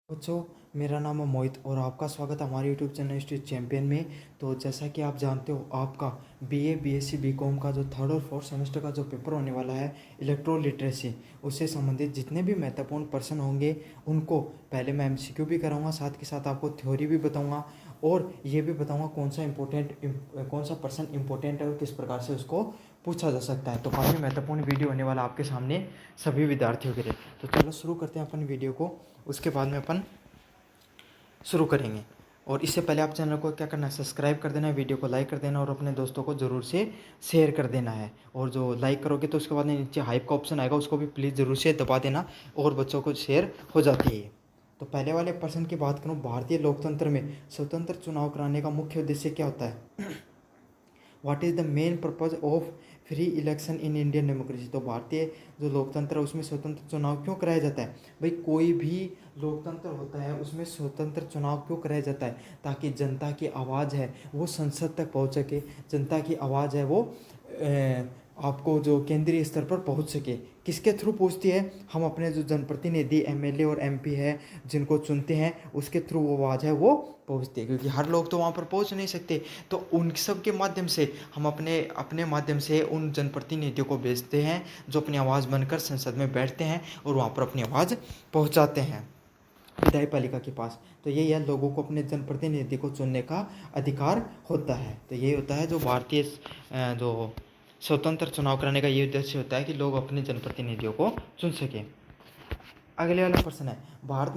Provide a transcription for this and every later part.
बच्चों, मेरा नाम है मोहित और आपका स्वागत है हमारे यूट्यूब चैनल स्ट्रीट चैंपियन में। तो जैसा कि आप जानते हो, आपका बीए, बीएससी, बीकॉम का जो थर्ड और फोर्थ सेमेस्टर का जो पेपर होने वाला है इलेक्ट्रो लिटरेसी, उससे संबंधित जितने भी महत्वपूर्ण प्रश्न होंगे उनको पहले मैं एमसीक्यू भी कराऊंगा, साथ के साथ आपको थ्योरी भी बताऊंगा और ये भी बताऊंगा कौन सा प्रश्न इंपॉर्टेंट है और किस प्रकार से उसको पूछा जा सकता है। तो काफ़ी महत्वपूर्ण वीडियो होने वाला आपके सामने सभी विद्यार्थियों के लिए। तो चलो शुरू करते हैं अपन वीडियो को, उसके बाद में अपन शुरू करेंगे। और इससे पहले आप चैनल को क्या करना है, सब्सक्राइब कर देना है, वीडियो को लाइक कर देना और अपने दोस्तों को ज़रूर से शेयर कर देना है। और जो लाइक करोगे तो उसके बाद नीचे हाइप का ऑप्शन आएगा, उसको भी प्लीज़ ज़रूर से दबा देना और बच्चों को शेयर हो जाती है। तो पहले वाले प्रश्न की बात करूँ, भारतीय लोकतंत्र में स्वतंत्र चुनाव कराने का मुख्य उद्देश्य क्या होता है? What is the main purpose of free election in Indian democracy? तो भारतीय जो लोकतंत्र है उसमें स्वतंत्र चुनाव क्यों कराया जाता है? भाई, कोई भी लोकतंत्र होता है उसमें स्वतंत्र चुनाव क्यों कराया जाता है? ताकि जनता की आवाज़ है वो संसद तक पहुंच सके, जनता की आवाज़ है वो आपको जो केंद्रीय स्तर पर पहुंच सके। किसके थ्रू पहुंचती है? हम अपने जो जनप्रतिनिधि एमएलए और एमपी है जिनको चुनते हैं उसके थ्रू वो आवाज़ है वो पहुंचती है, क्योंकि हर लोग तो वहाँ पर पहुंच नहीं सकते। तो उन सब के माध्यम से हम अपने अपने माध्यम से उन जनप्रतिनिधियों को भेजते हैं जो अपनी आवाज़ बनकर संसद में बैठते हैं और वहाँ पर अपनी आवाज़ पहुँचाते हैं विधायपालिका के पास। तो यही है, लोगों को अपने जनप्रतिनिधि को चुनने का अधिकार होता है। तो यही होता है जो भारतीय जो स्वतंत्र चुनाव कराने का ये उद्देश्य होता है कि लोग अपने जनप्रतिनिधियों को चुन सकें। अगले वाला प्रश्न है, भारत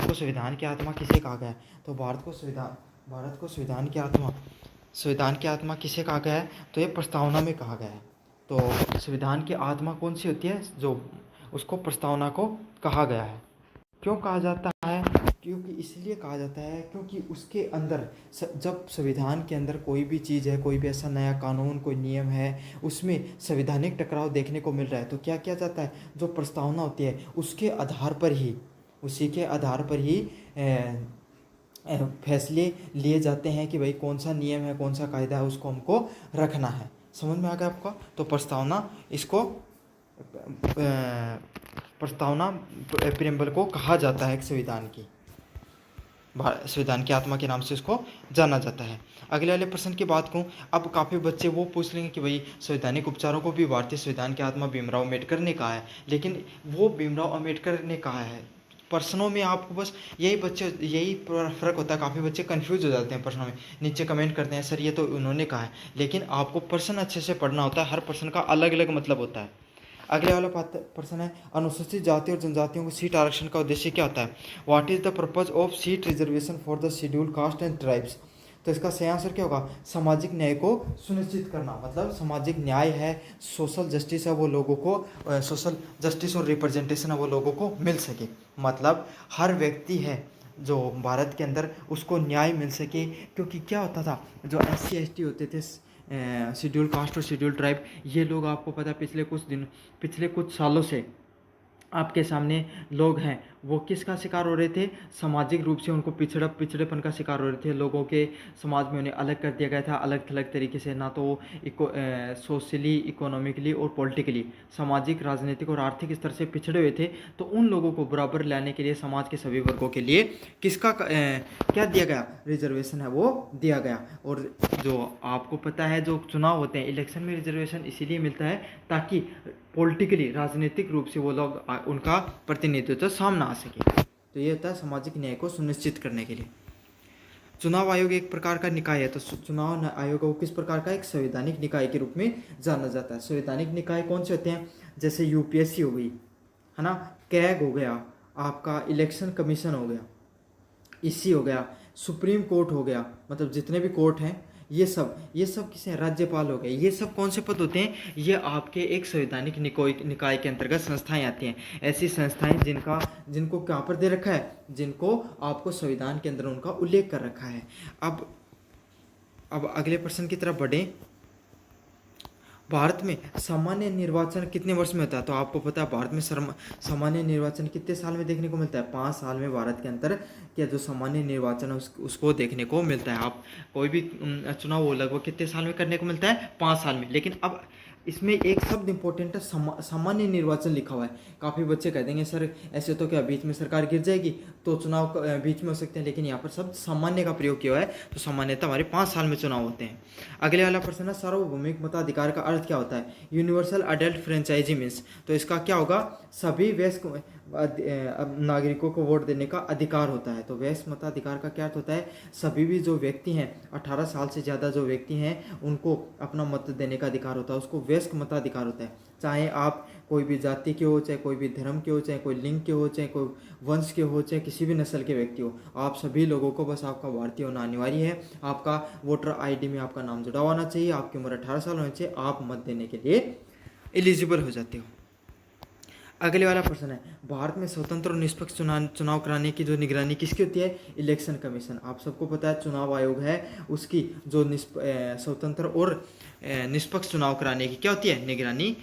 को संविधान की आत्मा किसे कहा गया है? तो भारत को संविधान की आत्मा किसे कहा गया है? तो ये प्रस्तावना में कहा गया है। तो संविधान की आत्मा कौन सी होती है? जो उसको प्रस्तावना को कहा गया है। क्यों कहा जाता है? क्योंकि इसलिए कहा जाता है क्योंकि उसके अंदर जब संविधान के अंदर कोई भी चीज़ है, कोई भी ऐसा नया कानून, कोई नियम है, उसमें संवैधानिक टकराव देखने को मिल रहा है, तो क्या किया जाता है? जो प्रस्तावना होती है उसके आधार पर ही, उसी के आधार पर ही फैसले लिए जाते हैं कि भाई कौन सा नियम है, कौन सा कायदा है, उसको हमको रखना है। समझ में आ गया आपका? तो प्रस्तावना इसको प्रस्तावना प्रेम्बल को कहा जाता है, एक संविधान की आत्मा के नाम से उसको जाना जाता है। अगले वाले प्रश्न की बात करूँ, अब काफ़ी बच्चे वो पूछ लेंगे कि भाई संवैधानिक उपचारों को भी भारतीय संविधान की आत्मा भीमराव अम्बेडकर ने कहा है, लेकिन वो भीमराव अम्बेडकर ने कहा है प्रश्नों में आपको बस यही फ़र्क होता है। काफ़ी बच्चे कंफ्यूज हो जाते हैं प्रश्नों में, नीचे कमेंट करते हैं सर ये तो उन्होंने कहा है, लेकिन आपको प्रश्न अच्छे से पढ़ना होता है, हर प्रश्न का अलग अलग मतलब होता है। अगले वाला प्रश्न है, अनुसूचित जाति और जनजातियों को सीट आरक्षण का उद्देश्य क्या होता है? What is the purpose of seat reservation for the scheduled caste and tribes? तो इसका सही आंसर क्या होगा? सामाजिक न्याय को सुनिश्चित करना। मतलब सामाजिक न्याय है, सोशल जस्टिस है, वो लोगों को सोशल जस्टिस और रिप्रेजेंटेशन है वो लोगों को मिल सके। मतलब हर व्यक्ति है जो भारत के अंदर उसको न्याय मिल सके। क्योंकि क्या होता था, जो SC ST होते थे, शेड्यूल कास्ट और शेड्यूल ट्राइब, ये लोग आपको पता है पिछले कुछ सालों से आपके सामने लोग हैं वो किसका शिकार हो रहे थे? सामाजिक रूप से उनको पिछड़ेपन का शिकार हो रहे थे। लोगों के समाज में उन्हें अलग कर दिया गया था, अलग थलग तरीके से, ना तो सोशली, इकोनॉमिकली और पॉलिटिकली, सामाजिक, राजनीतिक और आर्थिक स्तर से पिछड़े हुए थे। तो उन लोगों को बराबर लाने के लिए समाज के सभी वर्गों के लिए क्या दिया गया? रिजर्वेशन है वो दिया गया। और जो आपको पता है जो चुनाव होते हैं, इलेक्शन में रिजर्वेशन इसीलिए मिलता है ताकि पॉलिटिकली, राजनीतिक रूप से वो लोग उनका प्रतिनिधित्व सामने आ सके। तो ये होता है सामाजिक न्याय को सुनिश्चित करने के लिए। चुनाव आयोग एक प्रकार का निकाय है। तो चुनाव आयोग को किस प्रकार का? एक संवैधानिक निकाय के रूप में जाना जाता है। संवैधानिक निकाय कौन से होते हैं? जैसे यूपीएससी हो गई, है ना, कैग हो गया, आपका इलेक्शन कमीशन हो गया, ईसी हो गया, सुप्रीम कोर्ट हो गया, मतलब जितने भी कोर्ट हैं ये सब किसे? राज्यपाल हो गए। ये सब कौन से पद होते हैं? ये आपके एक संवैधानिक निकाय के अंतर्गत संस्थाएं आती हैं। ऐसी संस्थाएं जिनको कहाँ पर दे रखा है? जिनको आपको संविधान के अंदर उनका उल्लेख कर रखा है। अब अगले प्रश्न की तरफ बढ़ें। भारत में सामान्य निर्वाचन कितने वर्ष में होता है? तो आपको पता है भारत में सामान्य निर्वाचन कितने साल में देखने को मिलता है? 5 साल में भारत के अंदर क्या जो सामान्य निर्वाचन है उसको देखने को मिलता है। आप कोई भी चुनाव हो लगभग कितने साल में करने को मिलता है? 5 साल में। लेकिन अब इसमें एक शब्द इंपॉर्टेंट है, सामान्य निर्वाचन लिखा हुआ है। काफ़ी बच्चे कह देंगे सर ऐसे तो क्या बीच में सरकार गिर जाएगी, तो चुनाव बीच में हो सकते हैं, लेकिन यहाँ पर शब्द सामान्य का प्रयोग किया हुआ है। तो सामान्यतः हमारे 5 साल में चुनाव होते हैं। अगले वाला प्रश्न है, सार्वभौमिक मताधिकार का अर्थ क्या होता है? यूनिवर्सल अडल्ट फ्रेंचाइजी मीन्स, तो इसका क्या होगा? सभी वयस्क नागरिकों को वोट देने का अधिकार होता है। तो वयस्क मताधिकार का क्या अर्थ होता है? सभी भी जो व्यक्ति हैं 18 साल से ज़्यादा जो व्यक्ति हैं उनको अपना मत देने का अधिकार होता है, उसको वयस्क मताधिकार होता है। चाहे आप कोई भी जाति के हो, चाहे कोई भी धर्म के हो, चाहे कोई लिंग के हो, चाहे कोई वंश के हो, चाहे किसी भी नस्ल के व्यक्ति हो, आप सभी लोगों को बस आपका भारतीय होना अनिवार्य है। आपका वोटर आईडी में आपका नाम जुड़ा होना चाहिए, आपकी उम्र 18 साल होनी चाहिए, आप मत देने के लिए एलिजिबल हो जाते हो। अगले वाला प्रश्न है, भारत में स्वतंत्र और निष्पक्ष चुनाव कराने की जो निगरानी किसकी होती है? Election commission. आप सबको पता है चुनाव आयोग है, उसकी जो स्वतंत्र और निष्पक्ष चुनाव कराने की क्या होती है? निगरानी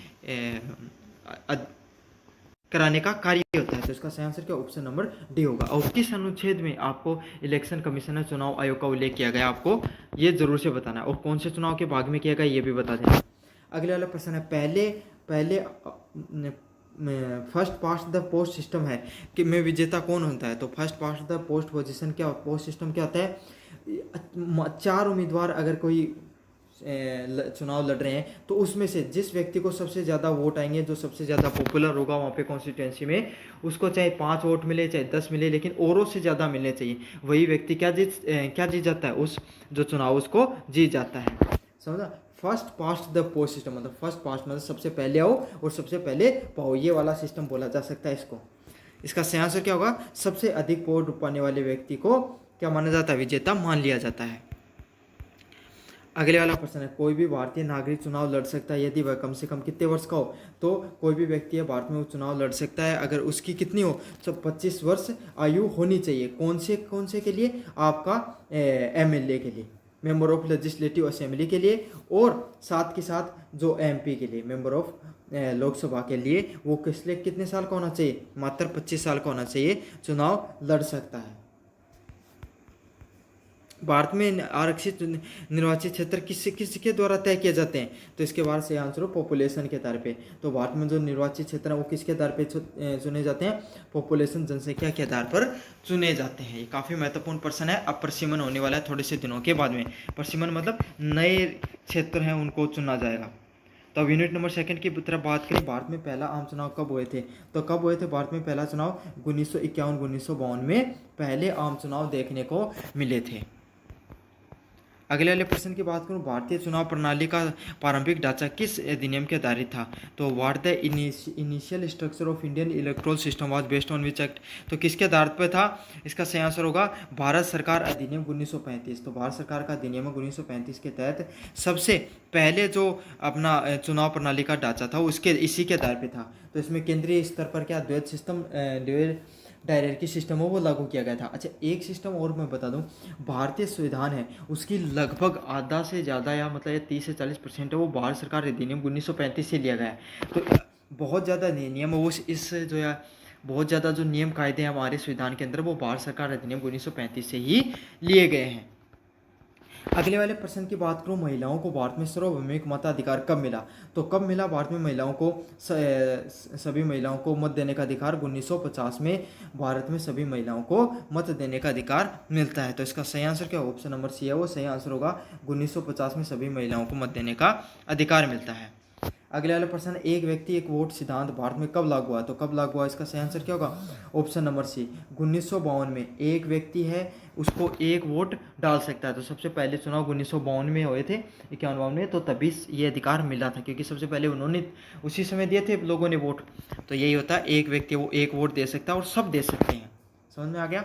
कराने का कार्य होता है। तो इसका सही आंसर क्या? ऑप्शन नंबर डी होगा। और किस अनुच्छेद में आपको इलेक्शन कमीशन चुनाव आयोग का उल्लेख किया गया, आपको ये जरूर से बताना है, और कौन से चुनाव के भाग में किया गया ये भी बता देना। अगले वाला प्रश्न है, पहले first past the post system है कि में विजेता कौन होता है? तो first past the post position क्या, पोस्ट सिस्टम क्या होता है? 4 उम्मीदवार अगर कोई चुनाव लड़ रहे हैं तो उसमें से जिस व्यक्ति को सबसे ज़्यादा वोट आएंगे, जो सबसे ज़्यादा पॉपुलर होगा वहाँ पे कॉन्स्टिट्यूंसी में, उसको चाहे 5 वोट मिले चाहे 10 मिले, लेकिन औरों से ज़्यादा मिलने चाहिए, वही व्यक्ति क्या जीत जाता है? उस जो चुनाव उसको जीत जाता है। समझा? First past the post system मतलब फर्स्ट पास्ट मतलब सबसे पहले आओ और सबसे पहले पाओ, ये वाला सिस्टम बोला जा सकता है इसको। इसका सही आंसर क्या होगा? सबसे अधिक वोट पाने वाले व्यक्ति को क्या माना जाता है? विजेता मान लिया जाता है। अगले वाला प्रश्न है, कोई भी भारतीय नागरिक चुनाव लड़ सकता है यदि वह कम से कम कितने वर्ष का हो? तो कोई भी व्यक्ति है भारत में वो चुनाव लड़ सकता है अगर उसकी कितनी हो? तो 25 वर्ष आयु होनी चाहिए। कौन से के लिए? आपका MLA के लिए, मेंबर ऑफ लेजिस्लेटिव असेंबली के लिए, और साथ के साथ जो MP के लिए, मेंबर ऑफ लोकसभा के लिए, वो कितने साल का होना चाहिए? मात्र 25 साल का होना चाहिए, चुनाव लड़ सकता है। भारत में आरक्षित निर्वाचित क्षेत्र किसके द्वारा तय किए जाते हैं? तो इसके बाद से आंसर हो पॉपुलेशन के आधार पे। तो भारत में जो निर्वाचित क्षेत्र है वो किसके आधार पे चुने जाते हैं? पॉपुलेशन, जनसंख्या के आधार पर चुने जाते हैं। ये काफ़ी महत्वपूर्ण प्रश्न है। अब प्रशिमन होने वाला है थोड़े से दिनों के बाद में। प्रशिमन मतलब नए क्षेत्र हैं उनको चुना जाएगा। तो अब यूनिट नंबर 2 की तरफ बात करें, भारत में पहला आम चुनाव कब हुए थे? तो कब हुए थे भारत में पहला चुनाव? 1951-1952 में पहले आम चुनाव देखने को मिले थे। अगले वाले प्रश्न की बात करूं, भारतीय चुनाव प्रणाली का प्रारंभिक ढांचा किस अधिनियम के आधारित था? तो what the initial structure of Indian electoral system was based on which act? तो किसके आधार पर था? इसका सही आंसर होगा भारत सरकार अधिनियम 1935। तो भारत सरकार का अधिनियम 1935 के तहत सबसे पहले जो अपना चुनाव प्रणाली का ढांचा था उसके इसी के आधार पर था। तो इसमें केंद्रीय स्तर पर क्या द्वैध सिस्टम, डायरेक्टरी सिस्टम है वो लागू किया गया था। अच्छा, एक सिस्टम और मैं बता दूं, भारतीय संविधान है उसकी लगभग आधा से ज़्यादा या मतलब ये 30 से 40% है वो भारत सरकार अधिनियम 1935 से लिया गया है। तो बहुत ज़्यादा नियम वो इस जो या बहुत ज़्यादा जो नियम कायदे हैं हमारे संविधान के अंदर वो भारत सरकार अधिनियम 1935 से ही लिए गए हैं। अगले वाले प्रश्न की बात करूं, महिलाओं को भारत में सार्वभौमिक मताधिकार कब मिला? तो कब मिला भारत में महिलाओं को सभी महिलाओं को मत देने का अधिकार? 1950 में भारत में सभी महिलाओं को मत देने का अधिकार मिलता है। तो इसका सही आंसर क्या? ऑप्शन नंबर सी है वो सही आंसर होगा। 1950 में सभी महिलाओं को मत देने का अधिकार मिलता है। अगले वाला प्रश्न, एक व्यक्ति एक वोट सिद्धांत भारत में कब लागू हुआ? तो कब लागू हुआ? इसका सही आंसर क्या होगा? ऑप्शन नंबर सी। 1952 में एक व्यक्ति है उसको एक वोट डाल सकता है। तो सबसे पहले चुनाव 1952 में हुए थे, 51 में, तो तभी ये अधिकार मिला था क्योंकि सबसे पहले उन्होंने उसी समय दिए थे लोगों ने वोट। तो यही होता है, एक व्यक्ति वो एक वोट दे सकता है और सब दे सकते हैं। समझ में आ गया?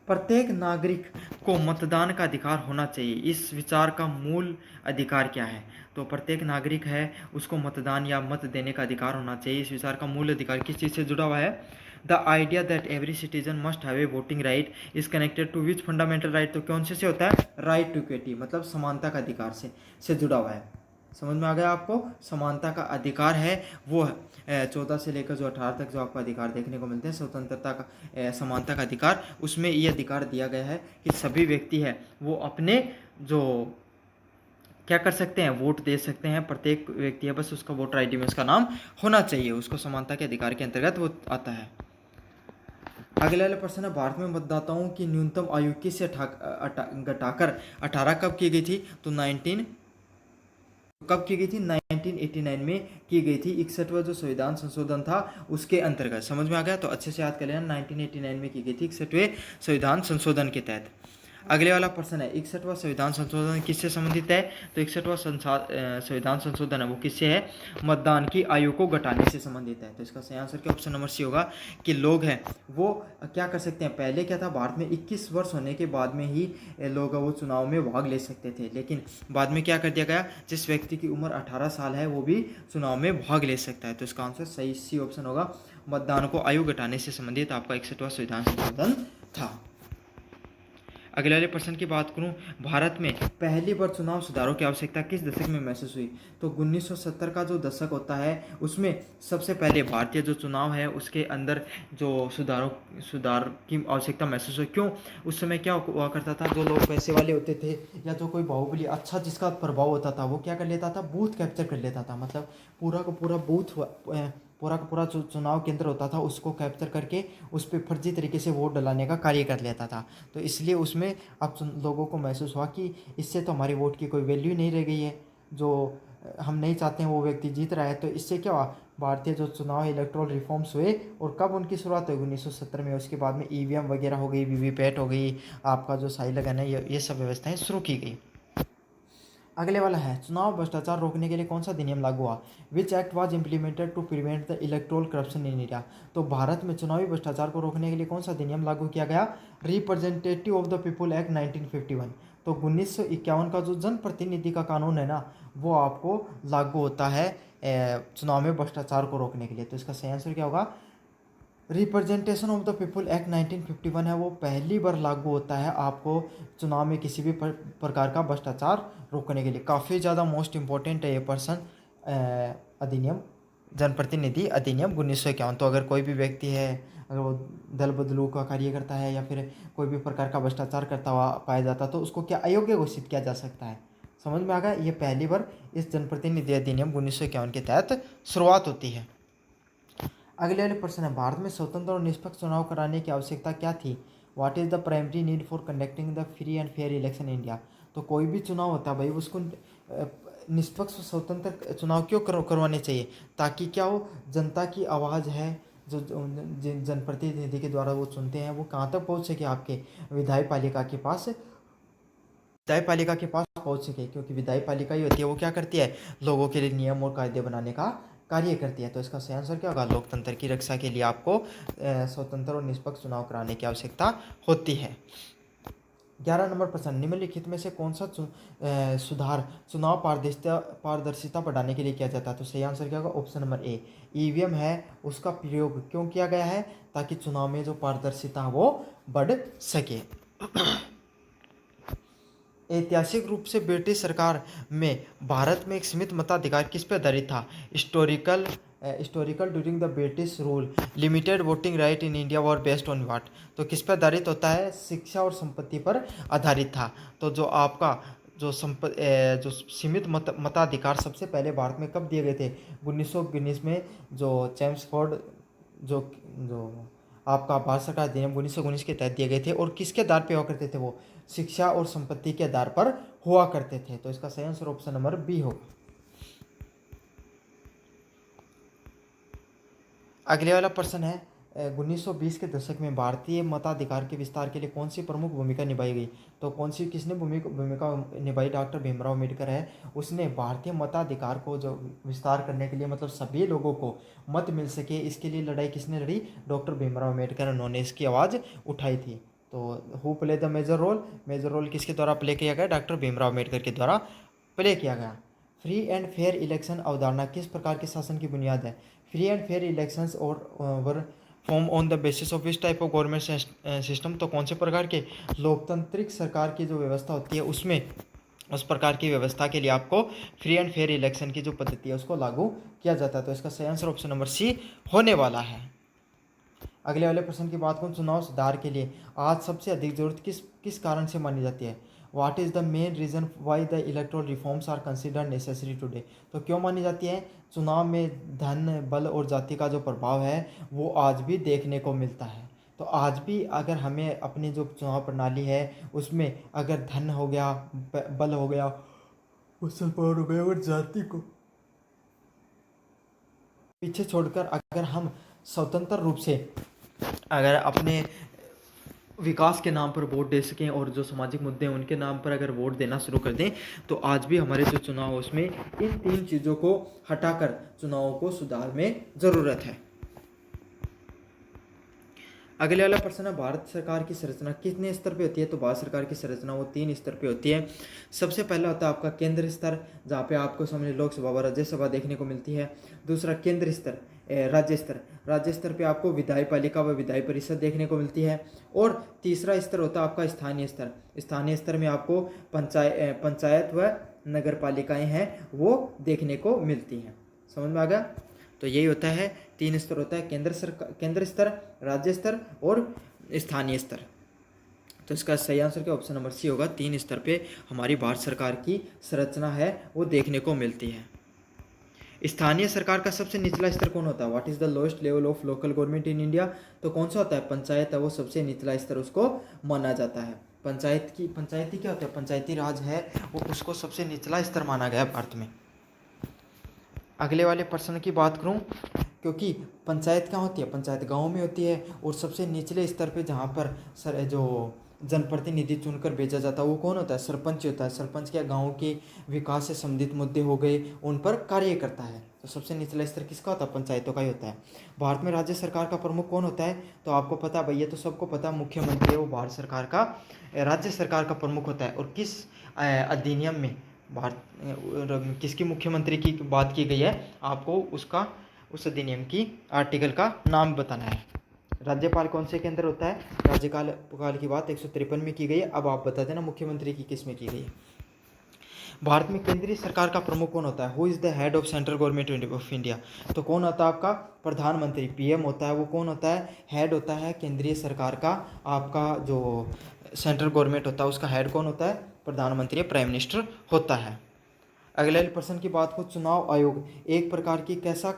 प्रत्येक नागरिक को मतदान का अधिकार होना चाहिए, इस विचार का मूल अधिकार क्या है? तो प्रत्येक नागरिक है उसको मतदान या मत देने का अधिकार होना चाहिए, इस विचार का मूल अधिकार किस चीज़ से जुड़ा हुआ है? The idea that every citizen must have a voting right is connected to which fundamental right? तो कौन से होता है? राइट टू इक्विटी, मतलब समानता का अधिकार से जुड़ा हुआ है। समझ में आ गया आपको? समानता का अधिकार है वो 14 से लेकर जो 18 तक जो आपको अधिकार देखने को मिलते हैं, स्वतंत्रता का समानता का अधिकार, उसमें ये अधिकार दिया गया है कि सभी व्यक्ति है वो अपने जो क्या कर सकते हैं, वोट दे सकते हैं। प्रत्येक व्यक्ति है बस उसका वोटर आईडी में उसका नाम होना चाहिए, उसको समानता के अधिकार के अंतर्गत वो आता है। अगले वाला प्रश्न है, भारत में मतदाताओं की न्यूनतम आयु किससे घटाकर 18 कब की गई थी? तो 1989 में की गई थी। 61वां जो संविधान संशोधन था उसके अंतर्गत। समझ में आ गया? तो अच्छे से याद कर लेना, 1989 में की गई थी 61वें संविधान संशोधन के तहत। अगले वाला प्रश्न है, 61वां संविधान संशोधन किससे संबंधित है? तो 61वां संविधान संशोधन है वो किससे है? मतदान की आयु को घटाने से संबंधित है। तो इसका सही आंसर क्या ऑप्शन नंबर सी होगा कि लोग हैं वो क्या कर सकते हैं। पहले क्या था, भारत में 21 वर्ष होने के बाद में ही लोग वो चुनाव में भाग ले सकते थे, लेकिन बाद में क्या कर दिया गया, जिस व्यक्ति की उम्र 18 साल है वो भी चुनाव में भाग ले सकता है। तो इसका आंसर सही सी ऑप्शन होगा, मतदान को आयु घटाने से संबंधित आपका 61वां संविधान संशोधन था। अगले वाले प्रश्न की बात करूं, भारत में पहली बार चुनाव सुधारों की आवश्यकता किस दशक में महसूस हुई? तो 1970 का जो दशक होता है उसमें सबसे पहले भारतीय जो चुनाव है उसके अंदर जो सुधार की आवश्यकता महसूस हुई। क्यों? उस समय क्या हुआ करता था, जो लोग पैसे वाले होते थे या जो कोई बाहुबली अच्छा जिसका प्रभाव होता था वो क्या कर लेता था, बूथ कैप्चर कर लेता था। मतलब पूरा का पूरा बूथ, पूरा का पूरा जो चुनाव केंद्र होता था उसको कैप्चर करके उस पर फर्जी तरीके से वोट डलाने का कार्य कर लेता था। तो इसलिए उसमें अब लोगों को महसूस हुआ कि इससे तो हमारी वोट की कोई वैल्यू नहीं रह गई है, जो हम नहीं चाहते हैं वो व्यक्ति जीत रहा है। तो इससे क्या हुआ, भारतीय जो चुनाव इलेक्ट्रल रिफॉर्म्स हुए। और कब उनकी शुरुआत हुई? 1970 में। उसके बाद में ईवीएम वगैरह हो गई, वीवीपैट हो गई, आपका जो साई लगाना है, ये सब व्यवस्थाएं शुरू की गई। अगले वाला है, चुनाव भ्रष्टाचार रोकने के लिए कौन सा अधिनियम लागू हुआ? Which act was implemented to prevent the electoral corruption in India? तो भारत में चुनावी भ्रष्टाचार को रोकने के लिए कौन सा अधिनियम लागू किया गया? Representative of the people act 1951। तो 1951 का जो जनप्रतिनिधि का कानून है ना, वो आपको लागू होता है चुनाव में भ्रष्टाचार को रोकने के लिए। तो इसका सही आंसर क्या होगा? Representation of the people act 1951 है वो पहली बार लागू होता है आपको चुनाव में किसी भी प्रकार का भ्रष्टाचार रोकने के लिए। काफ़ी ज़्यादा मोस्ट इम्पोर्टेंट है ये पर्सन अधिनियम, जनप्रतिनिधि अधिनियम 1951। तो अगर कोई भी व्यक्ति है, अगर वो दल बदलू का कार्य करता है या फिर कोई भी प्रकार का भ्रष्टाचार करता हुआ पाया जाता तो उसको क्या अयोग्य घोषित किया जा सकता है। समझ में आ गया? ये पहली बार इस जनप्रतिनिधि अधिनियम 1951 के तहत शुरुआत होती है। अगले वाले प्रश्न है, भारत में स्वतंत्र और निष्पक्ष चुनाव कराने की आवश्यकता क्या थी? What is the primary need for conducting the free and fair election India? तो कोई भी चुनाव होता है भाई उसको निष्पक्ष स्वतंत्र चुनाव क्यों करवाने चाहिए? ताकि क्या हो, जनता की आवाज़ है जो जिन जनप्रतिनिधि के द्वारा वो चुनते हैं वो कहाँ तक पहुँच सके, आपके विधायी पालिका के पास पहुँच सके। क्योंकि विधायी पालिका ही होती है वो क्या करती है, लोगों के लिए नियम और कायदे बनाने का कार्य करती है। तो इसका सही आंसर क्या होगा? लोकतंत्र की रक्षा के लिए आपको स्वतंत्र और निष्पक्ष चुनाव कराने की आवश्यकता होती है। 11 नंबर प्रश्न, निम्नलिखित में से कौन सा सुधार चुनाव पारदर्शिता बढ़ाने के लिए किया जाता है? तो सही आंसर क्या होगा? ऑप्शन नंबर ए, ईवीएम है उसका प्रयोग क्यों किया गया है? ताकि चुनाव में जो पारदर्शिता वो बढ़ सके। ऐतिहासिक रूप से ब्रिटिश सरकार में भारत में एक सीमित मताधिकार किस पर आधारित था? Historical during the British rule limited voting right in India were based on what? तो किस पर आधारित होता है? शिक्षा और संपत्ति पर आधारित था। तो जो आपका जो सीमित मताधिकार सबसे पहले भारत में कब दिए गए थे? 1919 में, जो चैम्सफोर्ड जो जो आपका भारत सरकार अधिनियम 1919 के तहत दिए गए थे। और किसके आधार पर हुआ करते थे? वो शिक्षा और संपत्ति के आधार पर हुआ करते थे। तो इसका सही आंसर ऑप्शन नंबर बी होगा। अगले वाला प्रश्न है, 1920 के दशक में भारतीय मताधिकार के विस्तार के लिए कौन सी प्रमुख भूमिका निभाई गई? तो किसने भूमिका निभाई? डॉक्टर भीमराव अम्बेडकर है, उसने भारतीय मताधिकार को जो विस्तार करने के लिए, मतलब सभी लोगों को मत मिल सके, इसके लिए लड़ाई किसने लड़ी? डॉक्टर भीमराव अम्बेडकर, उन्होंने इसकी आवाज़ उठाई थी। तो who play the major role किसके द्वारा प्ले किया गया? डॉक्टर भीमराव अम्बेडकर के द्वारा प्ले किया गया। फ्री एंड फेयर इलेक्शन अवधारणा किस प्रकार के शासन की बुनियाद है? फ्री एंड फेयर इलेक्शंस और were form on the basis of which type of government system? तो कौन से प्रकार के लोकतांत्रिक सरकार की जो व्यवस्था होती है उसमें उस प्रकार की व्यवस्था के लिए आपको फ्री एंड फेयर इलेक्शन की जो पद्धति है उसको लागू किया जाता है। तो इसका सही आंसर ऑप्शन नंबर सी होने वाला है। अगले वाले प्रश्न की बात करूँ, चुनाव सुधार के लिए आज सबसे अधिक जरूरत किस किस कारण से मानी जाती है? What is the main reason why the electoral reforms are considered necessary today? तो क्यों मानी जाती है? चुनाव में धन, बल और जाति का जो प्रभाव है वो आज भी देखने को मिलता है। तो आज भी अगर हमें अपनी जो चुनाव प्रणाली है उसमें अगर धन हो गया, बल हो गया, मुसलमान हो गया और जाति को पीछे छोड़कर अगर हम स्वतंत्र रूप से अगर अपने विकास के नाम पर वोट दे सकें और जो सामाजिक मुद्दे हैं उनके नाम पर अगर वोट देना शुरू कर दें, तो आज भी हमारे जो चुनाव है उसमें इन 3 चीज़ों को हटाकर चुनावों को सुधार में ज़रूरत है। अगले वाला प्रश्न है, भारत सरकार की संरचना कितने स्तर पे होती है? तो भारत सरकार की संरचना वो 3 स्तर पे होती है। सबसे पहला होता है आपका केंद्र स्तर, जहाँ पे आपको समझ लोकसभा व राज्यसभा देखने को मिलती है। दूसरा केंद्र स्तर, राज्य स्तर, राज्य स्तर पे आपको विधायी पालिका व विधायी परिषद देखने को मिलती है। और तीसरा स्तर होता है आपका स्थानीय स्तर, स्थानीय स्तर में आपको पंचायत व नगर पालिकाएँ हैं वो देखने को मिलती हैं। समझ में आ गया? तो यही होता है, 3 स्तर होता है, केंद्र स्तर, राज्य स्तर और स्थानीय स्तर। तो इसका सही आंसर क्या ऑप्शन नंबर सी होगा। 3 स्तर पे हमारी भारत सरकार की संरचना है वो देखने को मिलती है। स्थानीय सरकार का सबसे निचला स्तर कौन होता है? What is the lowest level of local government in India? तो कौन सा होता है? पंचायत है वो सबसे निचला स्तर उसको माना जाता है। पंचायती क्या होता है? पंचायती राज है वो उसको सबसे निचला स्तर माना गया भारत में। अगले वाले प्रश्न की बात करूं, क्योंकि पंचायत क्या होती है? पंचायत गांव में होती है और सबसे निचले स्तर पे जहां पर जो जनप्रतिनिधि चुनकर भेजा जाता है वो कौन होता है? सरपंच होता है। सरपंच क्या गांव के विकास से संबंधित मुद्दे हो गए उन पर कार्य करता है। तो सबसे निचला स्तर किसका होता है? पंचायतों का ही होता है। भारत में राज्य सरकार का प्रमुख कौन होता है? तो आपको पता है भैया, तो सबको पता, मुख्यमंत्री है वो भारत सरकार का, राज्य सरकार का प्रमुख होता है। और किस अधिनियम में भारत किसकी मुख्यमंत्री की बात की गई है, आपको उस अधिनियम की आर्टिकल का नाम बताना है। राज्यपाल कौन से के अंदर होता है? राज्यपाल की बात 153 में की गई है। अब आप बता देना मुख्यमंत्री की किस में की गई है। भारत में केंद्रीय सरकार का प्रमुख कौन होता है? Who is the head of central government of India? तो कौन होता है आपका? प्रधानमंत्री, पीएम होता है। वो कौन होता है? हेड होता है केंद्रीय सरकार का। आपका जो सेंट्रल गवर्नमेंट होता है उसका हेड कौन होता है? प्रधानमंत्री, प्राइम मिनिस्टर होता है। अगले प्रश्न की बात को, चुनाव आयोग एक प्रकार की कैसा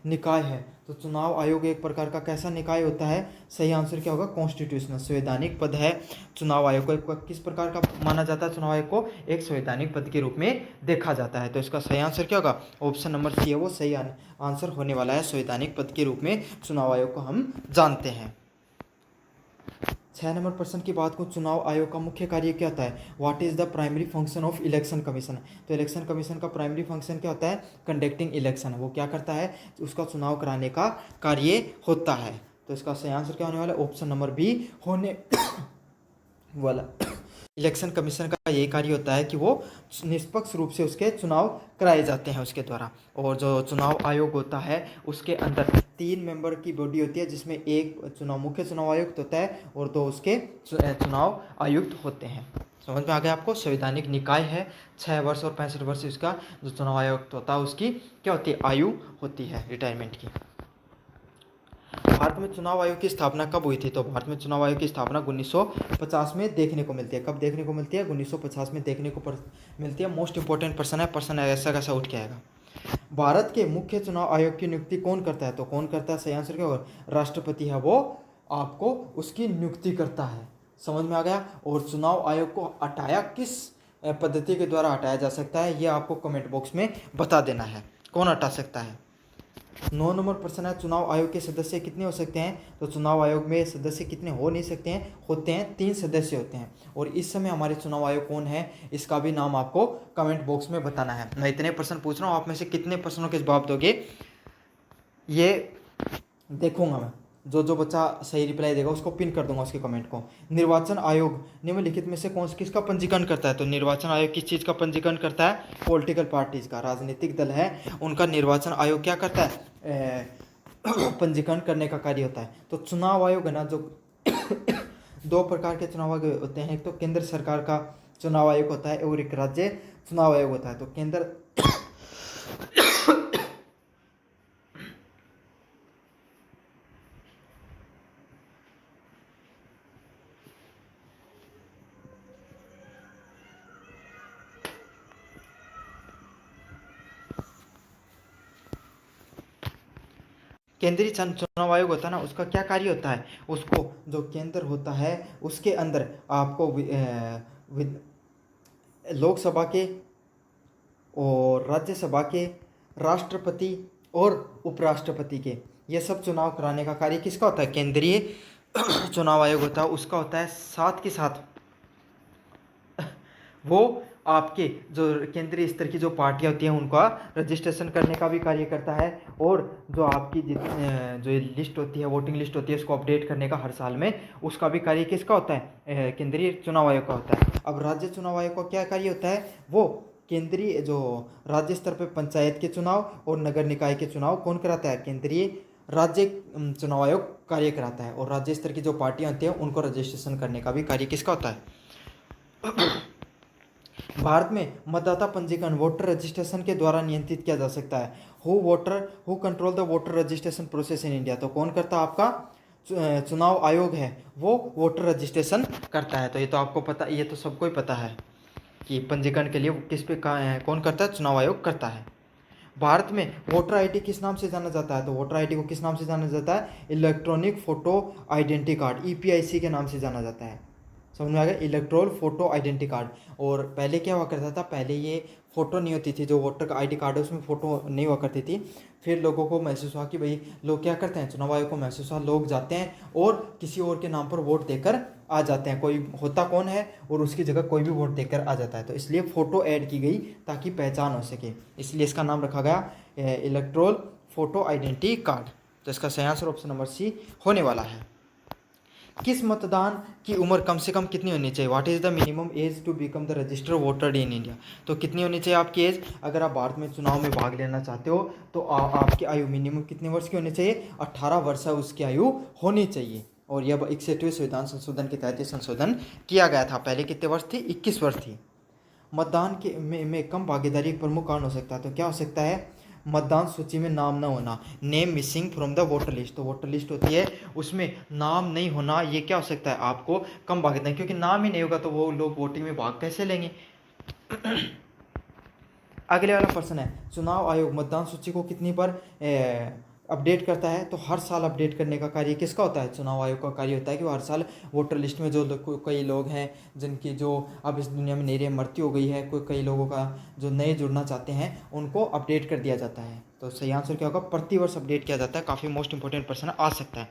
निकाय है? तो चुनाव आयोग एक प्रकार का कैसा निकाय होता है? सही आंसर क्या होगा? कॉन्स्टिट्यूशनल, संवैधानिक पद है चुनाव आयोग को। किस प्रकार का माना जाता है? चुनाव आयोग को एक संवैधानिक पद के रूप में देखा जाता है। तो इसका सही आंसर क्या होगा? ऑप्शन नंबर सी है वो सही आंसर होने वाला है। संवैधानिक पद के रूप में चुनाव आयोग को हम जानते हैं। 6 नंबर प्रश्न की बात को, चुनाव आयोग का मुख्य कार्य क्या होता है? What is the primary function of election commission? तो इलेक्शन कमीशन का प्राइमरी फंक्शन क्या होता है? Conducting election. वो क्या करता है? उसका चुनाव कराने का कार्य होता है। तो इसका सही आंसर क्या होने वाला है? ऑप्शन नंबर बी होने वाला। इलेक्शन कमीशन का यही कार्य होता है कि वो निष्पक्ष रूप से उसके चुनाव कराए जाते हैं उसके द्वारा। और जो चुनाव आयोग होता है उसके अंदर 3 मेंबर की बॉडी होती है, जिसमें एक मुख्य चुनाव आयुक्त होता है और 2 उसके चुनाव आयुक्त होते हैं। समझ में आ गया आपको? संवैधानिक निकाय है। 6 वर्ष और 65 वर्ष उसका जो चुनाव आयुक्त होता है उसकी क्या होती है? आयु होती है रिटायरमेंट की। भारत में चुनाव आयोग की स्थापना कब हुई थी? तो भारत में चुनाव आयोग की स्थापना 1950 में देखने को मिलती है। कब देखने को मिलती है? 1950 में देखने को मिलती है। मोस्ट इंपॉर्टेंट प्रश्न है, ऐसा कैसा उठ के आएगा। भारत के मुख्य चुनाव आयोग की नियुक्ति कौन करता है? तो कौन करता है? सही आंसर क्या होगा? राष्ट्रपति है वो आपको उसकी नियुक्ति करता है। समझ में आ गया? और चुनाव आयोग को हटाया किस पद्धति के द्वारा हटाया जा सकता है, ये आपको कमेंट बॉक्स में बता देना है, कौन हटा सकता है। 9 नंबर प्रश्न है, चुनाव आयोग के सदस्य कितने हो सकते हैं? तो चुनाव आयोग में सदस्य कितने हो नहीं सकते हैं, होते हैं 3 सदस्य होते हैं। और इस समय हमारे चुनाव आयोग कौन है, इसका भी नाम आपको कमेंट बॉक्स में बताना है। मैं इतने प्रश्न पूछ रहा हूँ, आप में से कितने प्रश्नों के जवाब दोगे ये देखूंगा मैं। जो जो बच्चा सही रिप्लाई देगा उसको पिन कर दूंगा उसके कमेंट को। निर्वाचन आयोग निम्नलिखित में से किसका पंजीकरण करता है? तो निर्वाचन आयोग किस चीज़ का पंजीकरण करता है? पॉलिटिकल पार्टीज का, राजनीतिक दल है उनका निर्वाचन आयोग क्या करता है? पंजीकरण करने का कार्य होता है। तो चुनाव आयोग है ना, जो 2 प्रकार के चुनाव आयोग होते हैं, एक तो केंद्र सरकार का चुनाव आयोग होता है और एक राज्य चुनाव आयोग होता है। तो केंद्र केंद्रीय चुनाव आयोग होता है ना, उसका क्या कार्य होता है, उसको जो केंद्र होता है उसके अंदर आपको लोकसभा के और राज्यसभा के, राष्ट्रपति और उपराष्ट्रपति के, ये सब चुनाव कराने का कार्य किसका होता है, केंद्रीय चुनाव आयोग होता है, उसका होता है। साथ के साथ वो आपके जो केंद्रीय स्तर की जो पार्टियां होती हैं उनका रजिस्ट्रेशन करने का भी कार्य करता है, और जो आपकी जो लिस्ट होती है, वोटिंग लिस्ट होती है, उसको अपडेट करने का हर साल में, उसका भी कार्य किसका होता है, केंद्रीय चुनाव आयोग का होता है। अब राज्य चुनाव आयोग का क्या कार्य होता है, वो केंद्रीय जो राज्य स्तर पर पंचायत के चुनाव और नगर निकाय के चुनाव कौन कराता है, केंद्रीय राज्य चुनाव आयोग कार्य कराता है, और राज्य स्तर की जो पार्टियां होती हैं उनको रजिस्ट्रेशन करने का भी कार्य किसका होता है। भारत में मतदाता पंजीकरण वोटर रजिस्ट्रेशन के द्वारा नियंत्रित किया जा सकता है। Who control the voter registration process in India, तो कौन करता है, आपका चुनाव आयोग है वो वोटर रजिस्ट्रेशन करता है। तो ये तो आपको पता, ये तो सबको ही पता है कि पंजीकरण के लिए किस पे कौन करता है, चुनाव आयोग करता है। भारत में वोटर आईडी किस नाम से जाना जाता है, तो वोटर आईडी को किस नाम से जाना जाता है, electronic photo identity card, EPIC के नाम से जाना जाता है। समझ में आ गया, इलेक्ट्रोल फोटो आइडेंटिटी कार्ड। और पहले क्या हुआ करता था, पहले ये फ़ोटो नहीं होती थी, जो वोटर का आईडी कार्ड है उसमें फ़ोटो नहीं हुआ करती थी। फिर लोगों को महसूस हुआ कि भाई लोग क्या करते हैं, चुनाव आयोग को महसूस हुआ लोग जाते हैं और किसी और के नाम पर वोट देकर आ जाते हैं, कोई होता कौन है और उसकी जगह कोई भी वोट देकर आ जाता है, तो इसलिए फ़ोटो ऐड की गई ताकि पहचान हो सके, इसलिए इसका नाम रखा गया इलेक्ट्रोल फोटो आइडेंटिटी कार्ड। तो इसका सही आंसर ऑप्शन नंबर सी होने वाला है। किस मतदान की उम्र कम से कम कितनी होनी चाहिए, what is the minimum age to become the registered voter in India, तो कितनी होनी चाहिए आपकी एज, अगर आप भारत में चुनाव में भाग लेना चाहते हो तो आपकी आयु मिनिमम कितने वर्ष की होनी चाहिए, 18 वर्ष उसकी आयु होनी चाहिए। और यह 61वें संविधान संशोधन के तहत संशोधन किया गया था। पहले कितने वर्ष थी, 21 वर्ष थी। मतदान के में कम भागीदारी एक प्रमुख कारण हो सकता है, तो क्या हो सकता है, मतदान सूची में नाम न होना, name missing from the voter list, तो वोटर लिस्ट होती है उसमें नाम नहीं होना, ये क्या हो सकता है, आपको कम भागीदारी, क्योंकि नाम ही नहीं होगा तो वो लोग वोटिंग में भाग कैसे लेंगे। अगले वाला प्रश्न है, चुनाव आयोग मतदान सूची को कितनी बार अपडेट करता है, तो हर साल अपडेट करने का कार्य किसका होता है, चुनाव आयोग का कार्य होता है कि वो हर साल वोटर लिस्ट में जो कई लोग हैं जिनकी जो अब इस दुनिया में नई मृत्यु हो गई है, कई लोगों का जो नए जुड़ना चाहते हैं उनको अपडेट कर दिया जाता है। तो सही आंसर क्या होगा, प्रतिवर्ष अपडेट किया जाता है। काफ़ी मोस्ट इंपॉर्टेंट प्रश्न आ सकता है।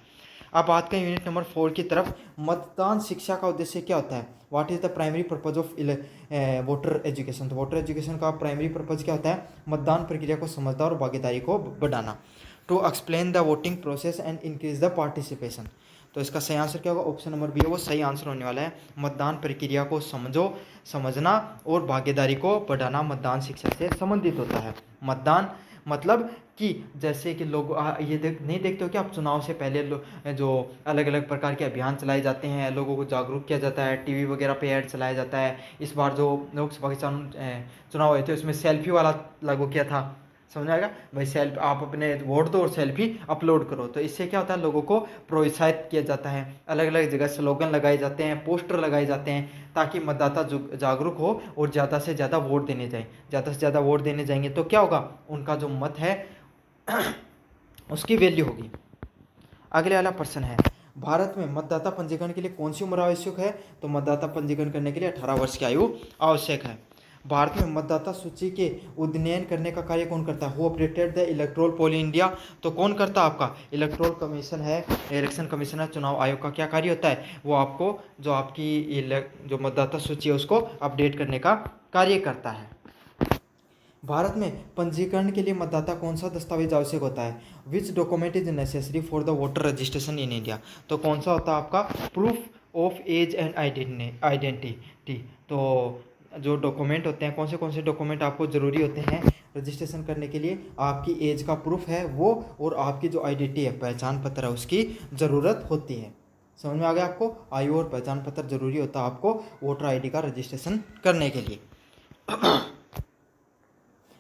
अब बात करें यूनिट नंबर 4 की तरफ, मतदान शिक्षा का उद्देश्य क्या होता है, what is the primary purpose of voter education, तो वोटर एजुकेशन का प्राइमरी पर्पज क्या होता है, मतदान प्रक्रिया को समझना और भागीदारी को बढ़ाना, to explain the voting process and increase the participation. तो इसका सही आंसर क्या होगा, ऑप्शन नंबर बी है वो सही आंसर होने वाला है। मतदान प्रक्रिया को समझना और भागीदारी को बढ़ाना मतदान शिक्षा से संबंधित होता है। मतदान मतलब कि जैसे कि लोग ये नहीं देखते हो कि आप चुनाव से पहले जो अलग अलग प्रकार के अभियान चलाए जाते हैं, लोगों को जागरूक किया जाता है, टीवी वगैरह पे ऐड चलाया जाता है। इस बार जो लोकसभा के चुनाव हुए थे उसमें सेल्फी वाला लागू किया था, समझ आएगा भाई, सेल्फी आप अपने वोट दो और सेल्फी अपलोड करो, तो इससे क्या होता है, लोगों को प्रोत्साहित किया जाता है। अलग अलग जगह स्लोगन लगाए जाते हैं, पोस्टर लगाए जाते हैं, ताकि मतदाता जागरूक हो और ज़्यादा से ज़्यादा वोट देने जाए। ज़्यादा से ज़्यादा वोट देने जाएंगे तो क्या होगा, उनका जो मत है उसकी वैल्यू होगी। अगले वाला प्रश्न है, भारत में मतदाता पंजीकरण के लिए कौन सी उम्र आवश्यक है, तो मतदाता पंजीकरण करने के लिए 18 वर्ष की आयु आवश्यक है। भारत में मतदाता सूची के उन्नयन करने का कार्य कौन करता है, who operated the electoral poll India, तो कौन करता है, आपका इलेक्टोरल कमीशन है, इलेक्शन कमीशन है। चुनाव आयोग का क्या कार्य होता है, वो आपको जो आपकी जो मतदाता सूची है उसको अपडेट करने का कार्य करता है। भारत में पंजीकरण के लिए मतदाता कौन सा दस्तावेज आवश्यक होता है, which document is necessary for the voter registration in India, तो कौन सा होता है आपका, proof of age and identity. तो जो डॉक्यूमेंट होते हैं, कौन से डॉक्यूमेंट आपको ज़रूरी होते हैं रजिस्ट्रेशन करने के लिए, आपकी एज का प्रूफ है वो, और आपकी जो आइडेंटिटी है, पहचान पत्र है, उसकी ज़रूरत होती है। समझ में आ गया आपको, आयु और पहचान पत्र जरूरी होता है आपको वोटर आईडी का रजिस्ट्रेशन करने के लिए।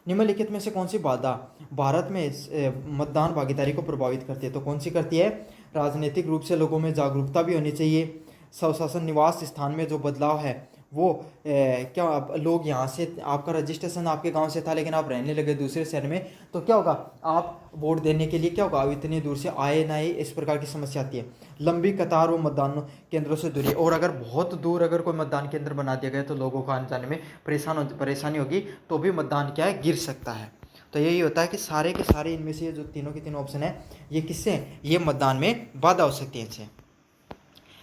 निम्नलिखित में से कौन सी बाधा भारत में मतदान भागीदारी को प्रभावित करती है, तो कौन सी करती है, राजनीतिक रूप से लोगों में जागरूकता भी होनी चाहिए, स्वशासन निवास स्थान में जो बदलाव है वो क्या अब लोग यहाँ से आपका रजिस्ट्रेशन आपके गांव से था लेकिन आप रहने लगे दूसरे शहर में, तो क्या होगा, आप वोट देने के लिए क्या होगा, अब इतनी दूर से आए ना आए, इस प्रकार की समस्या आती है। लंबी कतार व मतदान केंद्रों से दूरी, और अगर बहुत दूर अगर कोई मतदान केंद्र बना दिया गया तो लोगों को आने जाने में परेशानी होगी, तो भी मतदान क्या है, गिर सकता है। तो यही होता है कि सारे के सारे इनमें से जो तीनों के तीनों ऑप्शन है ये किससे, ये मतदान में बाधा हो सकती है इनसे।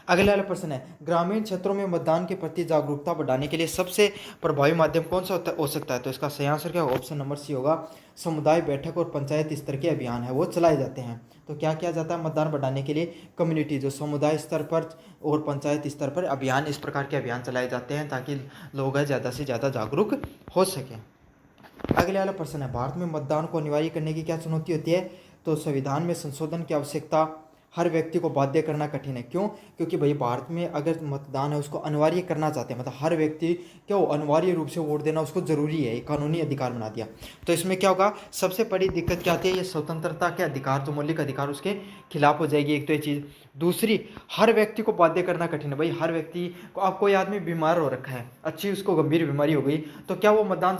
अगला वाला प्रश्न है, ग्रामीण क्षेत्रों में मतदान के प्रति जागरूकता बढ़ाने के लिए सबसे प्रभावी माध्यम कौन सा हो सकता है, तो इसका सही आंसर क्या होगा, ऑप्शन नंबर सी होगा। समुदाय बैठक और पंचायत स्तर के अभियान है वो चलाए जाते हैं। तो क्या किया जाता है मतदान बढ़ाने के लिए, कम्युनिटी जो समुदाय स्तर पर और पंचायत स्तर पर अभियान, इस प्रकार के अभियान चलाए जाते हैं ताकि लोग ज़्यादा से ज़्यादा जागरूक हो सकें। अगले वाला प्रश्न है, भारत में मतदान को अनिवार्य करने की क्या चुनौती होती है, तो संविधान में संशोधन की आवश्यकता, हर व्यक्ति को बाध्य करना कठिन है। क्यों, क्योंकि भाई भारत में अगर मतदान है उसको अनिवार्य करना चाहते हैं, मतलब हर व्यक्ति क्या हो, अनिवार्य रूप से वोट देना उसको जरूरी है, कानूनी अधिकार बना दिया। तो इसमें क्या होगा, सबसे बड़ी दिक्कत क्या आती है, ये स्वतंत्रता के अधिकार जो मौलिक अधिकार उसके खिलाफ हो जाएगी, एक तो ये चीज़। दूसरी, हर व्यक्ति को बाध्य करना कठिन है। भाई हर व्यक्ति को, अब कोई आदमी बीमार हो रखा है, अच्छी उसको गंभीर बीमारी हो गई, तो क्या वो मतदान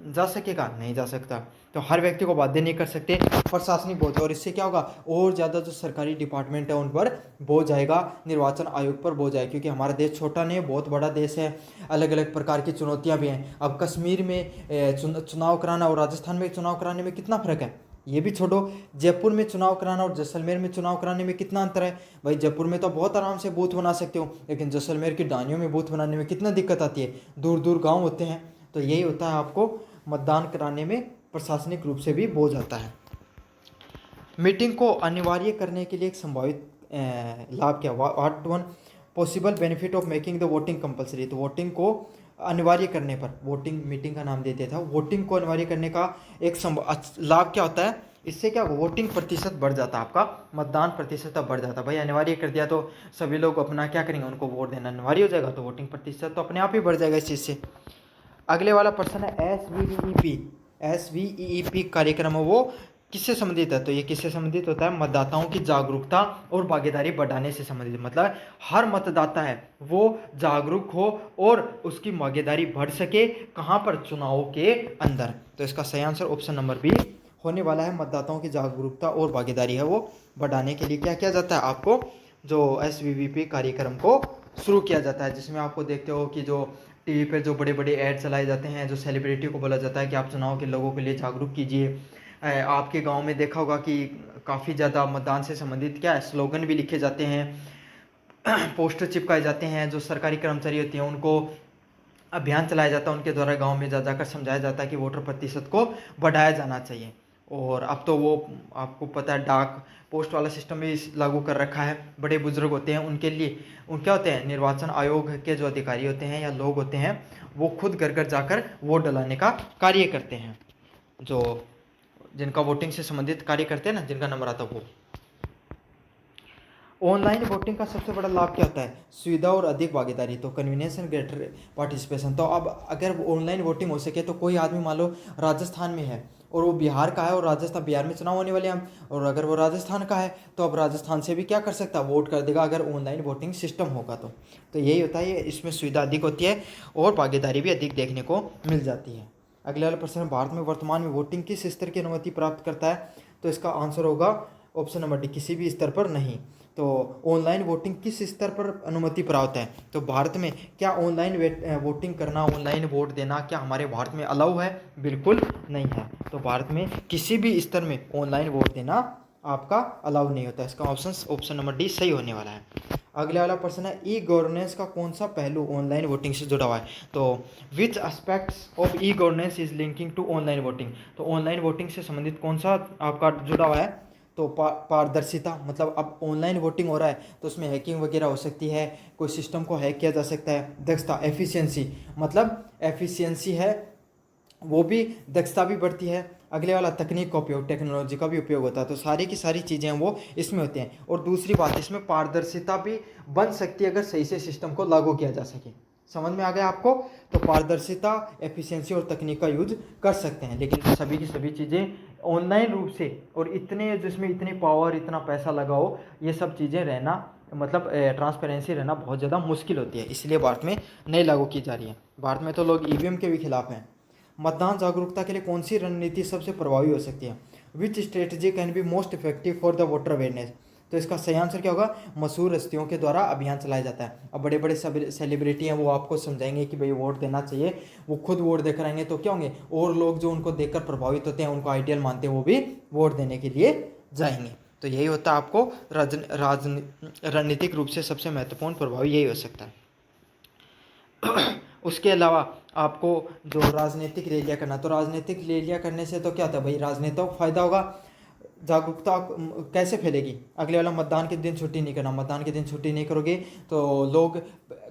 जा सकेगा, नहीं जा सकता। तो हर व्यक्ति को बाध्य नहीं कर सकते, प्रशासनिक बोझ, और इससे क्या होगा, और ज़्यादा जो सरकारी डिपार्टमेंट है उन पर बोझ आएगा, निर्वाचन आयोग पर बोझ आएगा, क्योंकि हमारा देश छोटा नहीं है, बहुत बड़ा देश है, अलग अलग प्रकार की चुनौतियां भी हैं। अब कश्मीर में चुनाव कराना और राजस्थान में चुनाव कराने में कितना फर्क है, ये भी छोड़ो, जयपुर में चुनाव कराना और जैसलमेर में चुनाव कराने में कितना अंतर है। भाई जयपुर में तो बहुत आराम से बूथ बना सकते हो, लेकिन जैसलमेर की डानियों में बूथ बनाने में कितना दिक्कत आती है, दूर दूर गांव होते हैं। तो यही होता है, आपको मतदान कराने में प्रशासनिक रूप से भी बोझ आता है। मीटिंग को अनिवार्य करने के लिए एक संभावित लाभ क्या, what one possible benefit of making the voting compulsory, तो वोटिंग को अनिवार्य करने पर, वोटिंग मीटिंग का नाम देते था, वोटिंग को अनिवार्य करने का एक लाभ क्या होता है, इससे क्या वोटिंग प्रतिशत बढ़ जाता है, आपका मतदान प्रतिशत बढ़ जाता है। भाई अनिवार्य कर दिया तो सभी लोग अपना क्या करेंगे, उनको वोट देना अनिवार्य हो जाएगा, तो वोटिंग प्रतिशत तो अपने आप ही बढ़ जाएगा इस चीज़ से। अगले वाला प्रश्न है, एसवीईपी कार्यक्रम है वो किससे संबंधित है, तो ये किससे संबंधित होता है, मतदाताओं की जागरूकता और भागीदारी बढ़ाने से संबंधित, मतलब हर मतदाता है वो जागरूक हो और उसकी भागीदारी बढ़ सके, कहाँ पर, चुनाव के अंदर। तो इसका सही आंसर ऑप्शन नंबर बी होने वाला है। मतदाताओं की जागरूकता और भागीदारी है वो बढ़ाने के लिए क्या किया जाता है, आपको जो एसवीवीपी कार्यक्रम को शुरू किया जाता है, जिसमें आपको देखते हो कि जो टीवी पर जो बड़े बड़े ऐड चलाए जाते हैं, जो सेलिब्रिटी को बोला जाता है कि आप चुनाव के लोगों के लिए जागरूक कीजिए। आपके गांव में देखा होगा कि काफ़ी ज़्यादा मतदान से संबंधित क्या है, स्लोगन भी लिखे जाते हैं, पोस्टर चिपकाए जाते हैं, जो सरकारी कर्मचारी होते हैं उनको अभियान चलाया जाता है, उनके द्वारा गांव में जा जाकर समझाया जाता है कि वोटर प्रतिशत को बढ़ाया जाना चाहिए। और अब तो वो आपको पता है डाक पोस्ट वाला सिस्टम भी लागू कर रखा है। बड़े बुजुर्ग होते हैं उनके लिए क्या होते हैं, निर्वाचन आयोग के जो अधिकारी होते हैं या लोग होते हैं वो खुद घर घर जाकर वोट डलाने का कार्य करते हैं, जो जिनका वोटिंग से संबंधित कार्य करते हैं ना, जिनका नंबर आता है वो। ऑनलाइन वोटिंग का सबसे बड़ा लाभ क्या होता है, सुविधा और अधिक भागीदारी, तो कन्वीनियंस एंड ग्रेटर पार्टिसिपेशन। तो अब अगर ऑनलाइन वोटिंग हो सके तो कोई आदमी मान लो राजस्थान में है और वो बिहार का है, और बिहार में चुनाव होने वाले हैं, और अगर वो राजस्थान का है तो अब राजस्थान से भी क्या कर सकता है, वोट कर देगा, अगर ऑनलाइन वोटिंग सिस्टम होगा तो यही होता है, इसमें सुविधा अधिक होती है और भागीदारी भी अधिक देखने को मिल जाती है। अगले वाला प्रश्न, भारत में वर्तमान में वोटिंग किस स्तर की अनुमति प्राप्त करता है, तो इसका आंसर होगा ऑप्शन नंबर डी, किसी भी स्तर पर नहीं। तो ऑनलाइन वोटिंग किस स्तर पर अनुमति प्राप्त है, तो भारत में क्या ऑनलाइन वोटिंग करना, ऑनलाइन वोट देना क्या हमारे भारत में अलाउ है, बिल्कुल नहीं है। तो भारत में किसी भी स्तर में ऑनलाइन वोट देना आपका अलाउ नहीं होता। इसका ऑप्शन नंबर डी सही होने वाला है। अगले वाला प्रश्न है, ई गवर्नेंस का कौन सा पहलू ऑनलाइन वोटिंग से जुड़ा हुआ है, तो which aspects of e governance is linking to online voting, तो ऑनलाइन वोटिंग से संबंधित कौन सा आपका जुड़ा हुआ है, तो पारदर्शिता, मतलब अब ऑनलाइन वोटिंग हो रहा है तो उसमें हैकिंग वगैरह हो सकती है, कोई सिस्टम को हैक किया जा सकता है। दक्षता, एफिशिएंसी, मतलब एफिशिएंसी है वो भी, दक्षता भी बढ़ती है। अगले वाला तकनीक का उपयोग, टेक्नोलॉजी का भी उपयोग होता है, तो सारी की सारी चीज़ें वो इसमें होती हैं। और दूसरी बात, इसमें पारदर्शिता भी बन सकती है अगर सही से सिस्टम को लागू किया जा सके। समझ में आ गया आपको, तो पारदर्शिता, एफिशिएंसी और तकनीक का यूज कर सकते हैं, लेकिन सभी की सभी चीज़ें ऑनलाइन रूप से और इतने जिसमें इतनी पावर, इतना पैसा लगाओ, ये सब चीज़ें रहना मतलब ट्रांसपेरेंसी रहना बहुत ज़्यादा मुश्किल होती है, इसलिए भारत में नहीं लागू की जा रही है। भारत में तो लोग ईवीएम के भी खिलाफ हैं। मतदान जागरूकता के लिए कौन सी रणनीति सबसे प्रभावी हो सकती है? Which strategy can be most effective for the voter awareness? तो इसका सही आंसर क्या होगा? मशहूर हस्तियों के द्वारा अभियान चलाया जाता है। अब बड़े बड़े सेलिब्रिटी हैं, वो आपको समझाएंगे कि भाई वोट देना चाहिए, वो खुद वोट देकर आएंगे तो क्या होंगे, और लोग जो उनको देखकर प्रभावित होते हैं, उनको आइडियल मानते हैं, वो भी वोट देने के लिए जाएंगे। तो यही होता है आपको रणनीतिक रूप से सबसे महत्वपूर्ण प्रभाव यही हो सकता है। उसके अलावा आपको जो राजनीतिक रैलियाँ करना, तो राजनीतिक रैलियाँ करने से तो क्या होता है भाई, राजनेता को फायदा होगा। जागरूकता कैसे फैलेगी? अगले वाला मतदान के दिन छुट्टी नहीं करना, मतदान के दिन छुट्टी नहीं करोगे तो लोग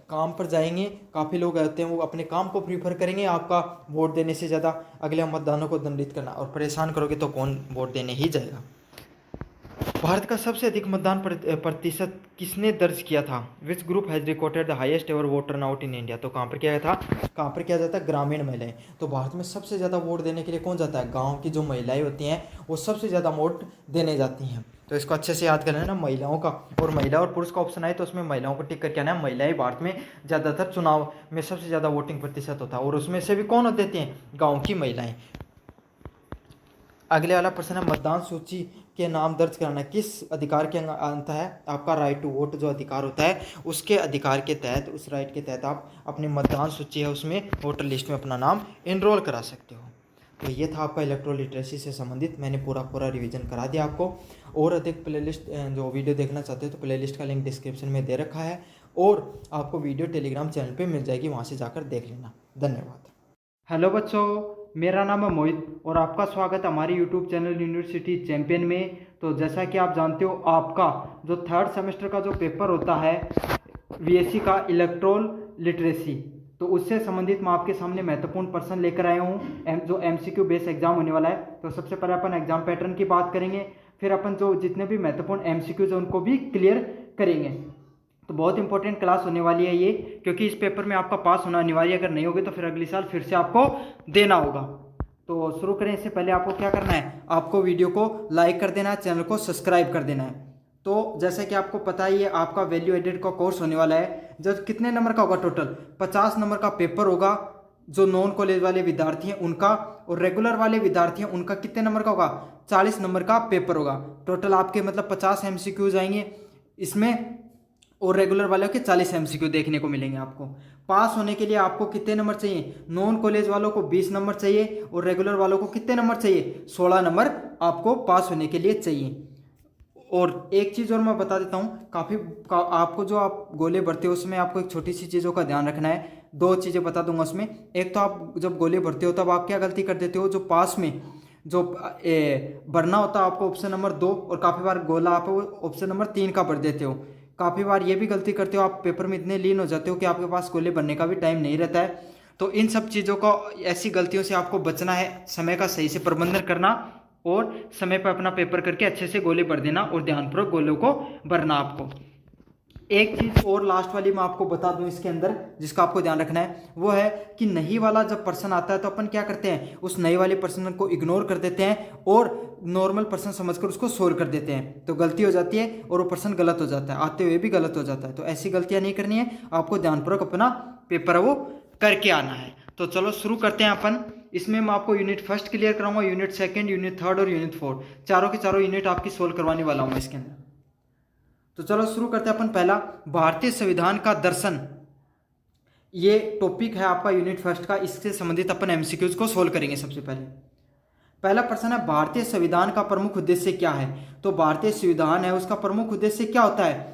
काम पर जाएंगे, काफ़ी लोग होते हैं वो अपने काम को प्रीफर करेंगे आपका वोट देने से ज़्यादा। अगले मतदानों को दंडित करना और परेशान करोगे तो कौन वोट देने ही जाएगा। भारत का सबसे अधिक मतदान प्रतिशत किसने दर्ज किया था? Which group has recorded the highest ever vote turnout in India? तो कहाँ पर किया था? कहाँ पर किया जाता है? ग्रामीण महिलाएं। तो भारत में सबसे ज़्यादा वोट देने के लिए कौन जाता है? गांव की जो महिलाएं होती हैं वो सबसे ज़्यादा वोट देने जाती हैं। तो इसको अच्छे से याद करना है ना, महिलाओं का, और महिला और पुरुष का ऑप्शन आए तो उसमें महिलाओं को टिक करके आना है। महिलाएं भारत में ज़्यादातर चुनाव में सबसे ज़्यादा वोटिंग प्रतिशत होता है, और उसमें से भी कौन देती हैं? गाँव की महिलाएँ। अगले वाला प्रश्न है, मतदान सूची के नाम दर्ज कराना किस अधिकार के अंत है? आपका राइट टू वोट जो अधिकार होता है, उसके अधिकार के तहत, उस राइट के तहत आप अपनी मतदान सूची है उसमें वोटर लिस्ट में अपना नाम इनरोल करा सकते हो। तो ये था आपका इलेक्ट्रोल लिटरेसी से संबंधित, मैंने पूरा रिवीजन करा दिया आपको। और अधिक प्लेलिस्ट जो वीडियो देखना चाहते हो तो प्लेलिस्ट का लिंक डिस्क्रिप्शन में दे रखा है, और आपको वीडियो टेलीग्राम चैनल पे मिल जाएगी, वहाँ से जाकर देख लेना। धन्यवाद। हेलो बच्चों, मेरा नाम है मोहित और आपका स्वागत है हमारे यूट्यूब चैनल यूनिवर्सिटी चैंपियन में। तो जैसा कि आप जानते हो, आपका जो थर्ड सेमेस्टर का जो पेपर होता है बीएससी का इलेक्ट्रोल लिटरेसी, तो उससे संबंधित मैं आपके सामने महत्वपूर्ण प्रश्न लेकर आया हूँ जो एमसीक्यू बेस्ड एग्जाम होने वाला है। तो सबसे पहले अपन एग्जाम पैटर्न की बात करेंगे, फिर अपन जो जितने भी महत्वपूर्ण एमसीक्यूज हैं उनको भी क्लियर करेंगे। तो बहुत इंपॉर्टेंट क्लास होने वाली है ये, क्योंकि इस पेपर में आपका पास होना अनिवार्य, अगर नहीं होगे तो फिर अगले साल फिर से आपको देना होगा। तो शुरू करें, इससे पहले आपको क्या करना है, आपको वीडियो को लाइक कर देना है, चैनल को सब्सक्राइब कर देना है। तो जैसे कि आपको पता ही है, आपका वैल्यू एडेड का कोर्स होने वाला है, जब कितने नंबर का होगा? टोटल 50 नंबर का पेपर होगा। जो नॉन कॉलेज वाले विद्यार्थी हैं उनका, और रेगुलर वाले विद्यार्थी हैं उनका कितने नंबर का होगा? 40 नंबर का पेपर होगा। टोटल आपके मतलब 50 एमसीक्यूज आएंगे इसमें, और रेगुलर वालों के 40 एमसीक्यू देखने को मिलेंगे आपको। पास होने के लिए आपको कितने नंबर चाहिए? नॉन कॉलेज वालों को 20 नंबर चाहिए, और रेगुलर वालों को कितने नंबर चाहिए? 16 नंबर आपको पास होने के लिए चाहिए। और एक चीज़ और मैं बता देता हूँ, आपको जो आप गोले भरते हो उसमें आपको एक छोटी सी चीज़ों का ध्यान रखना है। 2 चीज़ें बता दूंगा उसमें। एक तो आप जब गोले भरते हो तब आप क्या गलती कर देते हो, जो पास में जो भरना होता है आपको ऑप्शन नंबर 2, और काफ़ी बार गोला आप ऑप्शन नंबर 3 का भर देते हो। काफ़ी बार ये भी गलती करते हो, आप पेपर में इतने लीन हो जाते हो कि आपके पास गोले भरने का भी टाइम नहीं रहता है। तो इन सब चीज़ों को, ऐसी गलतियों से आपको बचना है, समय का सही से प्रबंधन करना, और समय पर अपना पेपर करके अच्छे से गोले भर देना, और ध्यानपूर्वक गोलों को भरना आपको। एक चीज़ और लास्ट वाली मैं आपको बता दूं इसके अंदर, जिसका आपको ध्यान रखना है, वो है कि नहीं वाला जब पर्सन आता है तो अपन क्या करते हैं, उस नई वाले पर्सन को इग्नोर कर देते हैं और नॉर्मल पर्सन समझकर उसको सोल्व कर देते हैं। तो गलती हो जाती है और वो पर्सन गलत हो जाता है, आते हुए भी गलत हो जाता है। तो ऐसी गलतियां नहीं करनी है, आपको ध्यानपूर्वक अपना पेपर वो करके आना है। तो चलो शुरू करते हैं अपन। इसमें मैं आपको यूनिट फर्स्ट क्लियर कराऊंगा, यूनिट सेकंड, यूनिट थर्ड और यूनिट फोर्थ, चारों के चारों यूनिट आपकी सोल्व करवाने वाला हूं इसके अंदर। तो चलो शुरू करते हैं अपन। पहला, भारतीय संविधान का दर्शन, ये टॉपिक है आपका यूनिट फर्स्ट का। इससे संबंधित अपन एमसीक्यूज को सोल्व करेंगे। सबसे पहला प्रश्न है, भारतीय संविधान का प्रमुख उद्देश्य क्या है? तो भारतीय संविधान है, उसका प्रमुख उद्देश्य क्या होता है?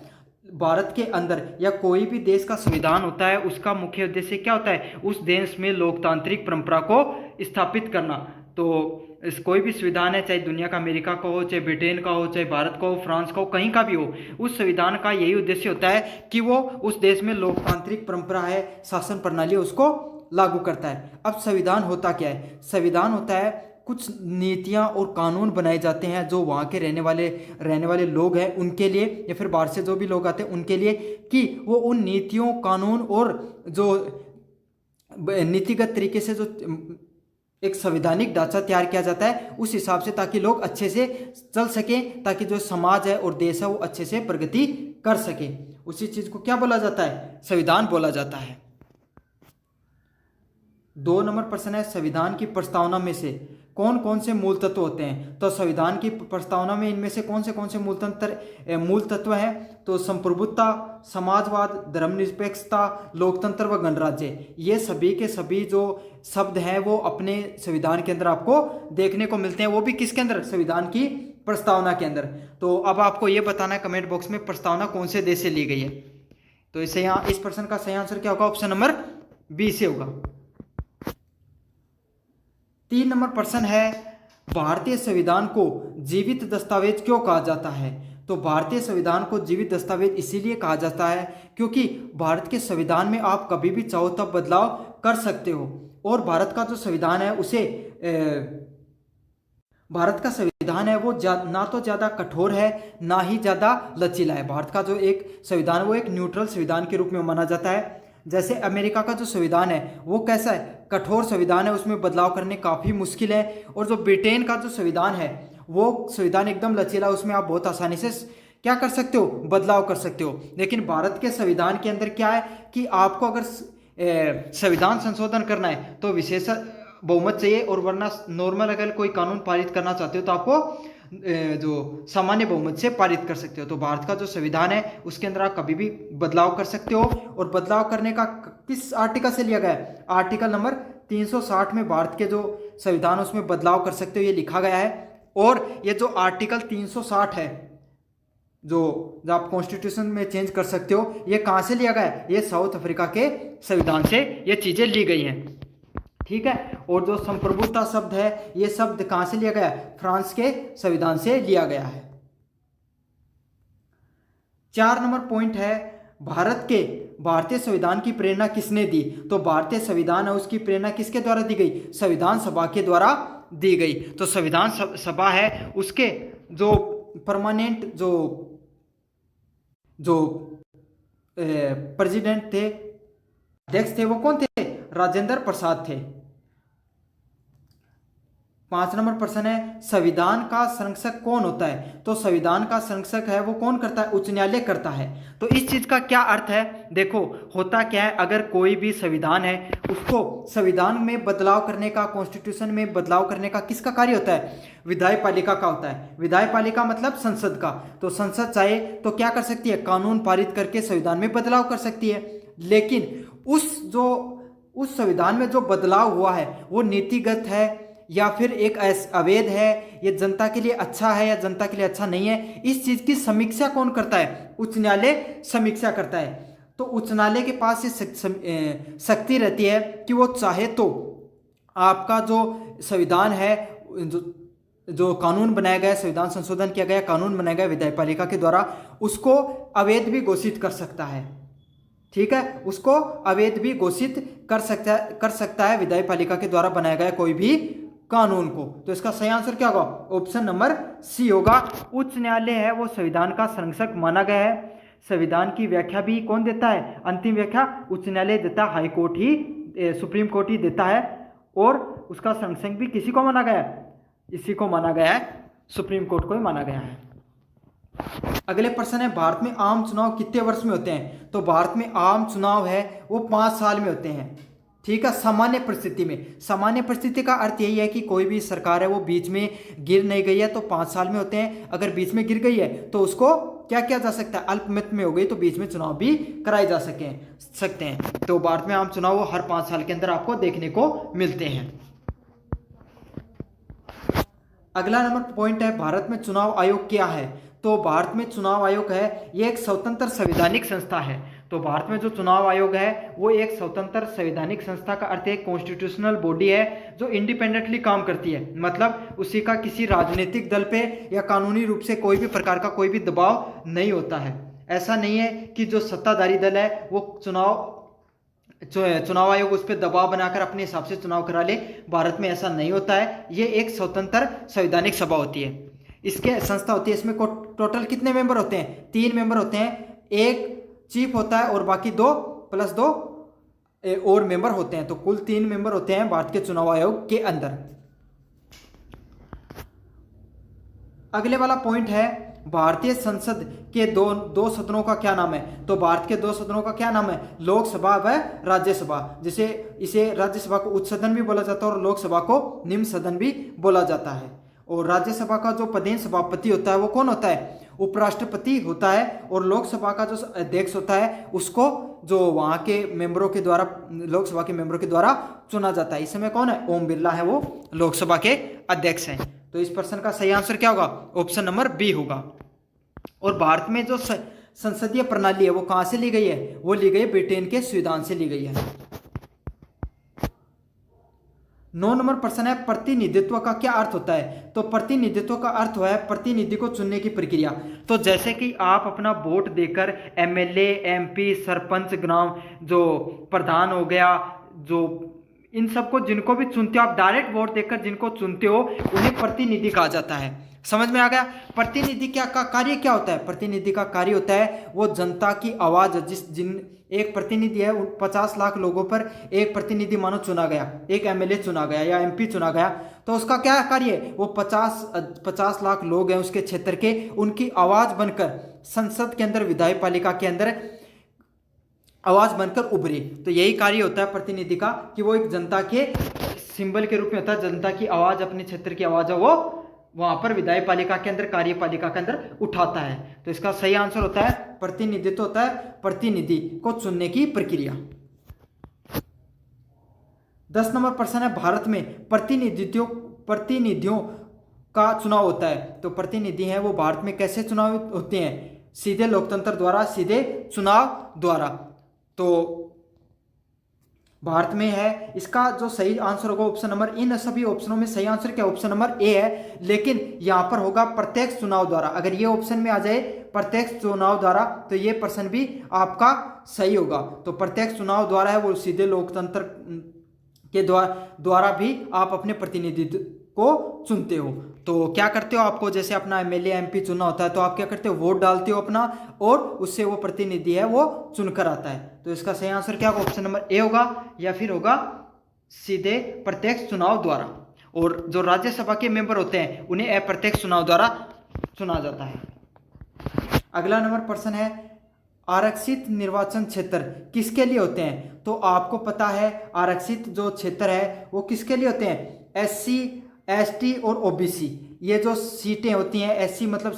भारत के अंदर या कोई भी देश का संविधान होता है, उसका मुख्य उद्देश्य क्या होता है? उस देश में लोकतांत्रिक परंपरा को स्थापित करना। तो कोई भी संविधान है, चाहे दुनिया का अमेरिका का हो, चाहे ब्रिटेन का हो, चाहे भारत का हो, फ्रांस का हो, कहीं का भी हो, उस संविधान का यही उद्देश्य होता है कि वो उस देश में लोकतांत्रिक परंपरा है, शासन प्रणाली, उसको लागू करता है। अब संविधान होता क्या है? संविधान होता है कुछ नीतियां और कानून बनाए जाते हैं जो वहाँ के रहने वाले लोग हैं उनके लिए, या फिर बाहर से जो भी लोग आते हैं उनके लिए, कि वो उन नीतियों, कानून और जो नीतिगत तरीके से जो एक संवैधानिक ढांचा तैयार किया जाता है उस हिसाब से, ताकि लोग अच्छे से चल सकें, ताकि जो समाज है और देश है वो अच्छे से प्रगति कर सके। उसी चीज को क्या बोला जाता है? संविधान बोला जाता है। 2 नंबर प्रश्न है, संविधान की प्रस्तावना में से कौन कौन से मूल तत्व होते हैं? तो संविधान की प्रस्तावना में इनमें से कौन से मूल तत्व हैं? तो संप्रभुता, समाजवाद, धर्मनिरपेक्षता, लोकतंत्र व गणराज्य। ये सभी के सभी जो शब्द हैं वो अपने संविधान के अंदर आपको देखने को मिलते हैं, वो भी किसके अंदर? संविधान की प्रस्तावना के अंदर। तो अब आपको ये बताना है कमेंट बॉक्स में प्रस्तावना कौन से देश से ली गई है। तो इसे यहाँ इस प्रश्न का सही आंसर क्या होगा? ऑप्शन नंबर बी से होगा। 3 नंबर प्रश्न है, भारतीय संविधान को जीवित दस्तावेज क्यों कहा जाता है? तो भारतीय संविधान को जीवित दस्तावेज इसीलिए कहा जाता है क्योंकि भारत के संविधान में आप कभी भी चाहो तब बदलाव कर सकते हो, और भारत का जो संविधान है उसे भारत का संविधान है वो ना तो ज़्यादा कठोर है ना ही ज़्यादा लचीला है। भारत का जो एक संविधान वो एक न्यूट्रल संविधान के रूप में माना जाता है। जैसे अमेरिका का जो संविधान है वो कैसा है? कठोर संविधान है, उसमें बदलाव करने काफ़ी मुश्किल है। और जो ब्रिटेन का जो संविधान है वो संविधान एकदम लचीला, उसमें आप बहुत आसानी से क्या कर सकते हो? बदलाव कर सकते हो। लेकिन भारत के संविधान के अंदर क्या है कि आपको अगर संविधान संशोधन करना है तो विशेष बहुमत चाहिए, और वरना नॉर्मल अगर कोई कानून पारित करना चाहते हो तो आपको जो सामान्य बहुमत से पारित कर सकते हो। तो भारत का जो संविधान है उसके अंदर आप कभी भी बदलाव कर सकते हो, और बदलाव करने का किस आर्टिकल से लिया गया है? आर्टिकल नंबर 360 में भारत के जो संविधान उसमें बदलाव कर सकते हो, ये लिखा गया है। और ये जो आर्टिकल 360 है जो आप कॉन्स्टिट्यूशन में चेंज कर सकते हो, ये कहाँ से लिया गया है? ये साउथ अफ्रीका के संविधान से ये चीज़ें ली गई हैं, ठीक है। और जो संप्रभुता शब्द है ये शब्द कहां से लिया गया है? फ्रांस के संविधान से लिया गया है। 4 नंबर पॉइंट है, भारतीय संविधान की प्रेरणा किसने दी? तो भारतीय संविधान है उसकी प्रेरणा किसके द्वारा दी गई? संविधान सभा के द्वारा दी गई। तो संविधान सभा है उसके जो परमानेंट जो प्रेसिडेंट थे, अध्यक्ष थे, वो कौन थे? राजेंद्र प्रसाद थे। 5 नंबर प्रश्न है, संविधान का संरक्षक कौन होता है? तो संविधान का संरक्षक है वो कौन करता है? उच्च न्यायालय करता है। तो इस चीज का क्या अर्थ है? देखो होता क्या है, अगर कोई भी संविधान है उसको संविधान में बदलाव करने का, कॉन्स्टिट्यूशन में बदलाव करने का किसका कार्य होता है? विधायपालिका का होता है। विधायपालिका मतलब संसद का। तो संसद चाहे तो क्या कर सकती है? कानून पारित करके संविधान में बदलाव कर सकती है। लेकिन उस संविधान में जो बदलाव हुआ है वो नीतिगत है या फिर एक अवैध है, ये जनता के लिए अच्छा है या जनता के लिए अच्छा नहीं है, इस चीज की समीक्षा कौन करता है? उच्च न्यायालय समीक्षा करता है। तो उच्च न्यायालय के पास ये शक्ति रहती है कि वो चाहे तो आपका जो संविधान है, जो कानून बनाया गया, संविधान संशोधन किया गया कानून बनाया गया विधायपालिका के द्वारा, उसको अवैध भी घोषित कर सकता है, ठीक है। उसको अवैध भी घोषित कर सकता है विधायपालिका के द्वारा बनाया गया कोई भी कानून को। तो इसका सही आंसर क्या होगा? ऑप्शन नंबर सी होगा। उच्च न्यायालय है वो संविधान का संरक्षक माना गया है। संविधान की व्याख्या भी कौन देता है? अंतिम व्याख्या उच्च न्यायालय देता है, हाई कोर्ट ही, सुप्रीम कोर्ट ही देता है। और उसका संरक्षक भी किसी को माना गया है? इसी को माना गया है, सुप्रीम कोर्ट को ही माना गया है। अगले प्रश्न है, भारत में आम चुनाव कितने वर्ष में होते हैं? तो भारत में आम चुनाव है वो 5 साल में होते हैं, ठीक है। सामान्य परिस्थिति में, सामान्य परिस्थिति का अर्थ यही है कि कोई भी सरकार है वो बीच में गिर नहीं गई है तो 5 साल में होते हैं। अगर बीच में गिर गई है तो उसको क्या किया जा सकता है? अल्पमत में हो गई तो बीच में चुनाव भी कराए जा सकते हैं। तो भारत में आम चुनाव वो हर 5 साल के अंदर आपको देखने को मिलते हैं। अगला नंबर पॉइंट है, भारत में चुनाव आयोग क्या है? तो भारत में चुनाव आयोग है ये एक स्वतंत्र संवैधानिक संस्था है। तो भारत में जो चुनाव आयोग है वो एक स्वतंत्र संवैधानिक संस्था का अर्थ एक कॉन्स्टिट्यूशनल बॉडी है जो इंडिपेंडेंटली काम करती है। मतलब उसी का किसी राजनीतिक दल पे या कानूनी रूप से कोई भी प्रकार का कोई भी दबाव नहीं होता है। ऐसा नहीं है कि जो सत्ताधारी दल है वो चुनाव आयोग उस पर दबाव बनाकर अपने हिसाब से चुनाव करा ले। भारत में ऐसा नहीं होता है। ये एक स्वतंत्र संवैधानिक सभा होती है, इसके संस्था होती है। इसमें टोटल कितने मेंबर होते हैं? 3 मेंबर होते हैं। एक चीफ होता है और बाकी 2 + 2 और मेंबर होते हैं। तो कुल 3 मेंबर होते हैं भारत के चुनाव आयोग के अंदर। अगले वाला पॉइंट है भारतीय संसद के दो सदनों का क्या नाम है। तो भारत के 2 सदनों का क्या नाम है, लोकसभा व राज्यसभा। जिसे इसे राज्यसभा को उच्च सदन भी बोला जाता है और लोकसभा को निम्न सदन भी बोला जाता है। और राज्यसभा का जो प्रधान सभापति होता है वो कौन होता है, उपराष्ट्रपति होता है। और लोकसभा का जो अध्यक्ष होता है उसको जो वहाँ के मेंबरों के द्वारा, लोकसभा के मेंबरों के द्वारा चुना जाता है। इस समय कौन है, ओम बिरला है, वो लोकसभा के अध्यक्ष हैं। तो इस प्रश्न का सही आंसर क्या होगा, ऑप्शन नंबर बी होगा। और भारत में जो संसदीय प्रणाली है वो कहाँ से ली गई है, वो ली गई है ब्रिटेन के संविधान से ली गई है। 9 नंबर प्रश्न है प्रतिनिधित्व का क्या अर्थ होता है। तो प्रतिनिधित्व का अर्थ है प्रतिनिधि को चुनने की प्रक्रिया। तो जैसे कि आप अपना वोट देकर एमएलए, एमपी, सरपंच, ग्राम जो प्रधान हो गया, जो इन सबको जिनको भी चुनते हो आप, डायरेक्ट वोट देकर जिनको चुनते हो उन्हें प्रतिनिधि कहा जाता है। समझ में आ गया। प्रतिनिधि क्या का कार्य क्या होता है, प्रतिनिधि का कार्य होता है वो जनता की आवाज, एक प्रतिनिधि है 50 लाख लोगों पर एक प्रतिनिधि मानो चुना गया, एक एमएलए चुना गया या एमपी चुना गया, तो उसका क्या कार्य है, वो 50 लाख लोग हैं उसके क्षेत्र के, उनकी आवाज बनकर संसद के अंदर, विधायी पालिका के अंदर आवाज बनकर उभरे। तो यही कार्य होता है प्रतिनिधि का कि वो एक जनता के सिंबल के रूप में होता है, जनता की आवाज, अपने क्षेत्र की आवाज है वो वहां पर विधायी पालिका के अंदर, कार्यपालिका के अंदर उठाता है। तो इसका सही आंसर होता है प्रतिनिधित्व होता है प्रतिनिधि को चुनने की प्रक्रिया। 10 नंबर प्रश्न है भारत में प्रतिनिधियों का चुनाव होता है। तो प्रतिनिधि हैं वो भारत में कैसे चुनाव होते हैं, सीधे लोकतंत्र द्वारा, सीधे चुनाव द्वारा। तो भारत में है, इसका जो सही आंसर होगा ऑप्शन नंबर, इन सभी ऑप्शनों में सही आंसर क्या, ऑप्शन नंबर ए है। लेकिन यहां पर होगा प्रत्यक्ष चुनाव द्वारा। अगर ये ऑप्शन में आ जाए प्रत्यक्ष चुनाव द्वारा तो ये प्रश्न भी आपका सही होगा। तो प्रत्यक्ष चुनाव द्वारा है वो सीधे लोकतंत्र के द्वारा भी आप अपने प्रतिनिधि को चुनते हो। तो क्या करते हो, आपको जैसे अपना एमएलए, एमपी चुनना होता है तो आप क्या करते हो, वोट डालते हो अपना, और उससे वो प्रतिनिधि है वो चुनकर आता है। तो इसका सही आंसर क्या होगा, ऑप्शन नंबर ए होगा, या फिर होगा सीधे प्रत्यक्ष चुनाव द्वारा। और जो राज्यसभा के मेंबर होते हैं उन्हें अप्रत्यक्ष चुनाव द्वारा चुना जाता है। अगला नंबर प्रश्न है आरक्षित निर्वाचन क्षेत्र किसके लिए होते हैं। तो आपको पता है आरक्षित जो क्षेत्र है वो किसके लिए होते हैं, एससी, एसटी और ओबीसी। ये जो सीटें होती हैं, एससी मतलब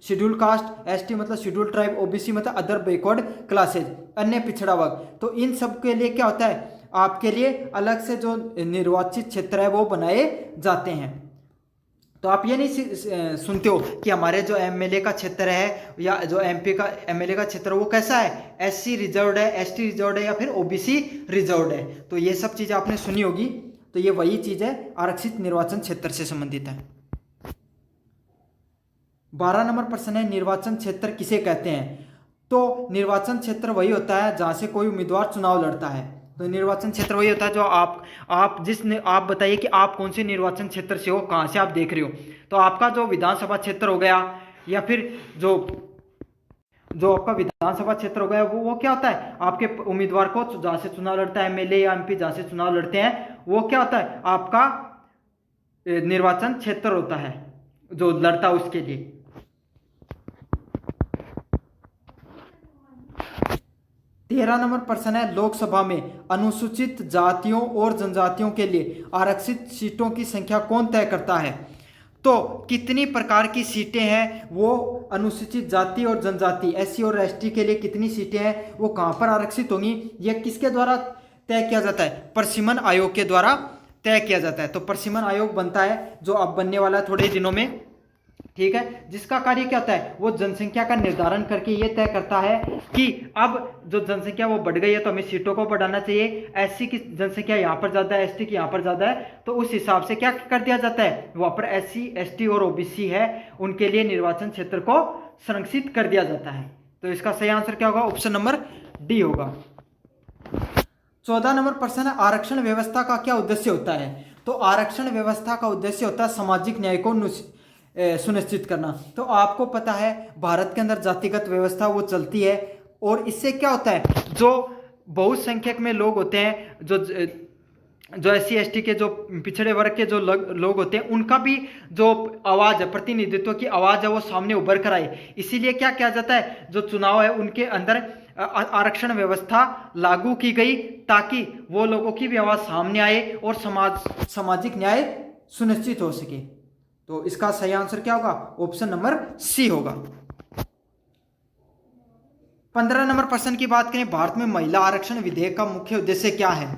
शेड्यूल कास्ट, एसटी मतलब शेड्यूल ट्राइब, ओबीसी मतलब अदर बैकवर्ड क्लासेज, अन्य पिछड़ा वर्ग। तो इन सब के लिए क्या होता है, आपके लिए अलग से जो निर्वाचित क्षेत्र है वो बनाए जाते हैं। तो आप ये नहीं सुनते हो कि हमारे जो एमएलए का क्षेत्र है या जो एमपी का एमएलए का क्षेत्र वो कैसा है, एससी रिजर्व्ड है, एसटी रिजर्व्ड है या फिर ओबीसी रिजर्व्ड है। तो ये सब चीजें आपने सुनी होगी। तो ये वही चीज है, आरक्षित निर्वाचन क्षेत्र से संबंधित है। 12 नंबर प्रश्न है निर्वाचन क्षेत्र किसे कहते हैं। तो निर्वाचन क्षेत्र वही होता है जहां से कोई उम्मीदवार चुनाव लड़ता है। तो निर्वाचन क्षेत्र वही होता है जो आप बताइए कि आप कौन से निर्वाचन क्षेत्र से हो, कहां से आप देख रहे हो। तो आपका जो विधानसभा क्षेत्र हो गया या फिर जो आपका विधानसभा क्षेत्र हो गया वो क्या होता है, आपके उम्मीदवार को जहां से चुनाव लड़ता है, एमएलए या एमपी जहां से चुनाव लड़ते हैं वो क्या होता है, आपका निर्वाचन क्षेत्र होता है जो लड़ता है उसके लिए। 13 नंबर प्रश्न है लोकसभा में अनुसूचित जातियों और जनजातियों के लिए आरक्षित सीटों की संख्या कौन तय करता है। तो कितनी प्रकार की सीटें हैं वो अनुसूचित जाति और जनजाति, एससी और एसटी के लिए कितनी सीटें हैं वो कहां पर आरक्षित होंगी, यह किसके द्वारा तय किया जाता है, प्रसिमन आयोग के द्वारा तय किया जाता है। तो प्रसिमन आयोग बनता है जो अब बनने वाला है थोड़े दिनों में, ठीक है, जिसका कार्य क्या होता है, वो जनसंख्या का निर्धारण करके ये तय करता है कि अब जो जनसंख्या वो बढ़ गई है तो हमें सीटों को बढ़ाना चाहिए, एससी की जनसंख्या यहाँ पर ज्यादा है, एसटी की यहाँ पर ज्यादा है, तो उस हिसाब से क्या कर दिया जाता है, वहां पर एससी, एसटी और ओबीसी है उनके लिए निर्वाचन क्षेत्र को संरक्षित कर दिया जाता है। तो इसका सही आंसर क्या होगा, ऑप्शन नंबर डी होगा। 14 नंबर प्रश्न है आरक्षण व्यवस्था का क्या उद्देश्य होता है। तो आरक्षण व्यवस्था का उद्देश्य होता है सामाजिक न्याय को सुनिश्चित करना। तो आपको पता है भारत के अंदर जातिगत व्यवस्था वो चलती है और इससे क्या होता है, जो बहुसंख्यक में लोग होते हैं, जो SC ST के जो पिछड़े वर्ग के जो लोग होते हैं, उनका भी जो आवाज है, प्रतिनिधित्व की आवाज है, वो सामने उभर कर आए। इसीलिए क्या किया जाता है, जो चुनाव है उनके अंदर आरक्षण व्यवस्था लागू की गई, ताकि वो लोगों की भी आवाज सामने आए और सामाजिक न्याय सुनिश्चित हो सके। तो इसका सही आंसर क्या होगा, ऑप्शन नंबर सी होगा। 15 नंबर प्रश्न की बात करें, भारत में महिला आरक्षण विधेयक का मुख्य उद्देश्य क्या है।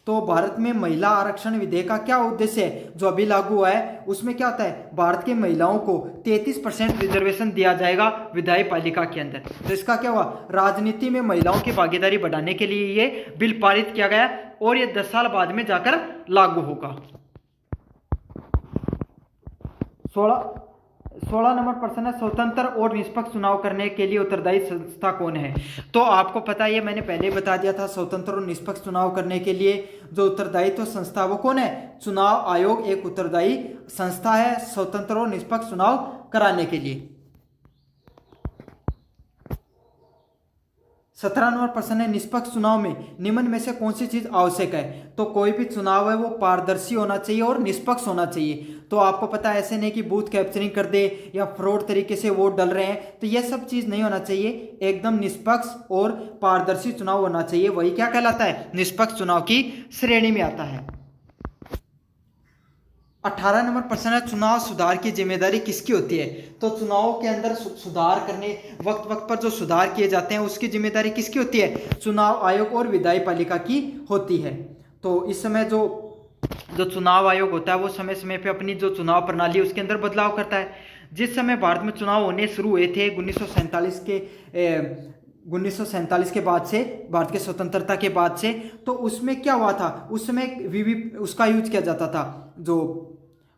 तो भारत में महिला आरक्षण विधेयक का क्या उद्देश्य है, जो अभी लागू हुआ है, उसमें क्या होता है, भारत के महिलाओं को 33% रिजर्वेशन दिया जाएगा विधायी पालिका के अंदर। तो इसका क्या हुआ, राजनीति में महिलाओं की भागीदारी बढ़ाने के लिए ये बिल पारित किया गया और ये 10 साल बाद में जाकर लागू होगा। 16 नंबर प्रश्न है, स्वतंत्र और निष्पक्ष चुनाव करने के लिए उत्तरदायी संस्था कौन है। तो आपको पता है, ये मैंने पहले ही बता दिया था, स्वतंत्र और निष्पक्ष चुनाव करने के लिए जो उत्तरदायित्व संस्था वो कौन है, चुनाव आयोग एक उत्तरदायी संस्था है स्वतंत्र और निष्पक्ष चुनाव कराने के लिए। 17 नंबर प्रश्न है, निष्पक्ष चुनाव में निम्न में से कौन सी चीज आवश्यक है। तो कोई भी चुनाव है वो पारदर्शी होना चाहिए और निष्पक्ष होना चाहिए। तो आपको पता है, ऐसे नहीं कि बूथ कैप्चरिंग कर दे या फ्रॉड तरीके से वोट डल रहे हैं, तो ये सब चीज नहीं होना चाहिए। एकदम निष्पक्ष और पारदर्शी चुनाव होना चाहिए, वही क्या कहलाता है, निष्पक्ष चुनाव की श्रेणी में आता है। 18 नंबर प्रश्न है, चुनाव सुधार की जिम्मेदारी किसकी होती है। तो चुनाव के अंदर सुधार करने, वक्त वक्त पर जो सुधार किए जाते हैं उसकी जिम्मेदारी किसकी होती है, चुनाव आयोग और विधायी पालिका की होती है। तो इस समय जो चुनाव आयोग होता है वो समय समय पे अपनी जो चुनाव प्रणाली है उसके अंदर बदलाव करता है। जिस समय भारत में चुनाव होने शुरू हुए थे 1947 के बाद से, भारत के स्वतंत्रता के बाद से, तो उसमें क्या हुआ था, उस समय उसका यूज किया जाता था, जो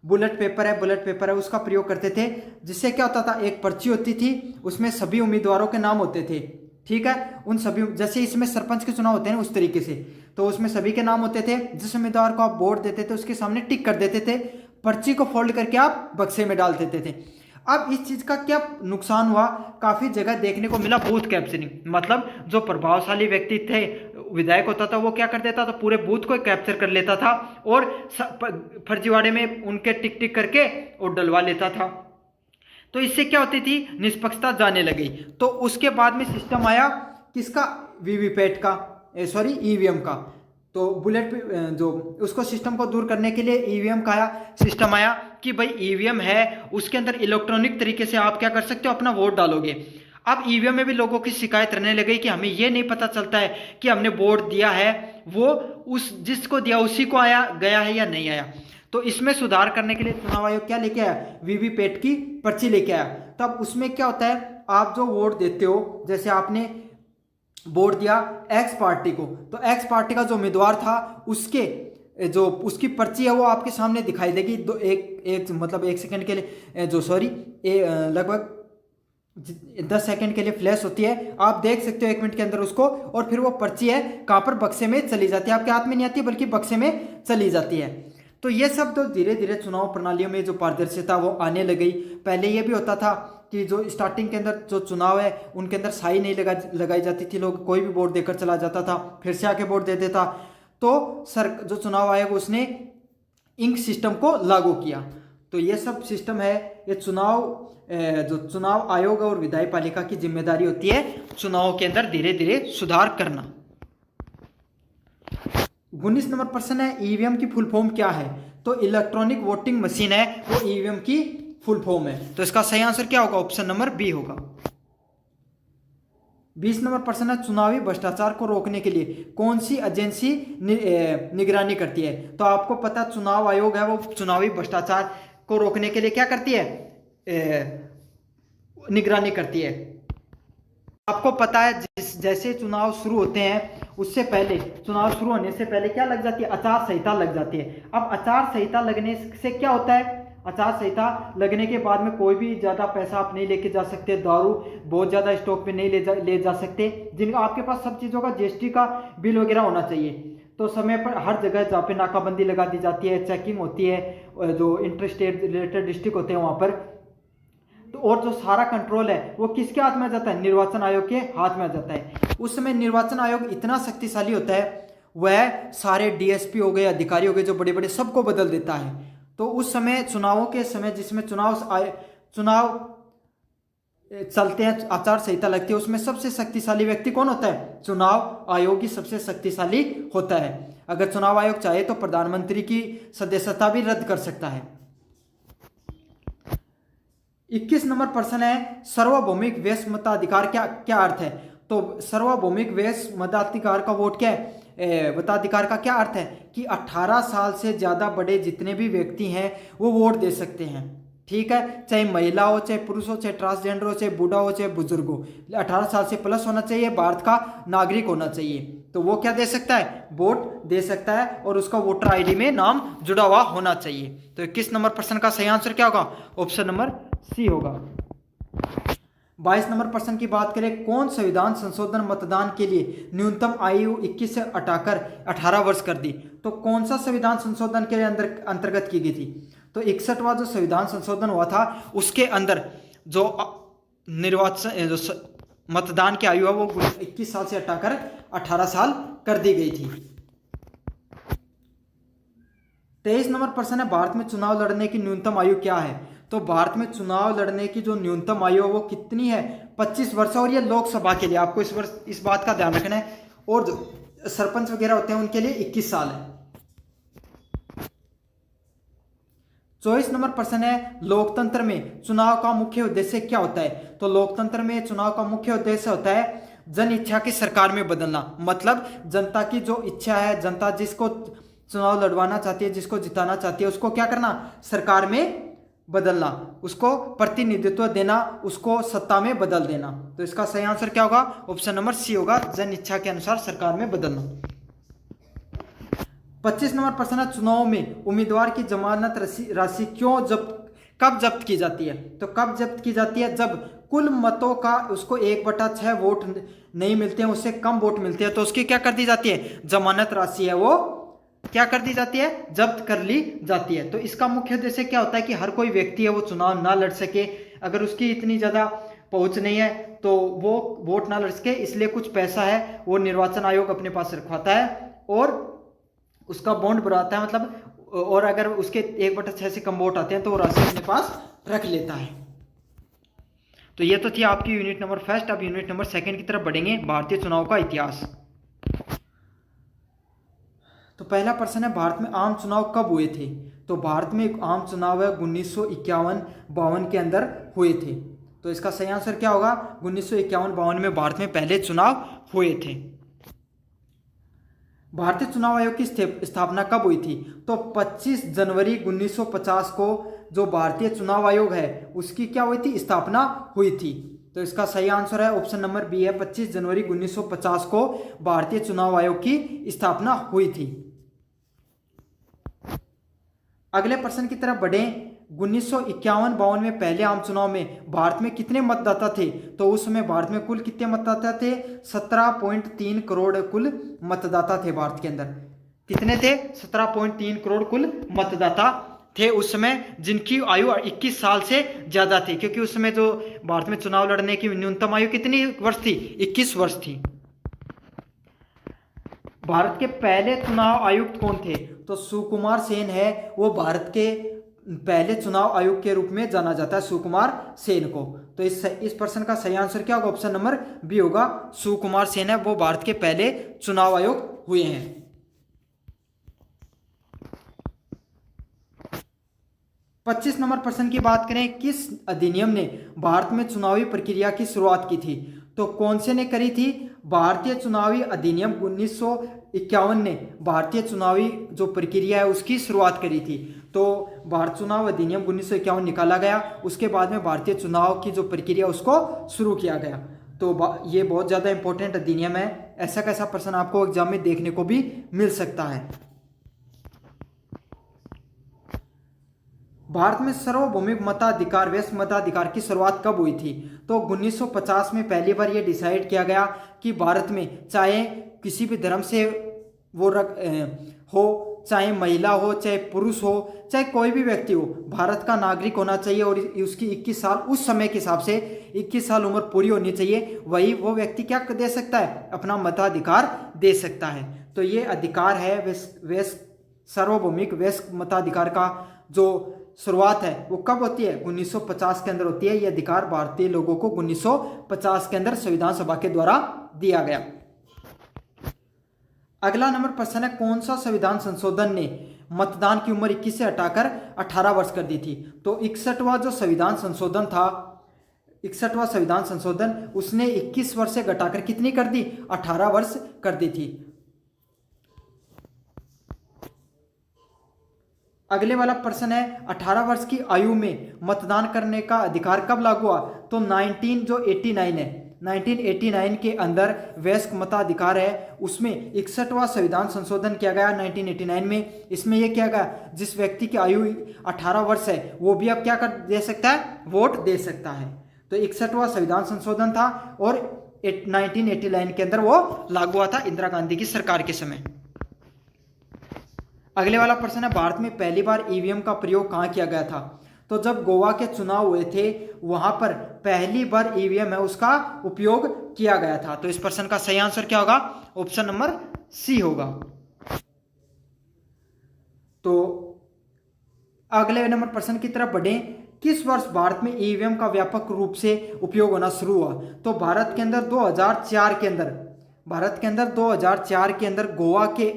बुलेट पेपर है उसका प्रयोग करते थे। जिससे क्या होता था, एक पर्ची होती थी, उसमें सभी उम्मीदवारों के नाम होते थे, ठीक है, उन सभी, जैसे इसमें सरपंच के चुनाव होते हैं उस तरीके से, तो उसमें सभी के नाम होते थे। जिस उम्मीदवार को आप वोट देते थे उसके सामने टिक कर देते थे, पर्ची को फोल्ड करके आप बक्से में डाल देते थे। अब इस चीज का क्या नुकसान हुआ, काफी जगह देखने को मिला बूथ कैप्चरिंग, मतलब जो प्रभावशाली व्यक्ति थे, विधायक होता था, वो क्या कर देता था, पूरे बूथ को कैप्चर कर लेता था और फर्जीवाड़े में उनके टिक टिक करके और डलवा लेता था। तो इससे क्या होती थी, निष्पक्षता जाने लगी। तो उसके बाद में सिस्टम आया किसका, वीवीपैट का, सॉरी ईवीएम का। तो बुलेट जो उसको सिस्टम को दूर करने के लिए ईवीएम का सिस्टम आया कि भाई ईवीएम है, उसके अंदर इलेक्ट्रॉनिक तरीके से आप क्या कर सकते हो, अपना वोट डालोगे। अब ईवीएम में भी लोगों की शिकायत रहने लगी कि हमें ये नहीं पता चलता है कि हमने वोट दिया है वो उस जिसको दिया उसी को आया गया है या नहीं आया। तो इसमें सुधार करने के लिए चुनाव आयोग क्या लेके आया, वीवीपैट की पर्ची लेके आया। तब उसमें क्या होता है, आप जो वोट देते हो, जैसे आपने वोट दिया एक्स पार्टी को, तो एक्स पार्टी का जो उम्मीदवार था उसकी पर्ची है वो आपके सामने दिखाई देगी। मतलब एक सेकंड के लिए लगभग 10 सेकंड के लिए फ्लैश होती है, आप देख सकते हो 1 मिनट के अंदर उसको, और फिर वो पर्ची है कहाँ पर, बक्से में चली जाती है, आपके हाथ में नहीं आती बल्कि बक्से में चली जाती है। तो ये सब तो धीरे धीरे चुनाव प्रणालियों में जो पारदर्शिता वो आने लगी। पहले ये भी होता था कि जो स्टार्टिंग के अंदर जो चुनाव है उनके अंदर स्याही नहीं लगाई जाती थी, लोग कोई भी वोट देकर चला जाता था, फिर से आके वोट दे देता। तो जो चुनाव आयोग उसने इंक सिस्टम को लागू किया। तो ये सब सिस्टम है, ये जो चुनाव आयोग और विधायी पालिका की जिम्मेदारी होती है चुनाव के अंदर धीरे धीरे सुधार करना। 19 नंबर प्रश्न है, ईवीएम की फुल फॉर्म क्या है। तो इलेक्ट्रॉनिक वोटिंग मशीन है वो ईवीएम की फुल फॉर्म है। तो इसका सही आंसर क्या होगा, ऑप्शन नंबर बी होगा। 20 नंबर प्रश्न है, चुनावी भ्रष्टाचार को रोकने के लिए कौन सी एजेंसी निगरानी करती है। तो आपको पता चुनाव आयोग है वो चुनावी भ्रष्टाचार को रोकने के लिए क्या करती है, निगरानी करती है। आपको पता है जैसे चुनाव शुरू होते हैं उससे पहले, चुनाव शुरू होने से पहले क्या लग जाती है, आचार संहिता लग जाती है। अब आचार संहिता लगने से क्या होता है, आचार संहिता लगने के बाद में कोई भी ज़्यादा पैसा आप नहीं लेके जा सकते, दारू बहुत ज़्यादा स्टॉक पे नहीं ले जा सकते, जिनका आपके पास सब चीज़ों का जीएसटी का बिल वगैरह होना चाहिए। तो समय पर हर जगह जहाँ पे नाकाबंदी लगा दी जाती है, चेकिंग होती है, जो इंटर स्टेट रिलेटेड डिस्ट्रिक्ट होते हैं वहाँ पर, तो तो और जो सारा कंट्रोल है वो किसके हाथ में आ जाता है, निर्वाचन आयोग के हाथ में आ जाता है। उस समय निर्वाचन आयोग इतना शक्तिशाली होता है, वह सारे डीएसपी हो गए, अधिकारी हो गए जो बड़े बड़े, सबको बदल देता है। तो उस समय चुनावों के समय जिसमें चुनाव चलते हैं, आचार संहिता लगती है, उसमें सबसे शक्तिशाली व्यक्ति कौन होता है, चुनाव आयोग ही सबसे शक्तिशाली होता है। अगर चुनाव आयोग चाहे तो प्रधानमंत्री की सदस्यता भी रद्द कर सकता है। 21 नंबर प्रश्न है, सार्वभौमिक वैश्य मताधिकार क्या क्या अर्थ है। तो सार्वभौमिक वैश्य मताधिकार का वोट क्या है, मताधिकार का क्या अर्थ है कि 18 साल से ज्यादा बड़े जितने भी व्यक्ति हैं वो वोट दे सकते हैं। ठीक है, चाहे महिला हो, चाहे पुरुष हो, चाहे ट्रांसजेंडर हो, चाहे बूढ़ा हो, चाहे बुजुर्ग हो, 18 साल से प्लस होना चाहिए, भारत का नागरिक होना चाहिए, तो वो क्या दे सकता है, वोट दे सकता है, और उसका वोटर आईडी में नाम जुड़ा हुआ होना चाहिए। तो 21 नंबर प्रश्न का सही आंसर क्या होगा, ऑप्शन नंबर सी होगा। 22 नंबर प्रश्न की बात करें, कौन संविधान संशोधन मतदान के लिए न्यूनतम आयु 21 से हटाकर 18 वर्ष कर दी। तो कौन सा संविधान संशोधन के अंतर्गत की गई थी, तो 61वां जो संविधान संशोधन हुआ था उसके अंदर जो निर्वाचन जो मतदान की आयु है वो 21 साल से हटाकर 18 साल कर दी गई थी। 23 नंबर प्रश्न है, भारत में चुनाव लड़ने की न्यूनतम आयु क्या है। तो भारत में चुनाव लड़ने की जो न्यूनतम आयु है वो कितनी है, 25 वर्ष है, और ये लोकसभा के लिए आपको इस बात का ध्यान रखना है, और जो सरपंच वगैरह होते हैं उनके लिए 21 साल है। 24 नंबर प्रश्न है, लोकतंत्र में चुनाव का मुख्य उद्देश्य क्या होता है। तो लोकतंत्र में चुनाव का मुख्य उद्देश्य होता है जन इच्छा की सरकार में बदलना, मतलब जनता की जो इच्छा है, जनता जिसको चुनाव लड़वाना चाहती है, जिसको जिताना चाहती है, उसको क्या करना, सरकार में बदलना, उसको प्रतिनिधित्व देना, उसको सत्ता में बदल देना। तो इसका सही आंसर क्या होगा, ऑप्शन नंबर सी होगा, जन इच्छा के अनुसार सरकार में बदलना। 25 नंबर प्रश्न है, चुनाव में उम्मीदवार की जमानत राशि कब जब्त की जाती है। तो कब जब्त की जाती है, जब कुल मतों का उसको 1/6 वोट नहीं मिलते हैं, उससे कम वोट मिलते हैं, तो उसकी क्या कर दी जाती है, जमानत राशि है वो क्या कर दी जाती है, जब्त कर ली जाती है। तो इसका मुख्य उद्देश्य क्या होता है कि हर कोई व्यक्ति है वो चुनाव ना लड़ सके, अगर उसकी इतनी ज्यादा पहुंच नहीं है तो वो वोट ना लड़ सके, इसलिए कुछ पैसा है वो निर्वाचन आयोग अपने पास रखवाता है और उसका बॉन्ड बढ़ाता है, मतलब, और अगर उसके 1/6 से कम वोट आते हैं तो वो राशि अपने पास रख लेता है। तो ये तो थी आपकी यूनिट नंबर फर्स्ट। अब यूनिट नंबर सेकंड की तरफ बढ़ेंगे, भारतीय चुनाव का इतिहास। तो पहला प्रश्न है, भारत में आम चुनाव कब हुए थे। तो भारत में एक आम चुनाव है 1951-52 के अंदर हुए थे। तो इसका सही आंसर क्या होगा, 1951-52 में भारत में पहले चुनाव हुए थे। भारतीय चुनाव आयोग की स्थापना कब हुई थी। तो 25 जनवरी 1950 को जो भारतीय चुनाव आयोग है उसकी क्या हुई थी, स्थापना हुई थी। तो इसका सही आंसर है ऑप्शन नंबर बी है, 25 जनवरी 1950 को भारतीय चुनाव आयोग की स्थापना हुई थी। अगले प्रश्न की तरफ बढ़े, 1951-52 में पहले आम चुनाव में भारत में कितने मतदाता थे। तो उस समय भारत में कुल कितने मतदाता थे, 17.3 करोड़ कुल मतदाता थे भारत के अंदर। कितने थे, 17.3 करोड़ कुल मतदाता थे उस समय, जिनकी आयु 21 साल से ज्यादा थी, क्योंकि उस समय जो भारत में चुनाव लड़ने की न्यूनतम आयु कितनी वर्ष थी, 21 वर्ष थी। भारत के पहले चुनाव आयुक्त कौन थे। तो सुकुमार सेन है, वो भारत के पहले चुनाव आयुक्त के रूप में जाना जाता है, सुकुमार सेन को। तो इस प्रश्न का सही आंसर क्या होगा, ऑप्शन नंबर बी होगा, सुकुमार सेन है वो भारत के पहले चुनाव आयुक्त हुए हैं। 25 नंबर प्रश्न की बात करें, किस अधिनियम ने भारत में चुनावी प्रक्रिया की शुरुआत की थी। तो कौन से ने करी थी, भारतीय चुनावी अधिनियम 1951 ने भारतीय चुनावी जो प्रक्रिया है उसकी शुरुआत करी थी। तो भारत चुनाव अधिनियम 1951 निकाला गया, उसके बाद में भारतीय चुनाव की जो प्रक्रिया उसको शुरू किया गया। तो ये बहुत ज़्यादा इंपॉर्टेंट अधिनियम है, ऐसा कैसा प्रश्न आपको एग्जाम में देखने को भी मिल सकता है। भारत में सार्वभौमिक मताधिकार वैश्य मताधिकार की शुरुआत कब हुई थी। तो 1950 में पहली बार यह डिसाइड किया गया कि भारत में चाहे किसी भी धर्म से वो हो, चाहे महिला हो, चाहे पुरुष हो, चाहे कोई भी व्यक्ति हो, भारत का नागरिक होना चाहिए और उसकी 21 साल उस समय के हिसाब से 21 साल उम्र पूरी होनी चाहिए। वही वो व्यक्ति क्या दे सकता है, अपना मताधिकार दे सकता है। तो ये अधिकार है वयस्क सार्वभौमिक वयस्क मताधिकार का जो शुरुआत है वो कब होती है, 1950 के अंदर होती है। ये अधिकार भारतीय लोगों को 1950 के अंदर संविधान सभा के द्वारा दिया गया। अगला नंबर प्रश्न है, कौन सा संविधान संशोधन ने मतदान की उम्र 21 से हटाकर 18 वर्ष कर दी थी। तो 61वां जो संविधान संशोधन था, 61वां संविधान संशोधन, उसने 21 वर्ष से घटाकर कितनी कर दी, 18 वर्ष कर दी थी। अगले वाला प्रश्न है, 18 वर्ष की आयु में मतदान करने का अधिकार कब लागू हुआ। तो 1989 के अंदर वयस्क मताधिकार है, उसमें 61वां संविधान संशोधन किया गया 1989 में। इसमें यह किया गया, जिस व्यक्ति की आयु 18 वर्ष है वो भी अब क्या कर दे सकता है, वोट दे सकता है। तो 61वां संविधान संशोधन था और 1989 के अंदर वो लागू हुआ था इंदिरा गांधी की सरकार के समय। अगले वाला प्रश्न है, भारत में पहली बार ईवीएम का प्रयोग कहाँ किया गया था। तो जब गोवा के चुनाव हुए थे वहां पर पहली बार ईवीएम है उसका उपयोग किया गया था। तो इस प्रश्न का सही आंसर क्या होगा, ऑप्शन नंबर सी होगा। तो अगले नंबर प्रश्न की तरफ बढ़े, किस वर्ष भारत में ईवीएम का व्यापक रूप से उपयोग होना शुरू हुआ। तो भारत के अंदर 2004 के अंदर गोवा के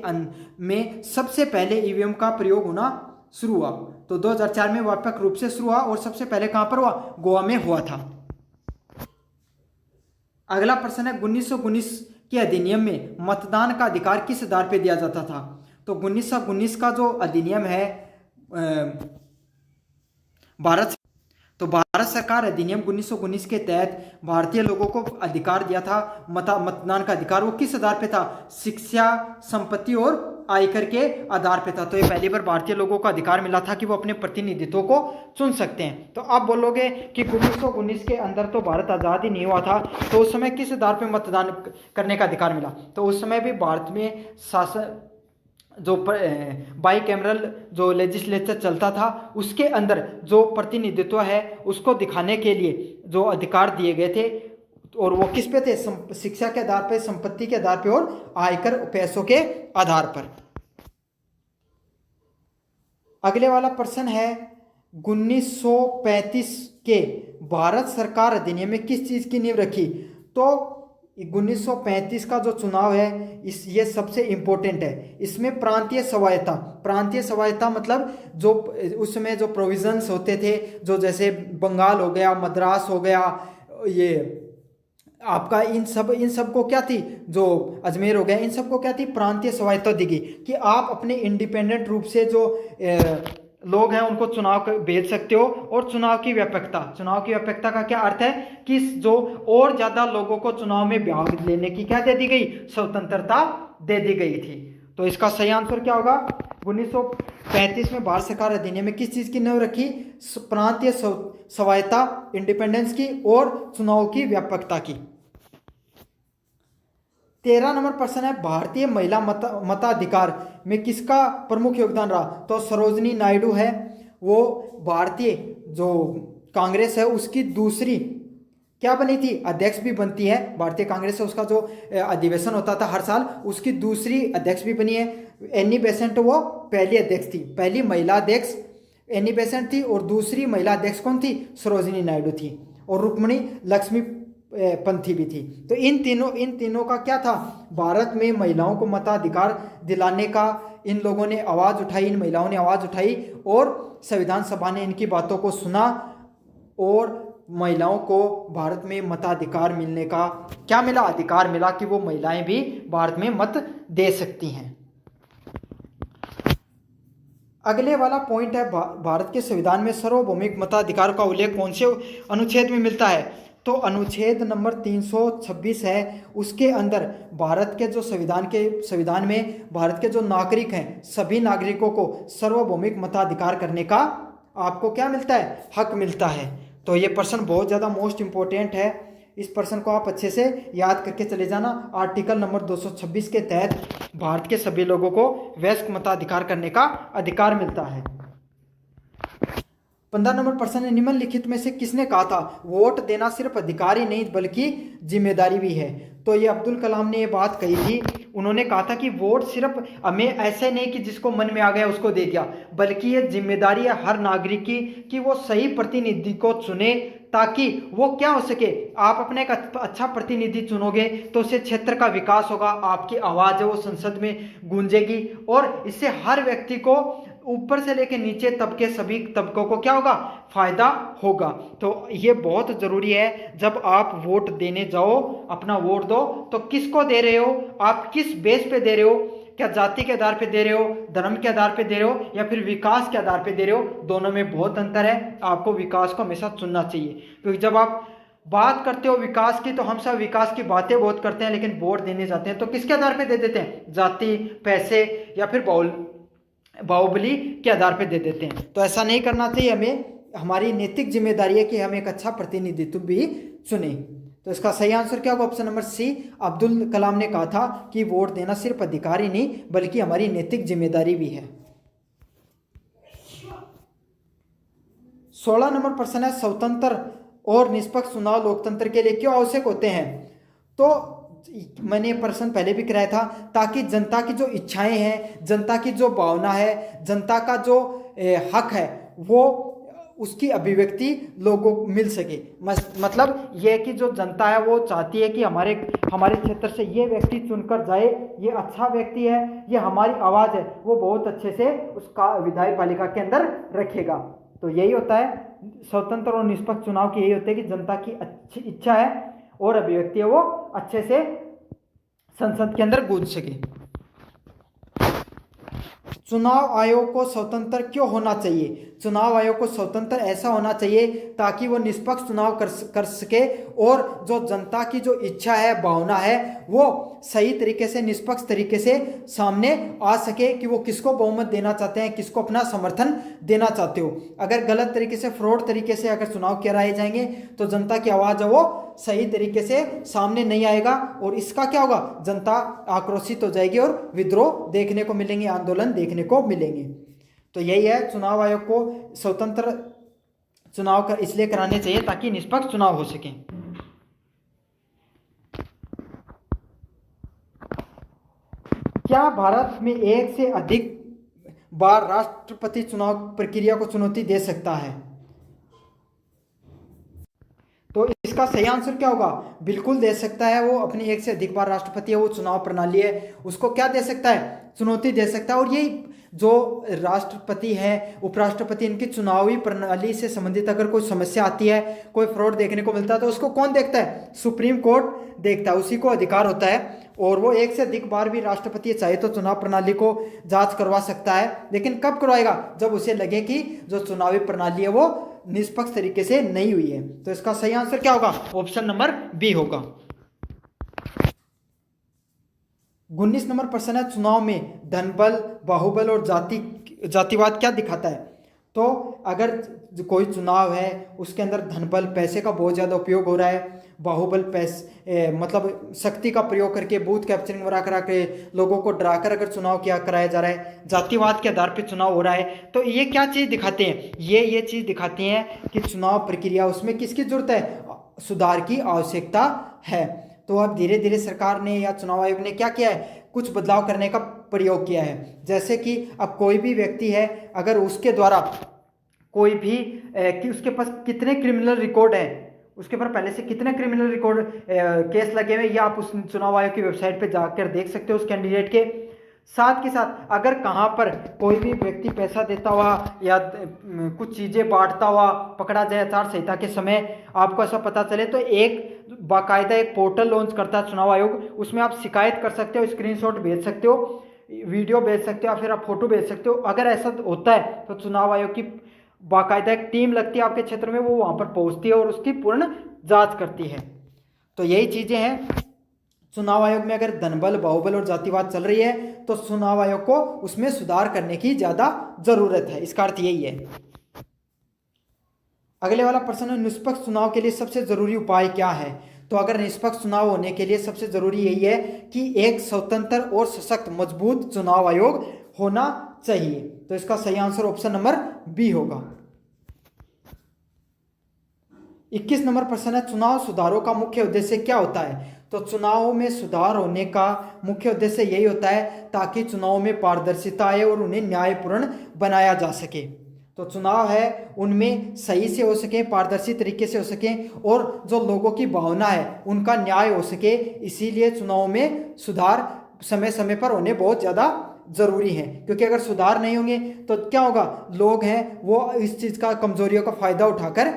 में सबसे पहले ईवीएम का प्रयोग होना शुरू हुआ। तो 2004 में व्यापक रूप से शुरू हुआ और सबसे पहले कहां पर हुआ, गोवा में हुआ था। अगला प्रश्न है, 1919 के अधिनियम में मतदान का अधिकार किस आधार पर दिया जाता था। तो 1919 का जो अधिनियम है भारत सरकार अधिनियम 1919 के तहत भारतीय लोगों को अधिकार दिया था, मतदान का अधिकार। वो किस आधार पे था, शिक्षा, संपत्ति और आयकर के आधार पे था। तो ये पहली बार भारतीय लोगों को अधिकार मिला था कि वो अपने प्रतिनिधित्व को चुन सकते हैं। तो आप बोलोगे कि 1919 के अंदर तो भारत आज़ाद ही नहीं हुआ था, तो उस समय किस आधार पे मतदान करने का अधिकार मिला। तो उस समय भी भारत में शासन जो बाई कैमरल जो लेजिस्लेचर चलता था, उसके अंदर जो प्रतिनिधित्व है उसको दिखाने के लिए जो अधिकार दिए गए थे, और वो किस पे थे, शिक्षा के आधार पे, संपत्ति के आधार पे और आयकर पैसों के आधार पर। अगले वाला प्रश्न है, 1935 के भारत सरकार अधिनियम में किस चीज की नींव रखी। तो 1935 का जो चुनाव है ये सबसे इंपॉर्टेंट है। इसमें प्रांतीय स्वायत्ता मतलब जो उस समय जो प्रोविजंस होते थे, जो जैसे बंगाल हो गया, मद्रास हो गया, ये आपका इन सब को क्या थी, जो अजमेर हो गया, इन सब को क्या थी, प्रांतीय स्वायत्ता दी गई कि आप अपने इंडिपेंडेंट रूप से जो लोग हैं उनको चुनाव भेज सकते हो। और चुनाव की व्यापकता का क्या अर्थ है कि जो और ज्यादा लोगों को चुनाव में भाग लेने की क्या दे दी गई, स्वतंत्रता दे दी गई थी। तो इसका सही आंसर क्या होगा, 1935 में भारत सरकार अधिनियम में किस चीज की नींव रखी, प्रांतीय स्वायत्ता, इंडिपेंडेंस की और चुनाव की व्यापकता की। 13 नंबर प्रश्न है, भारतीय महिला मताधिकार में किसका प्रमुख योगदान रहा। तो सरोजिनी नायडू है, वो भारतीय जो कांग्रेस है उसकी दूसरी क्या बनी थी, अध्यक्ष भी बनती है। भारतीय कांग्रेस से उसका जो अधिवेशन होता था हर साल, उसकी दूसरी अध्यक्ष भी बनी है। एनी बेसेंट वो पहली अध्यक्ष थी, पहली महिला अध्यक्ष एनी बेसेंट थी और दूसरी महिला अध्यक्ष कौन थी, सरोजिनी नायडू थी। और रुक्मिणी लक्ष्मी पंथी भी थी। तो इन तीनों का क्या था, भारत में महिलाओं को मताधिकार दिलाने का इन लोगों ने आवाज उठाई, इन महिलाओं ने आवाज उठाई और संविधान सभा ने इनकी बातों को सुना और महिलाओं को भारत में मताधिकार मिलने का क्या मिला, अधिकार मिला कि वो महिलाएं भी भारत में मत दे सकती हैं। अगले वाला पॉइंट है, भारत के संविधान में सार्वभौमिक मताधिकार का उल्लेख कौन से अनुच्छेद में मिलता है। तो अनुच्छेद नंबर 326 है, उसके अंदर भारत के जो संविधान में भारत के जो नागरिक हैं, सभी नागरिकों को सार्वभौमिक मताधिकार करने का आपको क्या मिलता है, हक मिलता है। तो ये प्रश्न बहुत ज़्यादा मोस्ट इम्पोर्टेंट है, इस प्रश्न को आप अच्छे से याद करके चले जाना। आर्टिकल नंबर 226 के तहत भारत के सभी लोगों को वयस्क मताधिकार करने का अधिकार मिलता है। 15 नंबर प्रश्न है, निम्नलिखित में से किसने कहा था वोट देना सिर्फ अधिकार ही नहीं बल्कि जिम्मेदारी भी है? तो ये अब्दुल कलाम ने ये बात कही थी। उन्होंने कहा था कि वोट सिर्फ हमें ऐसे नहीं कि जिसको मन में आ गया उसको दे दिया, बल्कि ये जिम्मेदारी है हर नागरिक की कि वो सही प्रतिनिधि को चुने, ताकि वो क्या हो सके, आप अपने एक अच्छा प्रतिनिधि चुनोगे तो उससे क्षेत्र का विकास होगा, आपकी आवाज़ है वो संसद में गूंजेगी और इससे हर व्यक्ति को ऊपर से लेकर नीचे तबके सभी तबकों को क्या होगा, फायदा होगा। तो ये बहुत जरूरी है जब आप वोट देने जाओ, अपना वोट दो तो किसको दे रहे हो, आप किस बेस पे दे रहे हो, क्या जाति के आधार पे दे रहे हो, धर्म के आधार पे दे रहे हो या फिर विकास के आधार पे दे रहे हो? दोनों में बहुत अंतर है। आपको विकास को हमेशा चुनना चाहिए, क्योंकि जब आप बात करते हो विकास की तो हम सब विकास की बातें बहुत करते हैं, लेकिन वोट देने जाते हैं तो किसके आधार पे दे देते हैं, जाति, पैसे या फिर बाहुबली के आधार पे दे देते हैं। तो ऐसा नहीं करना चाहिए। हमें, हमारी नैतिक जिम्मेदारी है कि हम एक अच्छा प्रतिनिधित्व भी चुने। तो इसका सही आंसर क्या होगा? Option number C. Abdul Kalam ने कहा था कि वोट देना सिर्फ अधिकार ही नहीं बल्कि हमारी नैतिक जिम्मेदारी भी है। 16 नंबर प्रश्न है, स्वतंत्र और निष्पक्ष चुनाव लोकतंत्र के लिए क्यों आवश्यक होते हैं? तो मैंने प्रश्न पहले भी कराया था, ताकि जनता की जो इच्छाएं हैं, जनता की जो भावना है, जनता का जो हक है, वो उसकी अभिव्यक्ति लोगों को मिल सके। मतलब ये कि जो जनता है वो चाहती है कि हमारे क्षेत्र से ये व्यक्ति चुनकर जाए, ये अच्छा व्यक्ति है, ये हमारी आवाज़ है, वो बहुत अच्छे से उसका विधायक पालिका के अंदर रखेगा। तो यही होता है स्वतंत्र और निष्पक्ष चुनाव की, यही होता है कि जनता की अच्छी इच्छा है और अभिव्यक्ति है वो अच्छे से संसद के अंदर गूंज सके। चुनाव आयोग को स्वतंत्र क्यों होना चाहिए? चुनाव आयोग को स्वतंत्र ऐसा होना चाहिए ताकि वो निष्पक्ष चुनाव कर सके और जो जनता की जो इच्छा है, भावना है, वो सही तरीके से, निष्पक्ष तरीके से सामने आ सके कि वो किसको बहुमत देना चाहते हैं, किसको अपना समर्थन देना चाहते हो। अगर गलत तरीके से, फ्रॉड तरीके से अगर चुनाव कराए जाएंगे तो जनता की आवाज़ है वो सही तरीके से सामने नहीं आएगा और इसका क्या होगा, जनता आक्रोशित हो जाएगी और विद्रोह देखने को मिलेंगे, आंदोलन देखने को मिलेंगे। तो यही है, चुनाव आयोग को स्वतंत्र चुनाव इसलिए कराने चाहिए ताकि निष्पक्ष चुनाव हो सके। क्या भारत में एक से अधिक बार राष्ट्रपति चुनाव प्रक्रिया को चुनौती दे सकता है? तो इसका सही आंसर क्या होगा? बिल्कुल दे सकता है। वो अपनी एक से अधिक बार राष्ट्रपति है, वो चुनाव प्रणाली है, उसको क्या दे सकता है, चुनौती दे सकता है। और यही जो राष्ट्रपति है, उपराष्ट्रपति, इनकी चुनावी प्रणाली से संबंधित अगर कोई समस्या आती है, कोई फ्रॉड देखने को मिलता है तो उसको कौन देखता है? सुप्रीम कोर्ट देखता है, उसी को अधिकार होता है। और वो एक से अधिक बार भी राष्ट्रपति चाहे तो चुनाव प्रणाली को जांच करवा सकता है, लेकिन कब करवाएगा? जब उसे लगे कि जो चुनावी प्रणाली है वो निष्पक्ष तरीके से नहीं हुई है। तो इसका सही आंसर क्या होगा? ऑप्शन नंबर बी होगा। 19 नंबर प्रश्न है, चुनाव में धनबल, बाहुबल और जातिवाद क्या दिखाता है? तो अगर कोई चुनाव है उसके अंदर धनबल, पैसे का बहुत ज़्यादा उपयोग हो रहा है, बाहुबल, मतलब शक्ति का प्रयोग करके बूथ कैप्चरिंग वगैरह करा के लोगों को डराकर अगर चुनाव कराया जा रहा है, जातिवाद के आधार पर चुनाव हो रहा है, तो ये क्या चीज़ दिखाते हैं? ये चीज़ दिखाती हैं कि चुनाव प्रक्रिया, उसमें किसकी जरूरत है? सुधार की आवश्यकता है। तो अब धीरे धीरे सरकार ने या चुनाव आयोग ने क्या किया है? कुछ बदलाव करने का प्रयोग किया है। जैसे कि अब कोई भी व्यक्ति है, अगर उसके द्वारा कोई भी कि उसके पास कितने क्रिमिनल रिकॉर्ड है, उसके ऊपर पहले से कितने क्रिमिनल रिकॉर्ड केस लगे हुए, ये आप उस चुनाव आयोग की वेबसाइट पे जाकर देख सकते हो उस कैंडिडेट के। साथ के साथ अगर कहाँ पर कोई भी व्यक्ति पैसा देता हुआ या कुछ चीज़ें बांटता हुआ पकड़ा जाए आचार संहिता के समय, आपको ऐसा पता चले, तो एक बाकायदा एक पोर्टल लॉन्च करता है चुनाव आयोग। उसमें आप शिकायत कर सकते हो, स्क्रीनशॉट भेज सकते हो, वीडियो भेज सकते हो या फिर आप फोटो भेज सकते हो। अगर ऐसा होता है तो चुनाव आयोग की बाकायदा एक टीम लगती है आपके क्षेत्र में, वो वहाँ पर पहुँचती है और उसकी पूर्ण जाँच करती है। तो यही चीज़ें हैं। चुनाव आयोग में अगर धनबल, बाहुबल और जातिवाद चल रही है तो चुनाव आयोग को उसमें सुधार करने की ज़्यादा ज़रूरत है, इसका अर्थ यही है। अगले वाला प्रश्न है, निष्पक्ष चुनाव के लिए सबसे ज़रूरी उपाय क्या है? तो अगर निष्पक्ष चुनाव होने के लिए सबसे जरूरी यही है कि एक स्वतंत्र और सशक्त मजबूत चुनाव आयोग होना चाहिए। तो इसका सही आंसर ऑप्शन नंबर बी होगा। 21 नंबर प्रश्न है, चुनाव सुधारों का मुख्य उद्देश्य क्या होता है? तो चुनाव में सुधार होने का मुख्य उद्देश्य यही होता है ताकि चुनाव में पारदर्शिता आए और उन्हें न्यायपूर्ण बनाया जा सके। तो चुनाव है उनमें सही से हो सके, पारदर्शी तरीके से हो सके और जो लोगों की भावना है उनका न्याय हो सके। इसीलिए चुनाव में सुधार समय समय पर होने बहुत ज़्यादा जरूरी है, क्योंकि अगर सुधार नहीं होंगे तो क्या होगा, लोग हैं वो इस चीज़ का, कमजोरियों का फायदा उठाकर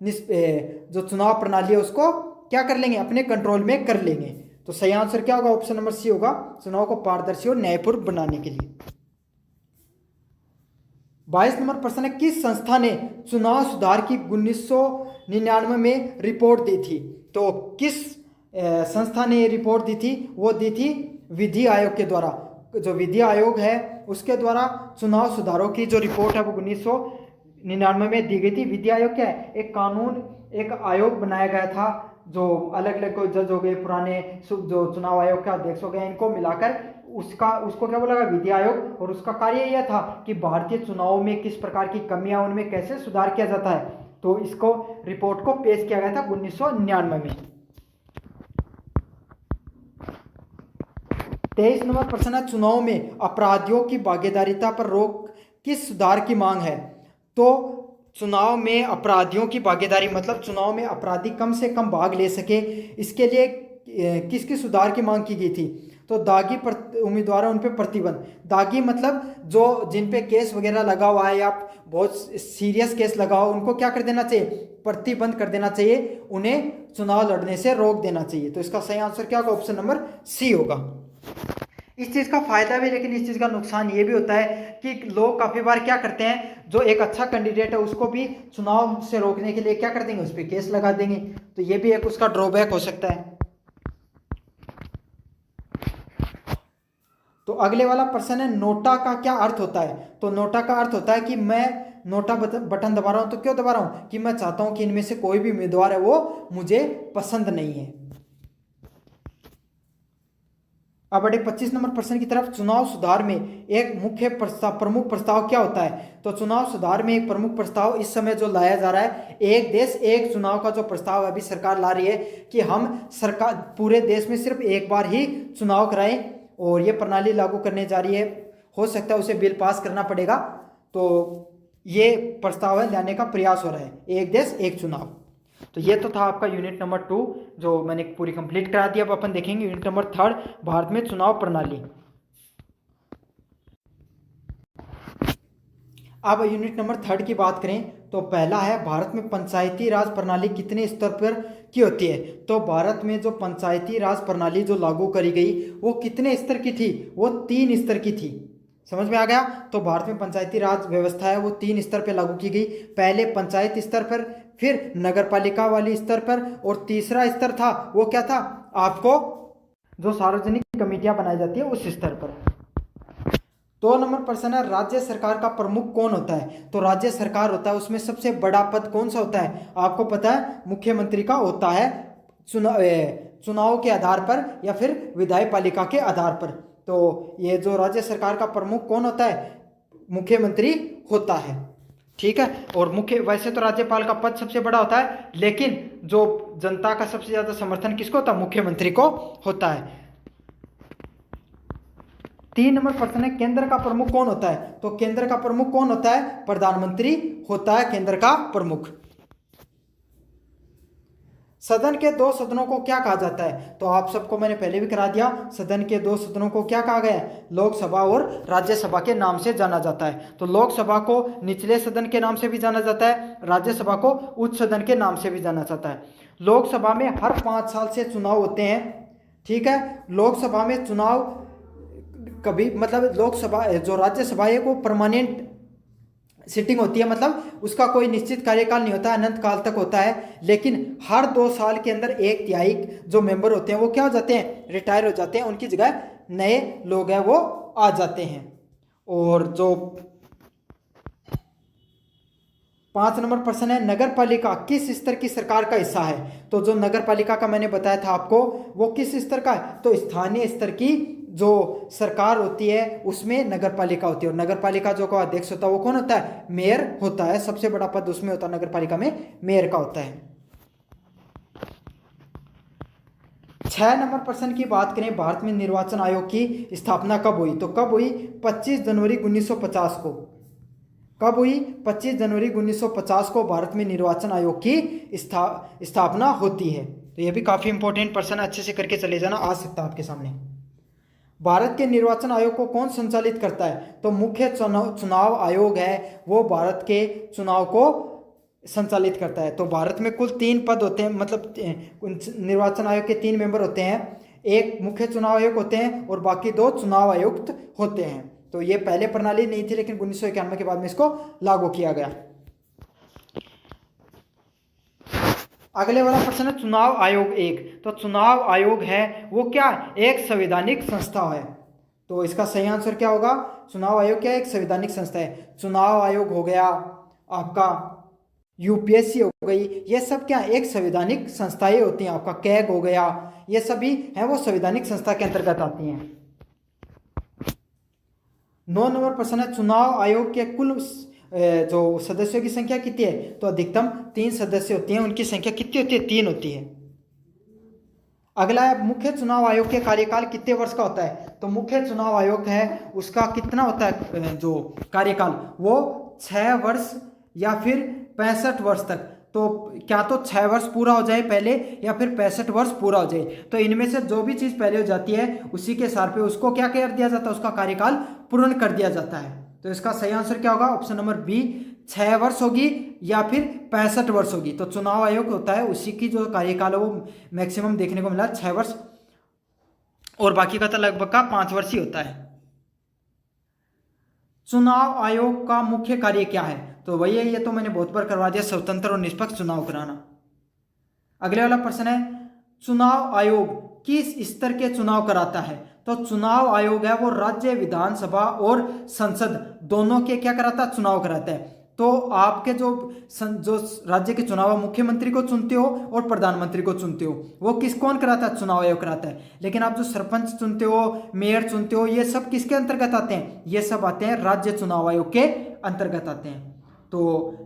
जो चुनाव प्रणाली है उसको क्या कर लेंगे, अपने कंट्रोल में कर लेंगे। तो सही आंसर क्या होगा, ऑप्शन नंबर सी होगा, चुनाव को पारदर्शी और न्यायपूर्ण बनाने के लिए। 22 नंबर प्रश्न है, किस संस्था ने चुनाव सुधार की 1999 में रिपोर्ट दी थी? तो किस संस्था ने ये रिपोर्ट दी थी? वो दी थी विधि आयोग के द्वारा। जो विधि आयोग है उसके द्वारा चुनाव सुधारों की जो रिपोर्ट है वो 1999 में दी गई थी। विधि आयोग क्या है, एक कानून, एक आयोग बनाया गया था जो अलग अलग कोई जज हो गए, पुराने जो चुनाव आयोग के अध्यक्ष हो गए, इनको मिलाकर उसको क्या बोला गया, विधि आयोग। और उसका कार्य यह था कि भारतीय चुनाव में किस प्रकार की कमियां, उनमें कैसे सुधार किया जाता है। तो इसको रिपोर्ट को पेश किया गया था 1999 में। 23 नंबर प्रश्न है, चुनाव में अपराधियों की भागीदारिता पर रोक किस सुधार की मांग है? तो चुनाव में अपराधियों की भागीदारी मतलब चुनाव में अपराधी कम से कम भाग ले सके, इसके लिए किसकी सुधार की मांग की गई थी? तो दागी उम्मीदवारों उन पे प्रतिबंध। दागी मतलब जो जिन पे केस वगैरह लगा हुआ है या बहुत सीरियस केस लगा हो, उनको क्या कर देना चाहिए, प्रतिबंध कर देना चाहिए, उन्हें चुनाव लड़ने से रोक देना चाहिए। तो इसका सही आंसर क्या होगा, ऑप्शन नंबर सी होगा। इस चीज़ का फायदा भी, लेकिन इस चीज़ का नुकसान ये भी होता है कि लोग काफ़ी बार क्या करते हैं, जो एक अच्छा कैंडिडेट है उसको भी चुनाव से रोकने के लिए क्या कर देंगे, उस पर केस लगा देंगे। तो ये भी एक उसका ड्रॉबैक हो सकता है। तो अगले वाला प्रश्न है, नोटा का क्या अर्थ होता है? तो नोटा का अर्थ होता है कि मैं नोटा बटन दबा रहा हूं, तो क्यों दबा रहा हूं, कि मैं चाहता हूं कि इनमें से कोई भी उम्मीदवार है वो मुझे पसंद नहीं है। अब बढ़े 25 नंबर प्रश्न की तरफ। चुनाव सुधार में एक मुख्य प्रमुख प्रस्ताव क्या होता है? तो चुनाव सुधार में एक प्रमुख प्रस्ताव इस समय जो लाया जा रहा है, एक देश एक चुनाव का जो प्रस्ताव अभी सरकार ला रही है कि हम सरकार पूरे देश में सिर्फ एक बार ही चुनाव कराएं, और ये प्रणाली लागू करने जा रही है। हो सकता है उसे बिल पास करना पड़ेगा। तो ये प्रस्ताव है, लाने का प्रयास हो रहा है, एक देश एक चुनाव। तो ये तो था आपका यूनिट नंबर 2 जो मैंने पूरी कंप्लीट करा दिया। अब अपन देखेंगे यूनिट नंबर 3, भारत में चुनाव प्रणाली। अब यूनिट नंबर 3 की बात करें तो पहला है, भारत में पंचायती राज प्रणाली कितने स्तर पर की होती है? तो भारत में जो पंचायती राज प्रणाली जो लागू करी गई वो कितने स्तर की थी? वो 3 स्तर की थी। समझ में आ गया? तो भारत में पंचायती राज व्यवस्था है वो 3 स्तर पर लागू की गई। पहले पंचायत स्तर पर, फिर नगर पालिका वाली स्तर पर, और तीसरा स्तर था वो क्या था, आपको जो सार्वजनिक कमेटियां बनाई जाती है उस स्तर पर। 2 नंबर प्रश्न है, राज्य सरकार का प्रमुख कौन होता है? तो राज्य सरकार होता है उसमें सबसे बड़ा पद कौन सा होता है? आपको पता है, मुख्यमंत्री का होता है चुनाव के आधार पर या फिर विधायक पालिका के आधार पर। तो ये जो राज्य सरकार का प्रमुख कौन होता है, मुख्यमंत्री होता है। ठीक है। और वैसे तो राज्यपाल का पद सबसे बड़ा होता है, लेकिन जो जनता का सबसे ज्यादा समर्थन किसको होता है, मुख्यमंत्री को होता है। 3 नंबर प्रश्न है, केंद्र का प्रमुख कौन होता है? तो केंद्र का प्रमुख कौन होता है? प्रधानमंत्री होता है केंद्र का प्रमुख। सदन के 2 सदनों को क्या कहा जाता है? तो आप सबको मैंने पहले भी करा दिया, सदन के 2 सदनों को क्या कहा गया है? लोकसभा और राज्यसभा के नाम से जाना जाता है। तो लोकसभा को निचले सदन के नाम से भी जाना जाता है, राज्यसभा को उच्च सदन के नाम से भी जाना जाता है। लोकसभा में हर 5 साल से चुनाव होते हैं। ठीक है। लोकसभा में चुनाव कभी मतलब लोकसभा जो राज्यसभा है वो परमानेंट सिटिंग होती है, मतलब उसका कोई निश्चित कार्यकाल नहीं होता, अनंत काल तक होता है। लेकिन हर 2 साल के अंदर 1/3 जो मेंबर होते हैं वो क्या हो जाते हैं, रिटायर हो जाते हैं, उनकी जगह नए लोग हैं वो आ जाते हैं। और जो 5 नंबर प्रश्न है, नगर पालिका किस स्तर की सरकार का हिस्सा है? तो जो नगर पालिका का मैंने बताया था आपको, वो किस स्तर का है? तो स्थानीय स्तर की जो सरकार होती है उसमें नगर पालिका होती है। और नगर पालिका जो का अध्यक्ष होता है वो कौन होता है? मेयर होता है। सबसे बड़ा पद उसमें होता है, नगर पालिका में मेयर का होता है। 6 नंबर प्रश्न की बात करें, भारत में निर्वाचन आयोग की स्थापना कब हुई? तो कब हुई? 25 जनवरी 1950 को। कब हुई? 25 जनवरी 1950 को भारत में निर्वाचन आयोग की स्थापना होती है। तो यह भी काफी इंपॉर्टेंट प्रश्न, अच्छे से करके चले जाना, आ सकता है आपके सामने। भारत के निर्वाचन आयोग को कौन संचालित करता है? तो मुख्य चुनाव आयोग है, वो भारत के चुनाव को संचालित करता है। तो भारत में कुल 3 पद होते हैं, मतलब निर्वाचन आयोग के 3 मेंबर होते हैं। एक मुख्य चुनाव आयोग होते हैं और बाकी 2 चुनाव आयुक्त होते हैं। तो ये पहले प्रणाली नहीं थी, लेकिन 1991 के बाद में इसको लागू किया गया। अगले वाला प्रश्न है, चुनाव आयोग एक। तो चुनाव आयोग है वो क्या? एक संवैधानिक संस्था है। तो इसका सही आंसर क्या होगा? चुनाव आयोग क्या है? एक संवैधानिक संस्था है। चुनाव आयोग हो गया आपका, यूपीएससी हो गई, ये सब क्या एक संवैधानिक संस्थाएं होती हैं। आपका कैग हो गया, ये सभी है वो संवैधानिक संस्था के अंतर्गत आती हैं। 9 नंबर प्रश्न है, चुनाव आयोग के कुल जो सदस्यों की संख्या कितनी है? तो अधिकतम 3 सदस्य होते हैं। उनकी संख्या कितनी होती है? 3 होती है। अगला है, मुख्य चुनाव आयोग के कार्यकाल कितने वर्ष का होता है? तो मुख्य चुनाव आयोग है उसका कितना होता है जो कार्यकाल? वो 6 वर्ष या फिर 65 वर्ष तक। तो क्या तो 6 वर्ष पूरा हो जाए पहले, या फिर 65 वर्ष पूरा हो जाए। तो इनमें से जो भी चीज पहले हो जाती है उसी के आधार पे उसको क्या कर दिया जाता है? उसका कार्यकाल पूर्ण कर दिया जाता है। तो इसका सही आंसर क्या होगा? ऑप्शन नंबर बी, 6 वर्ष होगी या फिर 65 वर्ष होगी। तो चुनाव आयोग होता है उसी की जो कार्यकाल है वो मैक्सिमम देखने को मिला 6 वर्ष, और बाकी का तो लगभग का 5 वर्ष ही होता है। चुनाव आयोग का मुख्य कार्य क्या है? तो वही है, ये तो मैंने बहुत बार करवा दिया, स्वतंत्र और निष्पक्ष चुनाव कराना। अगले वाला प्रश्न है, चुनाव आयोग किस स्तर के चुनाव कराता है? तो चुनाव आयोग है वो राज्य विधानसभा और संसद दोनों के क्या कराता है? चुनाव कराता है। तो आपके जो राज्य के चुनाव मुख्यमंत्री को चुनते हो और प्रधानमंत्री को चुनते हो, वो कौन कराता है? चुनाव आयोग कराता है। लेकिन आप जो सरपंच चुनते हो, मेयर चुनते हो, ये सब किसके अंतर्गत आते हैं? ये सब आते हैं राज्य चुनाव आयोग के अंतर्गत आते हैं। तो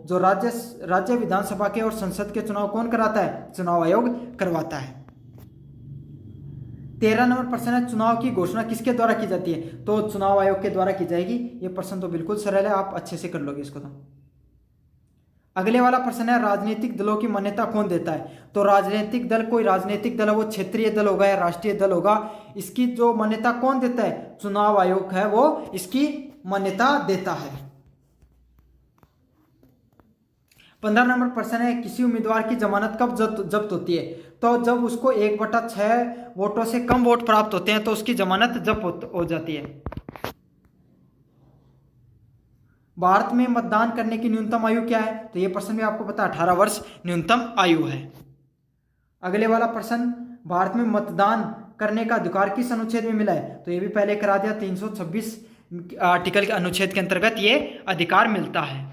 जो राज्य विधानसभा के और संसद के चुनाव कौन कराता है? चुनाव आयोग करवाता है। 13 नंबर प्रश्न है, चुनाव की घोषणा किसके द्वारा की जाती है? तो चुनाव आयोग के द्वारा की जाएगी। ये प्रश्न तो बिल्कुल सरल है, आप अच्छे से कर लोगे इसको। तो अगले वाला प्रश्न है, राजनीतिक दलों की मान्यता कौन देता है? तो राजनीतिक दल, कोई राजनीतिक दल है वो क्षेत्रीय दल होगा या राष्ट्रीय दल होगा, इसकी जो मान्यता कौन देता है? चुनाव आयोग है वो इसकी मान्यता देता है। 15 नंबर प्रश्न है, किसी उम्मीदवार की जमानत कब जब्त होती है? तो जब उसको 1/6 वोटों से कम वोट प्राप्त होते हैं तो उसकी जमानत जब्त हो जाती है। भारत में मतदान करने की न्यूनतम आयु क्या है? तो यह प्रश्न भी आपको पता है, 18 वर्ष न्यूनतम आयु है। अगले वाला प्रश्न, भारत में मतदान करने का अधिकार किस अनुच्छेद में मिला है? तो ये भी पहले करा दिया, 326 आर्टिकल के अनुच्छेद के अंतर्गत ये अधिकार मिलता है।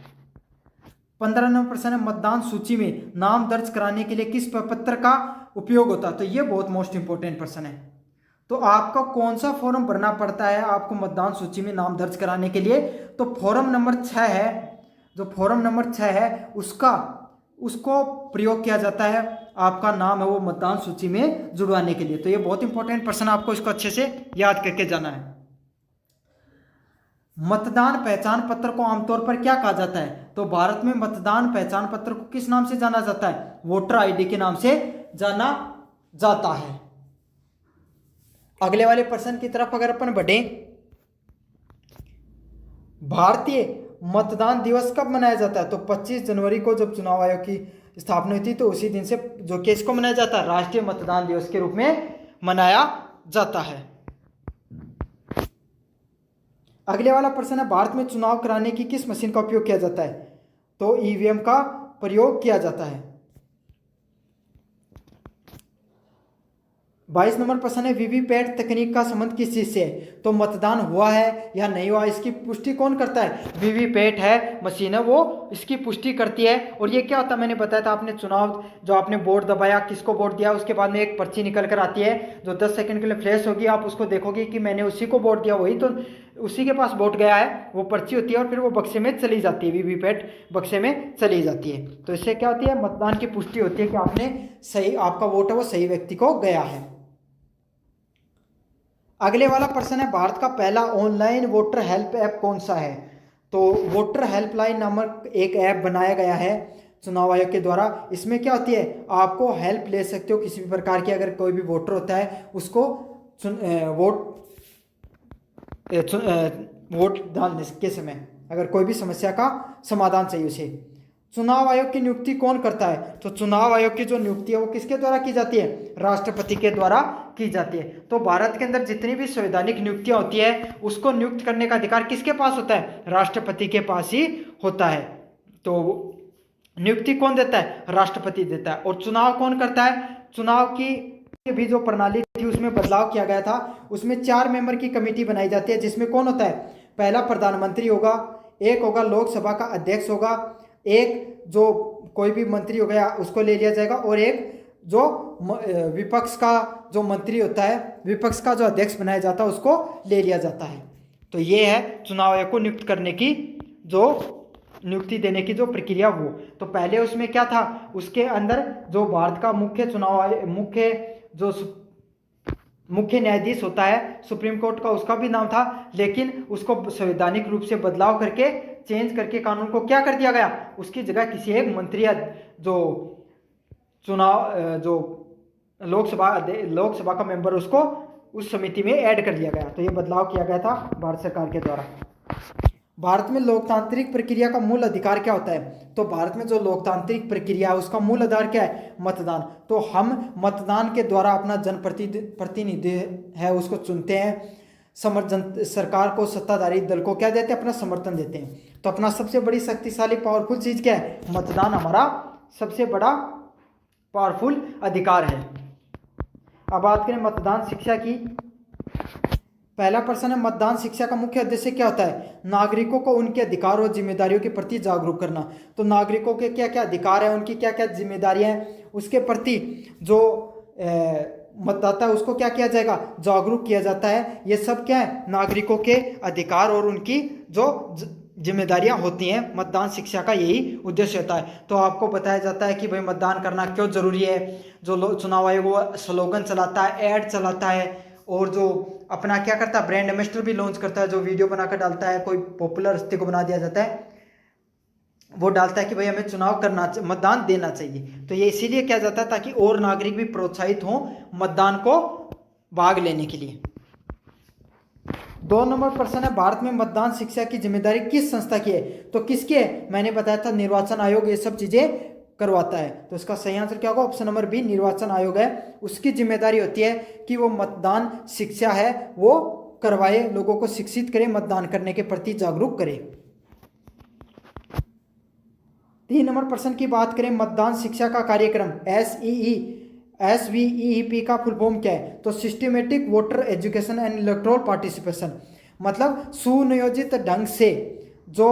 15 नंबर प्रश्न है, मतदान सूची में नाम दर्ज कराने के लिए किस प्रपत्र का उपयोग होता है? तो ये बहुत मोस्ट इंपोर्टेंट प्रश्न है। तो आपका कौन सा फॉर्म भरना पड़ता है आपको मतदान सूची में नाम दर्ज कराने के लिए? तो फॉर्म नंबर 6 है, जो फॉर्म नंबर 6 है उसको प्रयोग किया जाता है। आपका नाम है वो मतदान सूची में जुड़वाने के लिए। तो ये बहुत इंपॉर्टेंट प्रश्न, आपको इसको अच्छे से याद करके जाना है। मतदान पहचान पत्र को आमतौर पर क्या कहा जाता है? तो भारत में मतदान पहचान पत्र को किस नाम से जाना जाता है? वोटर आईडी के नाम से जाना जाता है। अगले वाले प्रश्न की तरफ अगर अपन बढ़े, भारतीय मतदान दिवस कब मनाया जाता है? तो 25 जनवरी को जब चुनाव आयोग की स्थापना हुई थी तो उसी दिन से जो कि इसको मनाया जाता है राष्ट्रीय मतदान दिवस के रूप में मनाया जाता है। अगले वाला प्रश्न है, भारत में चुनाव कराने की किस मशीन का उपयोग किया जाता है? तो ईवीएम का प्रयोग किया जाता है। 22 नंबर प्रश्न है, वीवीपैट तकनीक का संबंध किस चीज से है? तो मतदान हुआ है या नहीं हुआ इसकी पुष्टि कौन करता है? वीवीपैट है मशीन है, वो इसकी पुष्टि करती है। और ये क्या होता है, मैंने बताया था, आपने चुनाव जो आपने वोट दबाया, किसको वोट दिया, उसके बाद में एक पर्ची निकल कर आती है जो 10 सेकंड के लिए फ्लैश होगी। आप उसको देखोगे कि मैंने उसी को वोट दिया, वही तो उसी के पास वोट गया है, वो पर्ची होती है और फिर वो बक्से में चली जाती है, वीवीपैट बक्से में चली जाती है। तो इससे क्या होती है, मतदान की पुष्टि होती है कि आपने सही, आपका वोट है वो सही व्यक्ति को गया है। अगले वाला प्रश्न है, भारत का पहला ऑनलाइन वोटर हेल्प ऐप कौन सा है? तो वोटर हेल्पलाइन नामक एक ऐप बनाया गया है चुनाव आयोग के द्वारा। इसमें क्या होती है, आपको हेल्प ले सकते हो किसी भी प्रकार की, अगर कोई भी वोटर होता है उसको वोट डालने के समय अगर कोई भी समस्या का समाधान चाहिए उसे। चुनाव आयोग की नियुक्ति कौन करता है? तो चुनाव आयोग की जो नियुक्ति है वो किसके द्वारा की जाती है? राष्ट्रपति के द्वारा की जाती है। तो भारत के अंदर जितनी भी संवैधानिक नियुक्तियां होती है उसको नियुक्त करने का अधिकार किसके पास होता है? राष्ट्रपति के पास ही होता है। तो नियुक्ति कौन देता है? राष्ट्रपति देता है। और चुनाव कौन करता है? चुनाव की भी जो प्रणाली थी उसमें बदलाव किया गया था। उसमें 4 मेंबर की कमेटी बनाई जाती है, जिसमें कौन होता है? पहला प्रधानमंत्री होगा, एक होगा लोकसभा का अध्यक्ष होगा, एक जो कोई भी मंत्री हो गया उसको ले लिया जाएगा, और एक जो विपक्ष का जो मंत्री होता है, विपक्ष का जो अध्यक्ष बनाया जाता है उसको ले लिया जाता है। तो ये है चुनाव आयोग को नियुक्त करने की जो नियुक्ति देने की जो प्रक्रिया वो। तो पहले उसमें क्या था, उसके अंदर जो भारत का मुख्य चुनाव मुख्य न्यायाधीश होता है सुप्रीम कोर्ट का, उसका भी नाम था, लेकिन उसको संवैधानिक रूप से बदलाव करके चेंज करके कानून को क्या कर दिया गया, उसकी जगह किसी एक मंत्री या जो चुनाव जो लोकसभा का मेंबर उसको उस समिति में ऐड कर दिया गया। तो ये बदलाव किया गया था भारत सरकार के द्वारा। भारत में लोकतांत्रिक प्रक्रिया का मूल अधिकार क्या होता है? तो भारत में जो लोकतांत्रिक प्रक्रिया है उसका मूल आधार क्या है? मतदान। तो हम मतदान के द्वारा अपना जनप्रतिनिधि है उसको चुनते हैं। सरकार को, सत्ताधारी दल को क्या देते हैं? अपना समर्थन देते हैं। तो अपना सबसे बड़ी शक्तिशाली पावरफुल चीज क्या है? मतदान हमारा सबसे बड़ा पावरफुल अधिकार है। अब बात करें मतदान शिक्षा की। पहला प्रश्न है, मतदान शिक्षा का मुख्य उद्देश्य क्या होता है? नागरिकों को उनके अधिकार और जिम्मेदारियों के प्रति जागरूक करना। तो नागरिकों के क्या क्या अधिकार है, उनकी क्या क्या जिम्मेदारियां हैं, उसके प्रति जो मतदाता है उसको क्या किया जाएगा? जागरूक किया जाता है। ये सब क्या है? नागरिकों के अधिकार और उनकी जो जिम्मेदारियां होती हैं। मतदान शिक्षा का यही उद्देश्य होता है। तो आपको बताया जाता है कि भाई मतदान करना क्यों जरूरी है। जो चुनाव आयोग वो स्लोगन चलाता है, ऐड चलाता है, और जो अपना क्या करता है, ब्रांड एम्बेसडर भी लॉन्च करता है, जो वीडियो बनाकर डालता है, कोई पॉपुलर हस्ती को बना दिया जाता है, वो डालता है कि भाई हमें चुनाव करना, मतदान देना चाहिए। तो ये इसीलिए किया जाता है ताकि और नागरिक भी प्रोत्साहित हों मतदान को भाग लेने के लिए। 2 नंबर प्रश्न है, भारत में मतदान शिक्षा की जिम्मेदारी किस संस्था की है? तो किसकी है? मैंने बताया था निर्वाचन आयोग ये सब चीजें करवाता है। तो इसका सही आंसर क्या होगा? ऑप्शन नंबर बी, निर्वाचन आयोग है। उसकी जिम्मेदारी होती है कि वो मतदान शिक्षा है वो करवाए, लोगों को शिक्षित करे, मतदान करने के प्रति जागरूक करे। 3 नंबर प्रश्न की बात करें, मतदान शिक्षा का कार्यक्रम SVEEP का फुल फॉर्म क्या है? तो systematic voter education and electoral participation, मतलब सुनियोजित ढंग से जो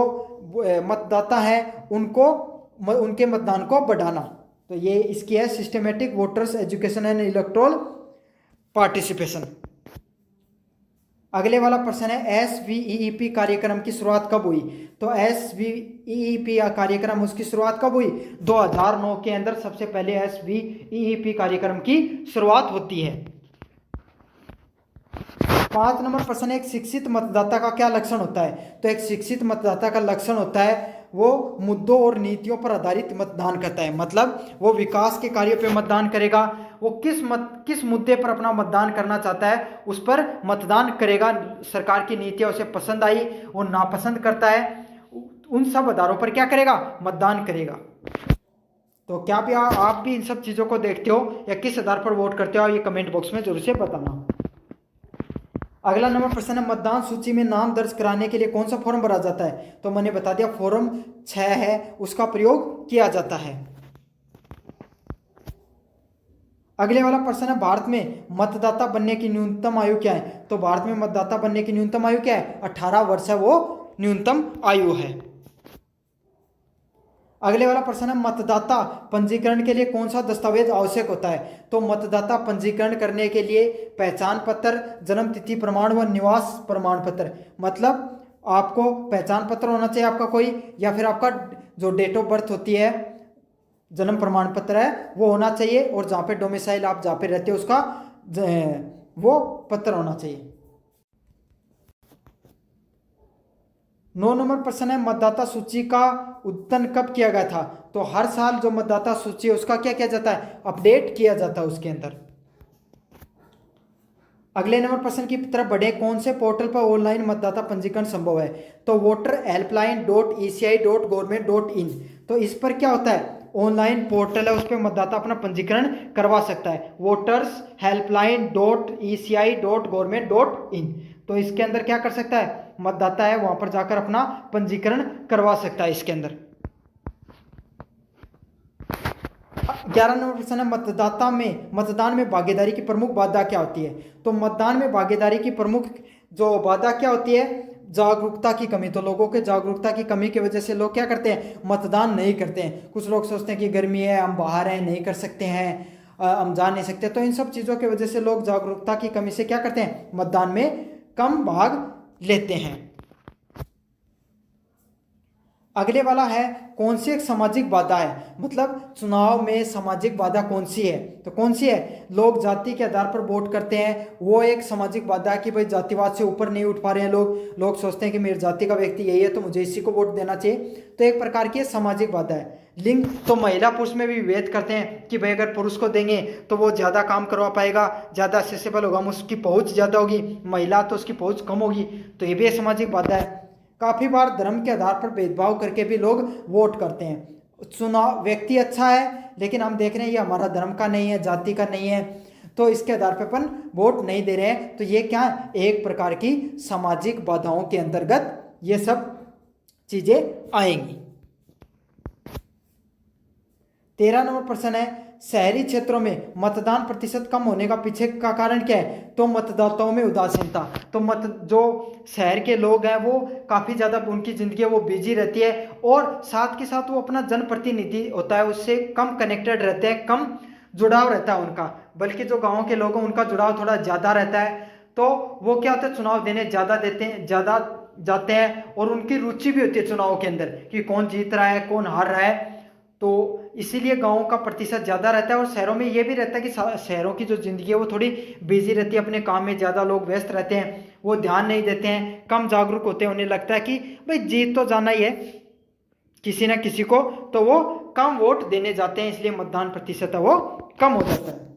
मतदाता है उनके मतदान को बढ़ाना। तो ये इसकी है systematic voters education and electoral participation. अगले वाला प्रश्न है, SVEEP कार्यक्रम की शुरुआत कब हुई? तो SVEEP कार्यक्रम उसकी शुरुआत कब हुई? 2009 के अंदर सबसे पहले SVEEP कार्यक्रम की शुरुआत होती है। 5 नंबर प्रश्न है, एक शिक्षित मतदाता का क्या लक्षण होता है? तो एक शिक्षित मतदाता का लक्षण होता है वो मुद्दों और नीतियों पर आधारित मतदान करता है। मतलब वो विकास के कार्यों पर मतदान करेगा, वो किस मुद्दे पर अपना मतदान करना चाहता है उस पर मतदान करेगा। सरकार की नीतियां उसे पसंद आई, वो नापसंद करता है, उन सब आधारों पर क्या करेगा? मतदान करेगा। तो क्या भी आप भी इन सब चीज़ों को देखते हो या किस आधार पर वोट करते हो, ये कमेंट बॉक्स में जरूर से बताना। अगला नंबर प्रश्न है, मतदान सूची में नाम दर्ज कराने के लिए कौन सा फॉर्म भरा जाता है? तो मैंने बता दिया, फॉर्म 6 है उसका प्रयोग किया जाता है। अगले वाला प्रश्न है, भारत में मतदाता बनने की न्यूनतम आयु क्या है? तो भारत में मतदाता बनने की न्यूनतम आयु क्या है? 18 वर्ष है वो न्यूनतम आयु है। अगले वाला प्रश्न है, मतदाता पंजीकरण के लिए कौन सा दस्तावेज आवश्यक होता है? तो मतदाता पंजीकरण करने के लिए पहचान पत्र, जन्म तिथि प्रमाण व निवास प्रमाण पत्र, मतलब आपको पहचान पत्र होना चाहिए आपका कोई, या फिर आपका जो डेट ऑफ बर्थ होती है, जन्म प्रमाण पत्र है वो होना चाहिए, और जहाँ पे डोमिसाइल आप जहाँ पे रहते हो उसका वो पत्र होना चाहिए। 9 नंबर प्रश्न है, मतदाता सूची का अद्यतन कब किया गया था? तो हर साल जो मतदाता सूची है उसका क्या किया जाता है? अपडेट किया जाता है उसके अंदर। अगले नंबर प्रश्न की तरफ बढ़े, कौन से पोर्टल पर ऑनलाइन मतदाता पंजीकरण संभव है? तो voterhelpline.eci.government.in। तो इस पर क्या होता है? ऑनलाइन पोर्टल है, उस पर मतदाता अपना पंजीकरण करवा सकता है, votershelpline.eci.government.in। तो इसके अंदर क्या कर सकता है? मतदाता है वहां पर जाकर अपना पंजीकरण करवा सकता है इसके अंदर। 11 नंबर प्रश्न है, मतदान में भागीदारी की प्रमुख बाधा क्या होती है? तो मतदान में भागीदारी की प्रमुख जो बाधा क्या होती है? जागरूकता की कमी। तो लोगों के जागरूकता की कमी की वजह से लोग क्या करते हैं? मतदान नहीं करते हैं। कुछ लोग सोचते हैं कि गर्मी है, हम बाहर हैं, नहीं कर सकते हैं, हम जा नहीं सकते। तो इन सब चीज़ों की वजह से लोग जागरूकता की कमी से क्या करते हैं? मतदान में कम भाग लेते हैं। अगले वाला है, कौन सी एक सामाजिक बाधा है? मतलब चुनाव में सामाजिक बाधा कौन सी है? तो कौन सी है? लोग जाति के आधार पर वोट करते हैं, वो एक सामाजिक बाधा है कि भाई जातिवाद से ऊपर नहीं उठ पा रहे हैं लोग सोचते हैं कि मेरी जाति का व्यक्ति यही है तो मुझे इसी को वोट देना चाहिए। तो एक प्रकार की सामाजिक बाधा है। लिंग, तो महिला पुरुष में भी विभेद करते हैं कि भाई अगर पुरुष को देंगे तो वो ज़्यादा काम करवा पाएगा, ज़्यादा एक्सेसिबल होगा, उसकी पहुँच ज़्यादा होगी, महिला तो उसकी पहुँच कम होगी। तो ये भी एक सामाजिक बाधा है। काफ़ी बार धर्म के आधार पर भेदभाव करके भी लोग वोट करते हैं। चुनाव व्यक्ति अच्छा है लेकिन हम देख रहे हैं ये हमारा धर्म का नहीं है, जाति का नहीं है, तो इसके आधार पर अपन वोट नहीं दे रहे हैं। तो ये क्या है? एक प्रकार की सामाजिक बाधाओं के अंतर्गत ये सब चीजें आएंगी। 13 नंबर प्रश्न है, शहरी क्षेत्रों में मतदान प्रतिशत कम होने का पीछे का कारण क्या है? तो मतदाताओं में उदासीनता। तो जो शहर के लोग हैं वो काफ़ी ज़्यादा उनकी ज़िंदगी वो बिजी रहती है, और साथ के साथ वो अपना जनप्रतिनिधि होता है उससे कम कनेक्टेड रहते हैं, कम जुड़ाव रहता है उनका। बल्कि जो गाँव के लोग हैं उनका जुड़ाव थोड़ा ज़्यादा रहता है। तो वो क्या होता है? चुनाव देने ज़्यादा जाते हैं, और उनकी रुचि भी होती है चुनाव के अंदर कि कौन जीत रहा है, कौन हार रहा है। तो इसीलिए गाँव का प्रतिशत ज़्यादा रहता है। और शहरों में ये भी रहता है कि शहरों की जो ज़िंदगी है वो थोड़ी बिजी रहती है, अपने काम में ज़्यादा लोग व्यस्त रहते हैं, वो ध्यान नहीं देते हैं, कम जागरूक होते हैं। उन्हें लगता है कि भाई जीत तो जाना ही है किसी ना किसी को, तो वो कम वोट देने जाते हैं, इसलिए मतदान प्रतिशत है वो कम हो जाता है।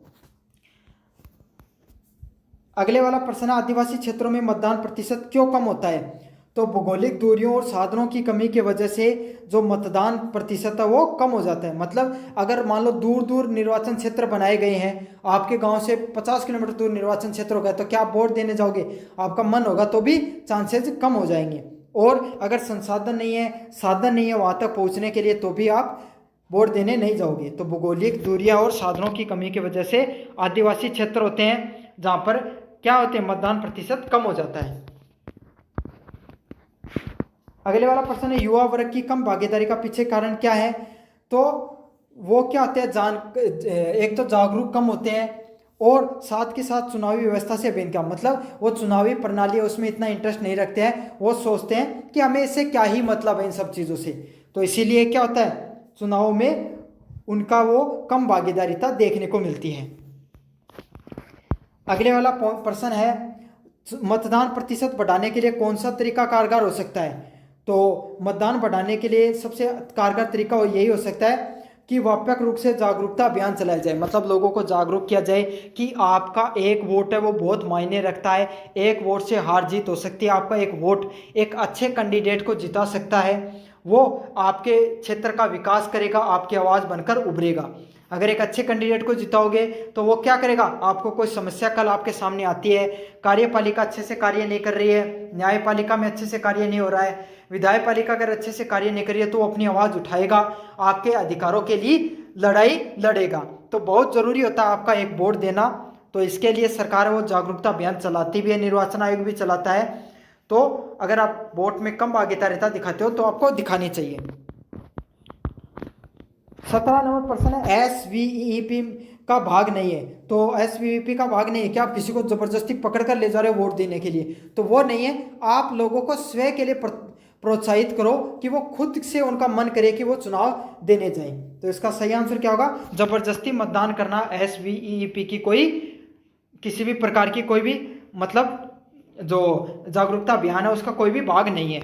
अगले वाला प्रश्न है, आदिवासी क्षेत्रों में मतदान प्रतिशत क्यों कम होता है? तो भौगोलिक दूरियों और साधनों की कमी की वजह से जो मतदान प्रतिशत है वो कम हो जाता है। मतलब अगर मान लो दूर दूर निर्वाचन क्षेत्र बनाए गए हैं, आपके गांव से 50 किलोमीटर दूर निर्वाचन क्षेत्र होगा, तो क्या आप वोट देने जाओगे? आपका मन होगा तो भी चांसेस कम हो जाएंगे। और अगर संसाधन नहीं है, साधन नहीं है वहाँ तक पहुँचने के लिए, तो भी आप वोट देने नहीं जाओगे। तो भौगोलिक दूरियाँ और साधनों की कमी की वजह से आदिवासी क्षेत्र होते हैं जहाँ पर क्या होते हैं? मतदान प्रतिशत कम हो जाता है। अगले वाला प्रश्न है, युवा वर्ग की कम भागीदारी का पीछे कारण क्या है? तो वो क्या होते हैं? एक तो जागरूक कम होते हैं, और साथ के साथ चुनावी व्यवस्था से बेनकाम। मतलब वो चुनावी प्रणाली है उसमें इतना इंटरेस्ट नहीं रखते हैं, वो सोचते हैं कि हमें इससे क्या ही मतलब है इन सब चीज़ों से। तो इसीलिए क्या होता है? चुनाव में उनका वो कम भागीदारिता देखने को मिलती है। अगले वाला प्रश्न है, मतदान प्रतिशत बढ़ाने के लिए कौन सा तरीका कारगर हो सकता है? तो मतदान बढ़ाने के लिए सबसे कारगर तरीका यही हो सकता है कि व्यापक रूप से जागरूकता अभियान चलाया जाए। मतलब लोगों को जागरूक किया जाए कि आपका एक वोट है वो बहुत मायने रखता है, एक वोट से हार जीत हो सकती है, आपका एक वोट एक अच्छे कैंडिडेट को जिता सकता है, वो आपके क्षेत्र का विकास करेगा, आपकी आवाज़ बनकर उभरेगा। अगर एक अच्छे कैंडिडेट को जिताओगे तो वो क्या करेगा? आपको कोई समस्या कल आपके सामने आती है, कार्यपालिका अच्छे से कार्य नहीं कर रही है, न्यायपालिका में अच्छे से कार्य नहीं हो रहा है, विधायपालिका अगर अच्छे से कार्य नहीं कर रही है, तो वो अपनी आवाज़ उठाएगा, आपके अधिकारों के लिए लड़ाई लड़ेगा। तो बहुत ज़रूरी होता है आपका एक वोट देना। तो इसके लिए सरकार वो जागरूकता अभियान चलाती भी है, निर्वाचन आयोग भी चलाता है। तो अगर आप वोट में कम भागीदारिता दिखाते हो तो आपको दिखानी चाहिए। 17 नंबर प्रश्न है, एसवीईपी का भाग नहीं है। तो एसवीईपी का भाग नहीं है क्या आप किसी को जबरदस्ती पकड़ कर ले जा रहे हो वोट देने के लिए, तो वो नहीं है। आप लोगों को स्वयं के लिए प्रोत्साहित करो कि वो खुद से उनका मन करे कि वो चुनाव देने जाएं। तो इसका सही आंसर क्या होगा, जबरदस्ती मतदान करना एसवीईपी की कोई किसी भी प्रकार की कोई भी मतलब जो जागरूकता अभियान है उसका कोई भी भाग नहीं है।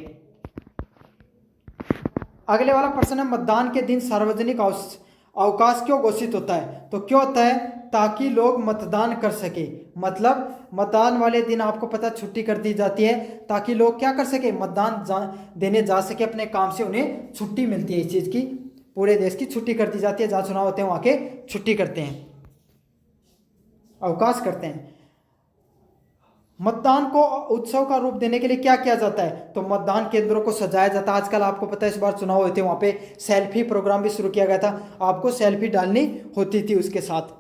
अगले वाला प्रश्न है, मतदान के दिन सार्वजनिक अवकाश क्यों घोषित होता है। तो क्यों होता है, ताकि लोग मतदान कर सके। मतलब मतदान वाले दिन आपको पता छुट्टी कर दी जाती है ताकि लोग क्या कर सके, मतदान देने जा सके अपने काम से, उन्हें छुट्टी मिलती है। इस चीज़ की पूरे देश की छुट्टी कर दी जाती है, जहाँ चुनाव होते हैं वहाँ के छुट्टी करते हैं, अवकाश करते हैं। मतदान को उत्सव का रूप देने के लिए क्या किया जाता है, तो मतदान केंद्रों को सजाया जाता है। आजकल आपको पता है इस बार चुनाव हुए थे, वहाँ पे सेल्फी प्रोग्राम भी शुरू किया गया था, आपको सेल्फी डालनी होती थी। उसके साथ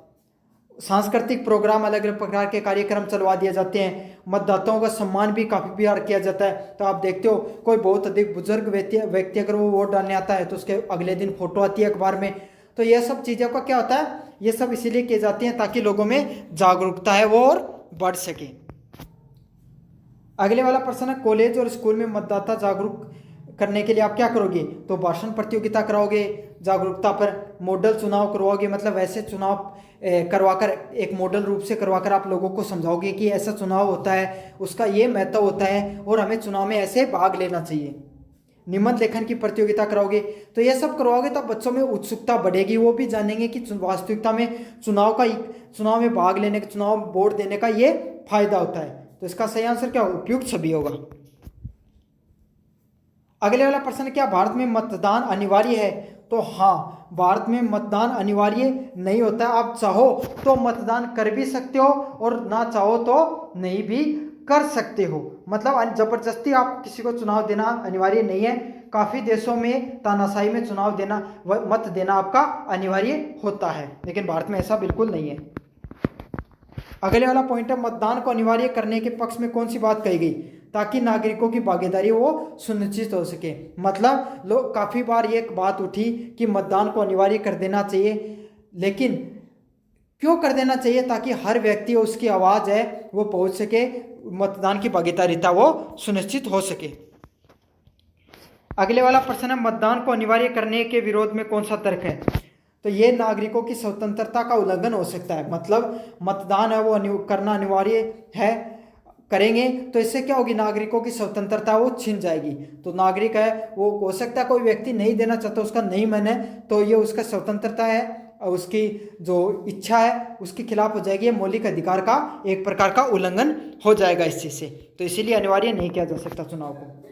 सांस्कृतिक प्रोग्राम, अलग अलग प्रकार के कार्यक्रम चलवा दिए जाते हैं। मतदाताओं का सम्मान भी काफ़ी बार किया जाता है। तो आप देखते हो कोई बहुत अधिक बुजुर्ग व्यक्ति अगर वो वोट डालने आता है तो उसके अगले दिन फोटो आती है अखबार में। तो यह सब चीज़ों का क्या होता है, ये सब इसीलिए किए जाती हैं ताकि लोगों में जागरूकता है वो और बढ़ सके। अगले वाला प्रश्न है, कॉलेज और स्कूल में मतदाता जागरूक करने के लिए आप क्या करोगे, तो भाषण प्रतियोगिता कराओगे, जागरूकता पर मॉडल चुनाव करवाओगे। मतलब वैसे चुनाव करवाकर एक मॉडल रूप से करवाकर आप लोगों को समझाओगे कि ऐसा चुनाव होता है, उसका ये महत्व होता है और हमें चुनाव में ऐसे भाग लेना चाहिए। निबंध लेखन की प्रतियोगिता कराओगे। तो ये सब करवाओगे तो बच्चों में उत्सुकता बढ़ेगी, वो भी जानेंगे कि वास्तविकता में चुनाव में भाग लेने का, चुनाव वोट देने का ये फायदा होता है। तो इसका सही आंसर क्या होगा, उपयुक्त छवि होगा। अगले वाला प्रश्न, क्या भारत में मतदान अनिवार्य है। तो हाँ, भारत में मतदान अनिवार्य नहीं होता है। आप चाहो तो मतदान कर भी सकते हो और ना चाहो तो नहीं भी कर सकते हो। मतलब जबरदस्ती आप किसी को चुनाव देना अनिवार्य नहीं है। काफ़ी देशों में तानाशाही में चुनाव देना, मत देना आपका अनिवार्य होता है, लेकिन भारत में ऐसा बिल्कुल नहीं है। अगले वाला पॉइंट है, मतदान को अनिवार्य करने के पक्ष में कौन सी बात कही गई, ताकि नागरिकों की भागीदारी वो सुनिश्चित हो सके। मतलब लोग काफ़ी बार ये एक बात उठी कि मतदान को अनिवार्य कर देना चाहिए, लेकिन क्यों कर देना चाहिए, ताकि हर व्यक्ति उसकी आवाज़ है वो पहुंच सके, मतदान की भागीदारिता वो सुनिश्चित हो सके। अगले वाला प्रश्न है, मतदान को अनिवार्य करने के विरोध में कौन सा तर्क है। तो ये नागरिकों की स्वतंत्रता का उल्लंघन हो सकता है। मतलब मतदान है वो करना अनिवार्य है, करेंगे तो इससे क्या होगी, नागरिकों की स्वतंत्रता वो छिन जाएगी। तो नागरिक है वो हो सकता है कोई व्यक्ति नहीं देना चाहता, उसका नहीं मन है, तो ये उसका स्वतंत्रता है और उसकी जो इच्छा है उसके खिलाफ हो जाएगी। ये मौलिक अधिकार का एक प्रकार का उल्लंघन हो जाएगा इस चीज़ से। तो इसीलिए अनिवार्य नहीं किया जा सकता चुनाव को।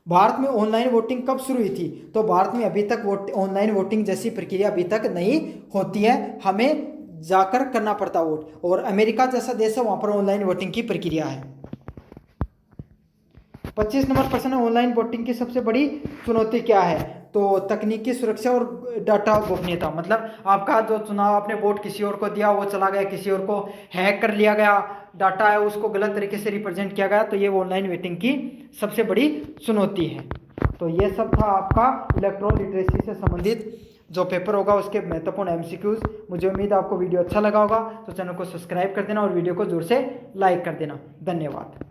भारत में ऑनलाइन वोटिंग कब शुरू हुई थी। तो भारत में अभी तक ऑनलाइन वोटिंग जैसी प्रक्रिया अभी तक नहीं होती है, हमें जाकर करना पड़ता वोट। और अमेरिका जैसा देश है वहाँ पर ऑनलाइन वोटिंग की प्रक्रिया है। 25 नंबर प्रश्न है, ऑनलाइन वोटिंग की सबसे बड़ी चुनौती क्या है। तो तकनीकी सुरक्षा और डाटा गोपनीयता। मतलब आपका जो चुनाव, आपने वोट किसी और को दिया, वो चला गया, किसी और को हैक कर लिया गया, डाटा है उसको गलत तरीके से रिप्रेजेंट किया गया, तो ये ऑनलाइन वोटिंग की सबसे बड़ी चुनौती है। तो ये सब था आपका इलेक्ट्रॉनिक लिटरेसी से संबंधित जो पेपर होगा उसके महत्वपूर्ण एमसीक्यूज। मुझे उम्मीद है आपको वीडियो अच्छा लगा होगा, तो चैनल को सब्सक्राइब कर देना और वीडियो को जोर से लाइक कर देना। धन्यवाद।